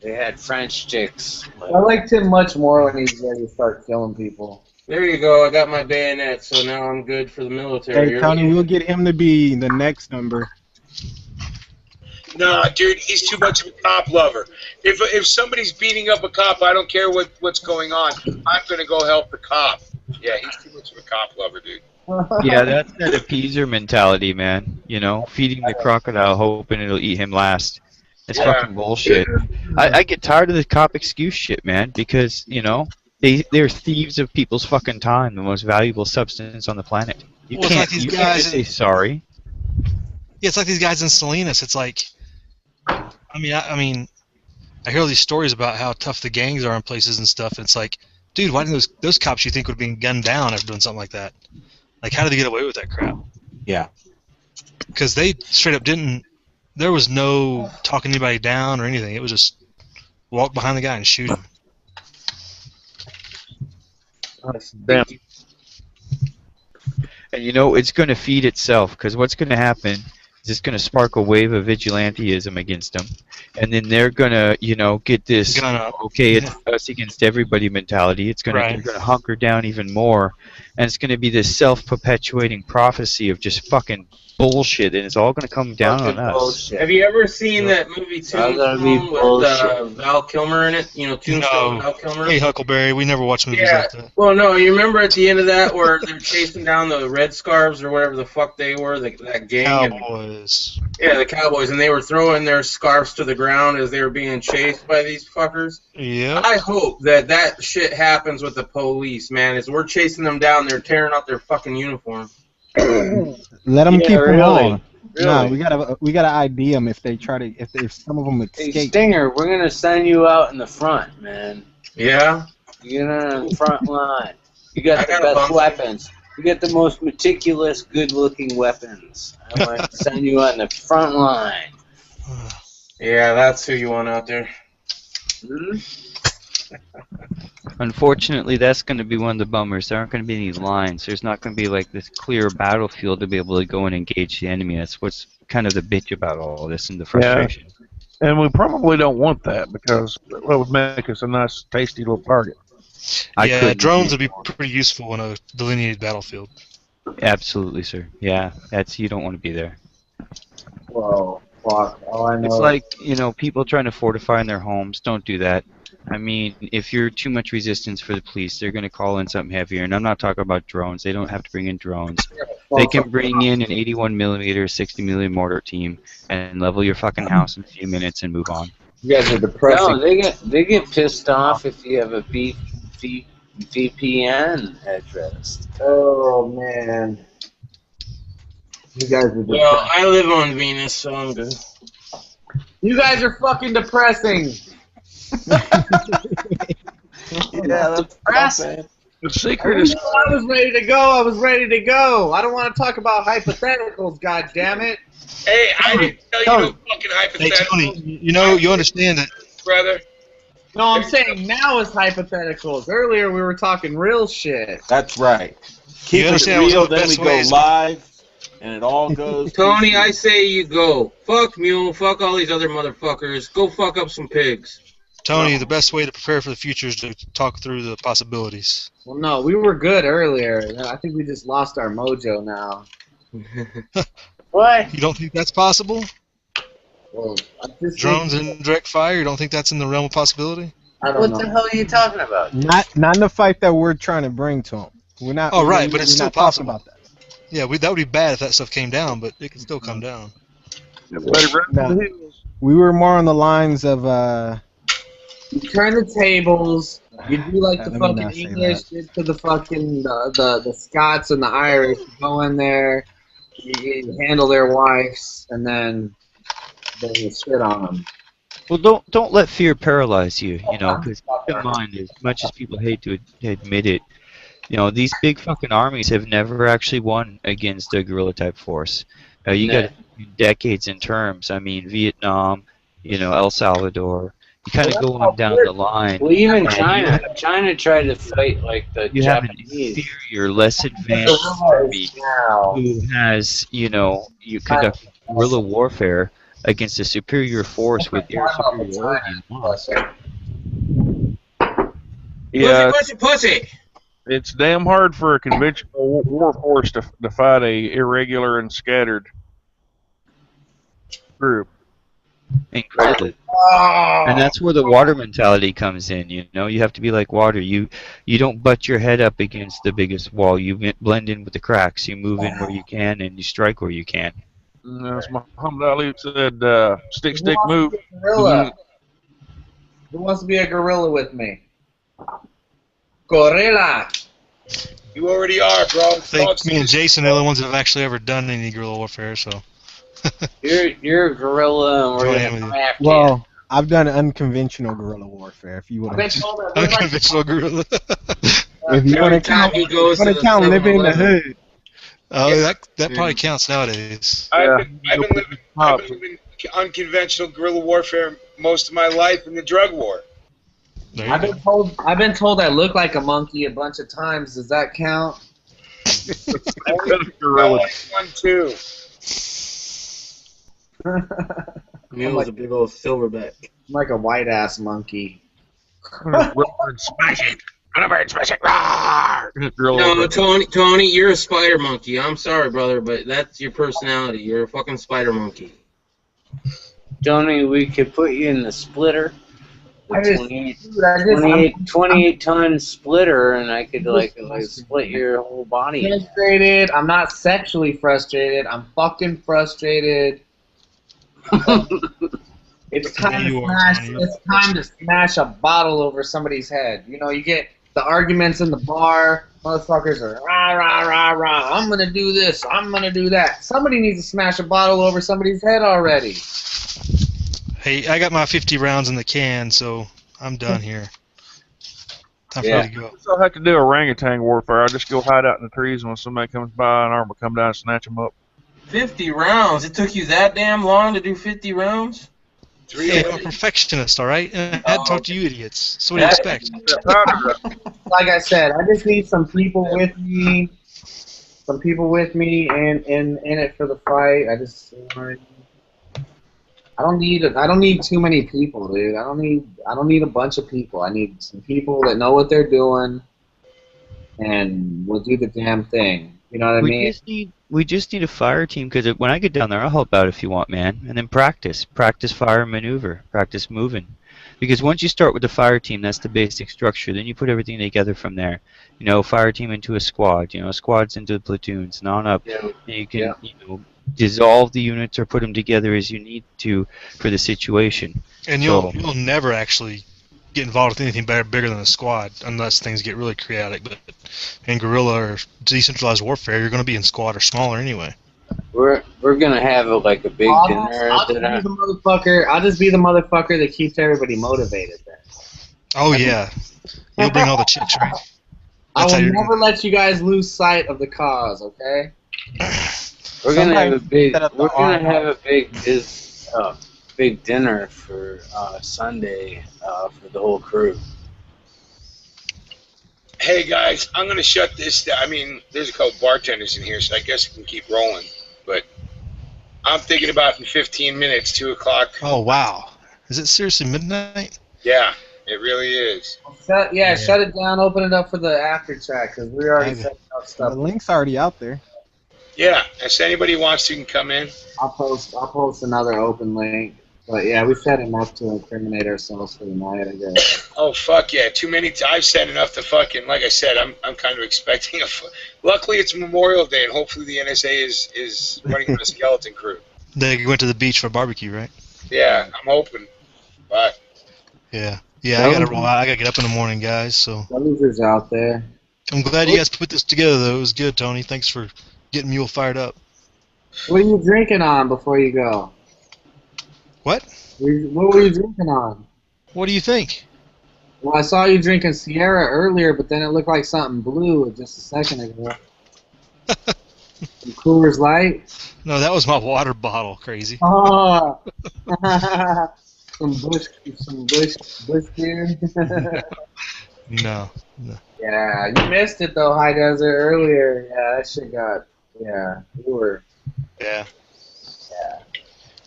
They had French chicks. I liked him much more when he's ready to start killing people. There you go. I got my bayonet, so now I'm good for the military. Hey, Tony, we'll get him to be the next number. No, dude, he's too much of a cop lover. If somebody's beating up a cop, I don't care what's going on. I'm gonna go help the cop. Yeah, he's too much of a cop lover, dude. Yeah, that's that appeaser mentality, man. Feeding the crocodile, hoping it'll eat him last. It's fucking bullshit. I get tired of the cop excuse shit, man, because, they're thieves of people's fucking time, the most valuable substance on the planet. You can't just say sorry. Yeah, it's like these guys in Salinas. It's like, I mean, I hear all these stories about how tough the gangs are in places and stuff. And it's like, dude, why didn't those cops you think would have been gunned down after doing something like that? Like, how did they get away with that crap? Yeah. Because they straight up didn't. There was no talking anybody down or anything. It was just walk behind the guy and shoot him. Damn. And it's going to feed itself, because what's going to happen is it's going to spark a wave of vigilanteism against them. And then they're going to, get this, okay, it's us against everybody mentality. They're going to hunker down even more. And it's going to be this self-perpetuating prophecy of just fucking bullshit, and it's all going to come down on us. Bullshit. Have you ever seen that movie Tombstone with Val Kilmer in it? Tombstone, Val Kilmer? Hey, Huckleberry, we never watch movies like that. Well, no, you remember at the end of that where they're chasing down the Red Scarves or whatever the fuck they were, that gang? Cowboys. Yeah, the Cowboys, and they were throwing their scarves to the ground as they were being chased by these fuckers. Yeah. I hope that shit happens with the police, man. As we're chasing them down, they're tearing out their fucking uniform. Let them keep them on. Really? No, we gotta ID them if they try to. If some of them escape. Hey, Stinger, we're gonna send you out in the front, man. Yeah. You're in the front line. You got the best weapons. You got the most meticulous, good-looking weapons. I want to send you on the front line. Yeah, that's who you want out there. Hmm? Unfortunately, that's going to be one of the bummers. There aren't going to be any lines. There's not going to be like this clear battlefield to be able to go and engage the enemy. That's what's kind of the bitch about all this and the frustration. Yeah. And we probably don't want that, because that would make us a nice, tasty little target. Yeah, drones would be pretty useful in a delineated battlefield. Absolutely, sir. Yeah, you don't want to be there. Whoa, fuck. All I know. It's like, people trying to fortify in their homes. Don't do that. I mean, if you're too much resistance for the police, they're going to call in something heavier. And I'm not talking about drones. They don't have to bring in drones. They can bring in an 81mm, 60mm mortar team and level your fucking house in a few minutes and move on. You guys are depressing. No, they get pissed off if you have a VPN address. Oh, man. You guys are depressing. Well, I live on Venus, so I'm good. You guys are fucking depressing. Yeah, that's depressing. The secret is. I was ready to go. I was ready to go. I don't want to talk about hypotheticals. God damn it. Hey, I didn't tell you no fucking Hey, hypotheticals. Tony, you understand that. Brother. No, I'm saying now is hypotheticals. Earlier we were talking real shit. That's right. Keep it understand real, what the then we best go way is- live, and it all goes. Tony, I say you go. Fuck Mule. Fuck all these other motherfuckers. Go fuck up some pigs. Tony, the best way to prepare for the future is to talk through the possibilities. Well, no, we were good earlier. I think we just lost our mojo now. What? You don't think that's possible? Well, I just Drones think- and direct fire? You don't think that's in the realm of possibility? I don't What know. the hell are you talking about? Not in the fight that we're trying to bring to him. We're not. Oh, right, we're but it's still not talking possible. about that. Yeah, that would be bad if that stuff came down, but it can still come down. Everybody run No. to the hills. We were more on the lines of You turn the tables. You do like the Let me fucking not say English did to the fucking the Scots and the Irish. You go in there, you handle their wives, and then you shit on them. Well, don't let fear paralyze you. You know, because keep in mind, as much as people hate to admit it, you know, these big fucking armies have never actually won against a guerrilla type force. You got decades in terms. I mean, Vietnam, you know, El Salvador. You kind of go on down the line. Well, even China tried to fight like the You have an Japanese. inferior, less advanced army who has, you know, you conduct guerrilla warfare against a superior force with their superiority and loss. Yeah, Pussy. it's damn hard for a conventional war force to fight a irregular and scattered group. Incredibly. And that's where the water mentality comes in, you know. You have to be like water. You don't butt your head up against the biggest wall. You blend in with the cracks. You move in where you can, and you strike where you can. As Muhammad Ali said, stick, move. Gorilla. Who wants to be a gorilla with me? Gorilla. You already are, bro. I think me and Jason are the only ones that have actually ever done any guerrilla warfare, so. You're a gorilla, and we're Join gonna with come you. after you. Well, I've done unconventional guerrilla warfare. If you want I've been to, told that we're like Unconventional guerrilla. if you want to Every time count, he goes to the living in the 7-Eleven. hood. Oh, that probably counts nowadays. I've been living unconventional guerrilla warfare most of my life in the drug war. There you I've go. been told I look like a monkey a bunch of times. Does that count? Gorilla. One, two. Mule was a big old silverback. I'm like a white ass monkey. Smash it. Smash it. No, Tony, you're a spider monkey. I'm sorry, brother, but that's your personality. You're a fucking spider monkey. Tony, we could put you in the splitter. I The just- 28 ton splitter, and I could like split your whole body. Frustrated. I'm not sexually frustrated. I'm fucking frustrated. It's time You to are, smash. Tony. It's time to smash a bottle over somebody's head. You know, you get the arguments in the bar. Motherfuckers are rah rah rah rah. I'm gonna do this. I'm gonna do that. Somebody needs to smash a bottle over somebody's head already. Hey, I got my 50 rounds in the can, so I'm done here. Time for me to go. So I have to do orangutan warfare. I just go hide out in the trees, and when somebody comes by, an arm will come down and snatch them up. 50 rounds? It took you that damn long to do 50 rounds? Hey, I'm a perfectionist, all right? I had to talk to you idiots. So what do you expect? Like I said, I just need some people with me. Some people with me in it for the fight. I don't need too many people, dude. I don't need a bunch of people. I need some people that know what they're doing and will do the damn thing. You know what I mean? We just need a fire team, because when I get down there, I'll help out if you want, man. And then practice fire and maneuver, practice moving. Because once you start with the fire team, that's the basic structure. Then you put everything together from there. You know, fire team into a squad. You know, squads into platoons, and on up. Yeah. And you can, you know, dissolve the units or put them together as you need to for the situation. And you'll never actually get involved with anything bigger than a squad unless things get really chaotic. But in guerrilla or decentralized warfare, you're going to be in squad or smaller anyway. We're gonna have a big dinner. I'll just be the motherfucker that keeps everybody motivated. Then Oh yeah, you'll bring all the chicks, right? I will never let you guys lose sight of the cause, okay? We're gonna have a big dinner for Sunday for the whole crew. Hey guys, I'm gonna shut this down. I mean, there's a couple bartenders in here, so I guess I can keep rolling. But I'm thinking about in 15 minutes, 2 o'clock. Oh wow, is it seriously midnight? Yeah, it really is. Shut it down. Open it up for the after chat because we're already setting up stuff. The link's already out there. Yeah, if anybody wants to, can come in. I'll post another open link. But yeah, we set him up to incriminate ourselves for the night, I guess. Oh fuck yeah! Too many. I've said enough to fucking. Like I said, I'm kind of expecting a. Luckily, it's Memorial Day, and hopefully the NSA is running with a skeleton crew. They went to the beach for a barbecue, right? Yeah, I'm hoping. But yeah, I gotta roll out. I gotta get up in the morning, guys. So losers out there. I'm glad you guys put this together, though. It was good, Tony. Thanks for getting me all fired up. What are you drinking on before you go? What? What were you drinking on? What do you think? Well, I saw you drinking Sierra earlier, but then it looked like something blue just a second ago. Some Coors Light? No, that was my water bottle, crazy. Oh. some Bush beer? No. Yeah, you missed it though, High Desert, earlier. Yeah, that shit you were. Yeah.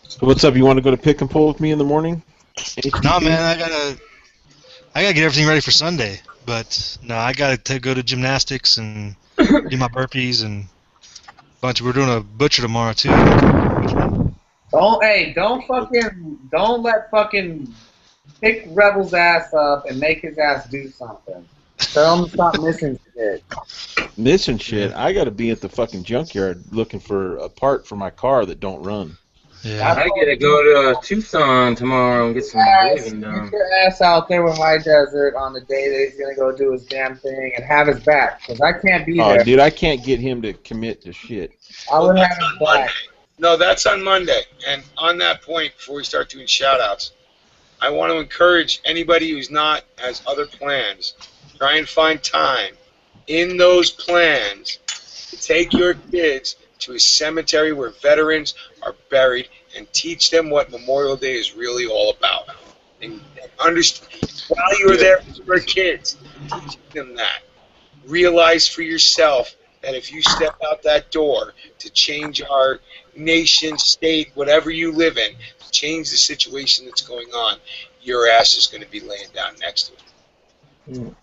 So what's up? You want to go to pick and pull with me in the morning? No, man, I gotta get everything ready for Sunday. But no, I gotta go to gymnastics and do my burpees and we're doing a butcher tomorrow too. Don't let fucking pick Rebel's ass up and make his ass do something. Tell him to stop missing shit. Missing shit? I gotta be at the fucking junkyard looking for a part for my car that don't run. Yeah. I gotta go to Tucson tomorrow and get some driving done. Get your ass out there with High Desert on the day that he's gonna go do his damn thing and have his back, because I can't be there. Oh, dude, I can't get him to commit to shit. I would have his back. No, that's on Monday. And on that point, before we start doing shout-outs, I want to encourage anybody who's not has other plans, try and find time in those plans to take your kids to a cemetery where veterans are buried and teach them what Memorial Day is really all about. And understand, while you were there for kids, teach them that. Realize for yourself that if you step out that door to change our nation, state, whatever you live in, to change the situation that's going on, your ass is going to be laying down next to it.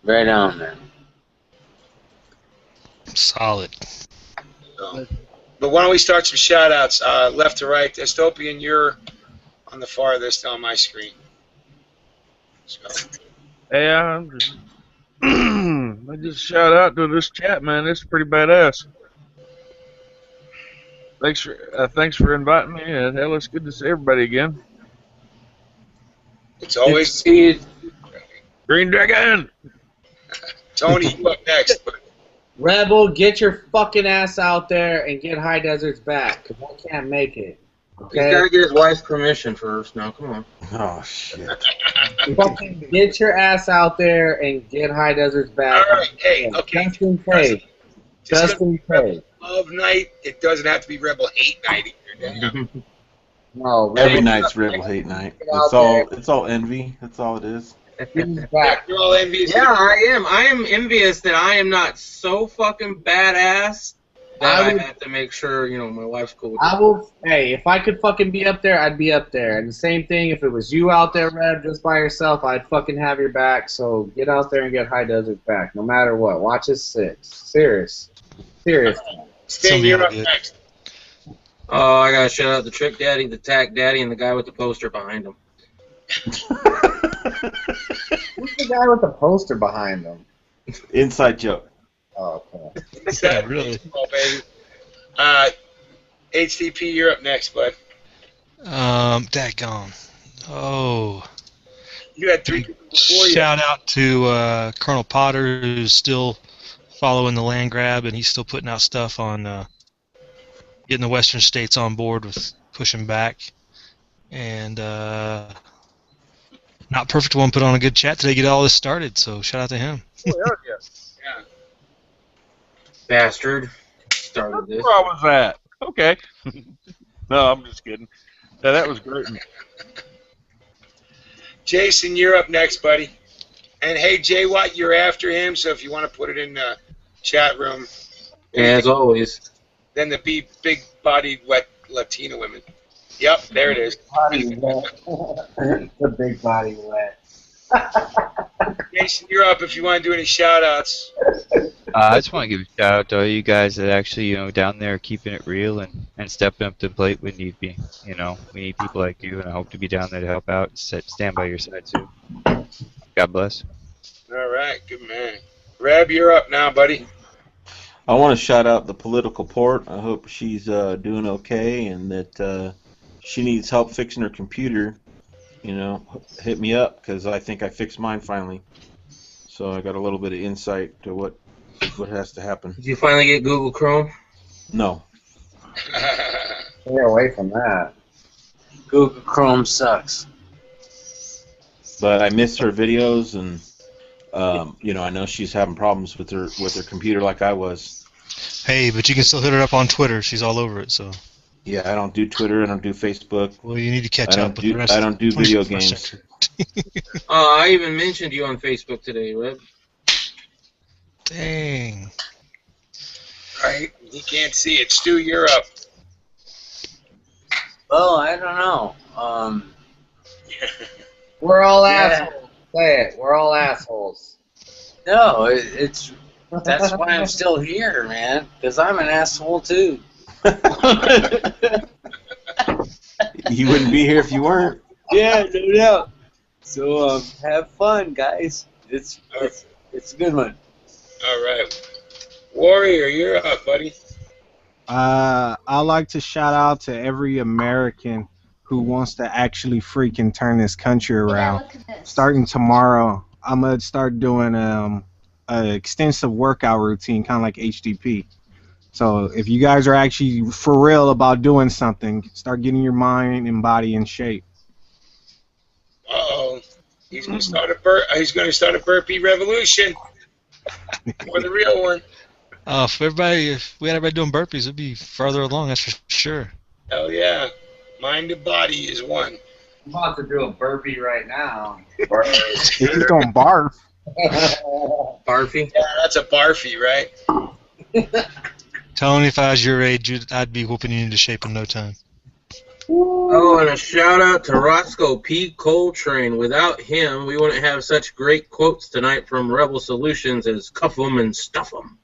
Right on, man. Solid. So, but why don't we start some shout-outs, left to right. Dystopian, you're on the farthest on my screen. So. Yeah, I just shout out to this chat, man. It's pretty badass. Thanks for inviting me. Hell, it's good to see everybody again. It's always Green Dragon. Tony, you up next? Rebel, get your fucking ass out there and get High Desert's back, because I can't make it. Okay? He's got to get his wife's permission first. Now, come on. Oh, shit. Fucking get your ass out there and get High Desert's back. All right, hey, okay. Just in case. Just in case. Love night. It doesn't have to be Rebel Hate night either. No, every night's Rebel Hate night. It's all envy. That's all it is. You're all envious. Yeah, I am. I am envious that I am not so fucking badass that I have to make sure, my wife's cool with it. Hey, if I could fucking be up there, I'd be up there. And the same thing, if it was you out there, Reb, just by yourself, I'd fucking have your back. So get out there and get High Desert back, no matter what. Watch his 6. Serious. Sting, you're up next. Oh, I gotta shout out the Trick Daddy, the Tack Daddy, and the guy with the poster behind him. Who's the guy with the poster behind him? Inside joke. Oh, okay. Yeah, really. Oh, baby. HTP, you're up next, bud. Daggone. Oh. You had 3 people before you. Shout out to Colonel Potter, who's still following the land grab, and he's still putting out stuff on getting the western states on board with pushing back. And Not Perfect One put on a good chat today, get all this started, so shout out to him. Oh, hell yeah. Yeah. Bastard. Started this. Where I was at. Okay. No, I'm just kidding. Yeah, that was great. Jason, you're up next, buddy. And hey, Jay Watt, you're after him, so if you want to put it in the chat room. As always. Then the big-bodied Latino women. Yep, there it is. Body wet. The big body wet. Jason, you're up if you want to do any shout-outs. I just want to give a shout out to all you guys that actually, down there keeping it real and stepping up to the plate when need be. We need people like you, and I hope to be down there to help out and stand by your side too. God bless. All right, good man. Reb, you're up now, buddy. I want to shout out the political port. I hope she's doing okay and that she needs help fixing her computer. Hit me up because I think I fixed mine finally. So I got a little bit of insight to what has to happen. Did you finally get Google Chrome? No. Stay away from that. Google Chrome sucks. But I miss her videos, and I know she's having problems with her computer like I was. Hey, but you can still hit her up on Twitter. She's all over it, so. Yeah, I don't do Twitter. I don't do Facebook. Well, you need to catch up with the rest. I don't do video games. I even mentioned you on Facebook today, Reb. Dang. Right, you can't see it. Stu, you're up. Well, I don't know. We're all assholes. Say it. We're all assholes. No, that's why I'm still here, man. Because I'm an asshole too. You wouldn't be here if you weren't. Yeah, no doubt. So have fun, guys. It's a good one. All right. Warrior, you're up, buddy. I like to shout out to every American who wants to actually freaking turn this country around. Starting tomorrow, I'm gonna start doing an extensive workout routine, kind of like HDP. So if you guys are actually for real about doing something, start getting your mind and body in shape. Uh-oh. He's gonna start a burpee revolution. Or the real one. If we had everybody doing burpees, it'd be further along, that's for sure. Hell yeah. Mind and body is one. I'm about to do a burpee right now. He's going barf. Barfy? Yeah, that's a barfy, right? Tony, if I was your age, I'd be whooping you into shape in no time. Oh, and a shout out to Roscoe P. Coltrane. Without him, we wouldn't have such great quotes tonight from Rebel Solutions as "cuff 'em and stuff 'em."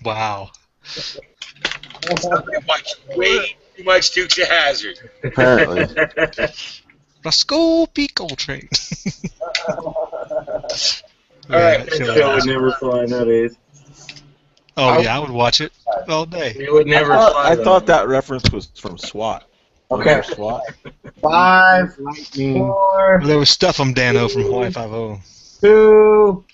Wow. Way too much Dukes of Hazzard. Apparently. Roscoe P. Coltrane. All right. That show would never fly nowadays. Oh, yeah, I would watch it all day. It would never fly. I thought that reference was from SWAT. Okay. SWAT. 5, Lightning. 4, Well, there was Stuff 'em Dano from Hawaii 5-0. 2,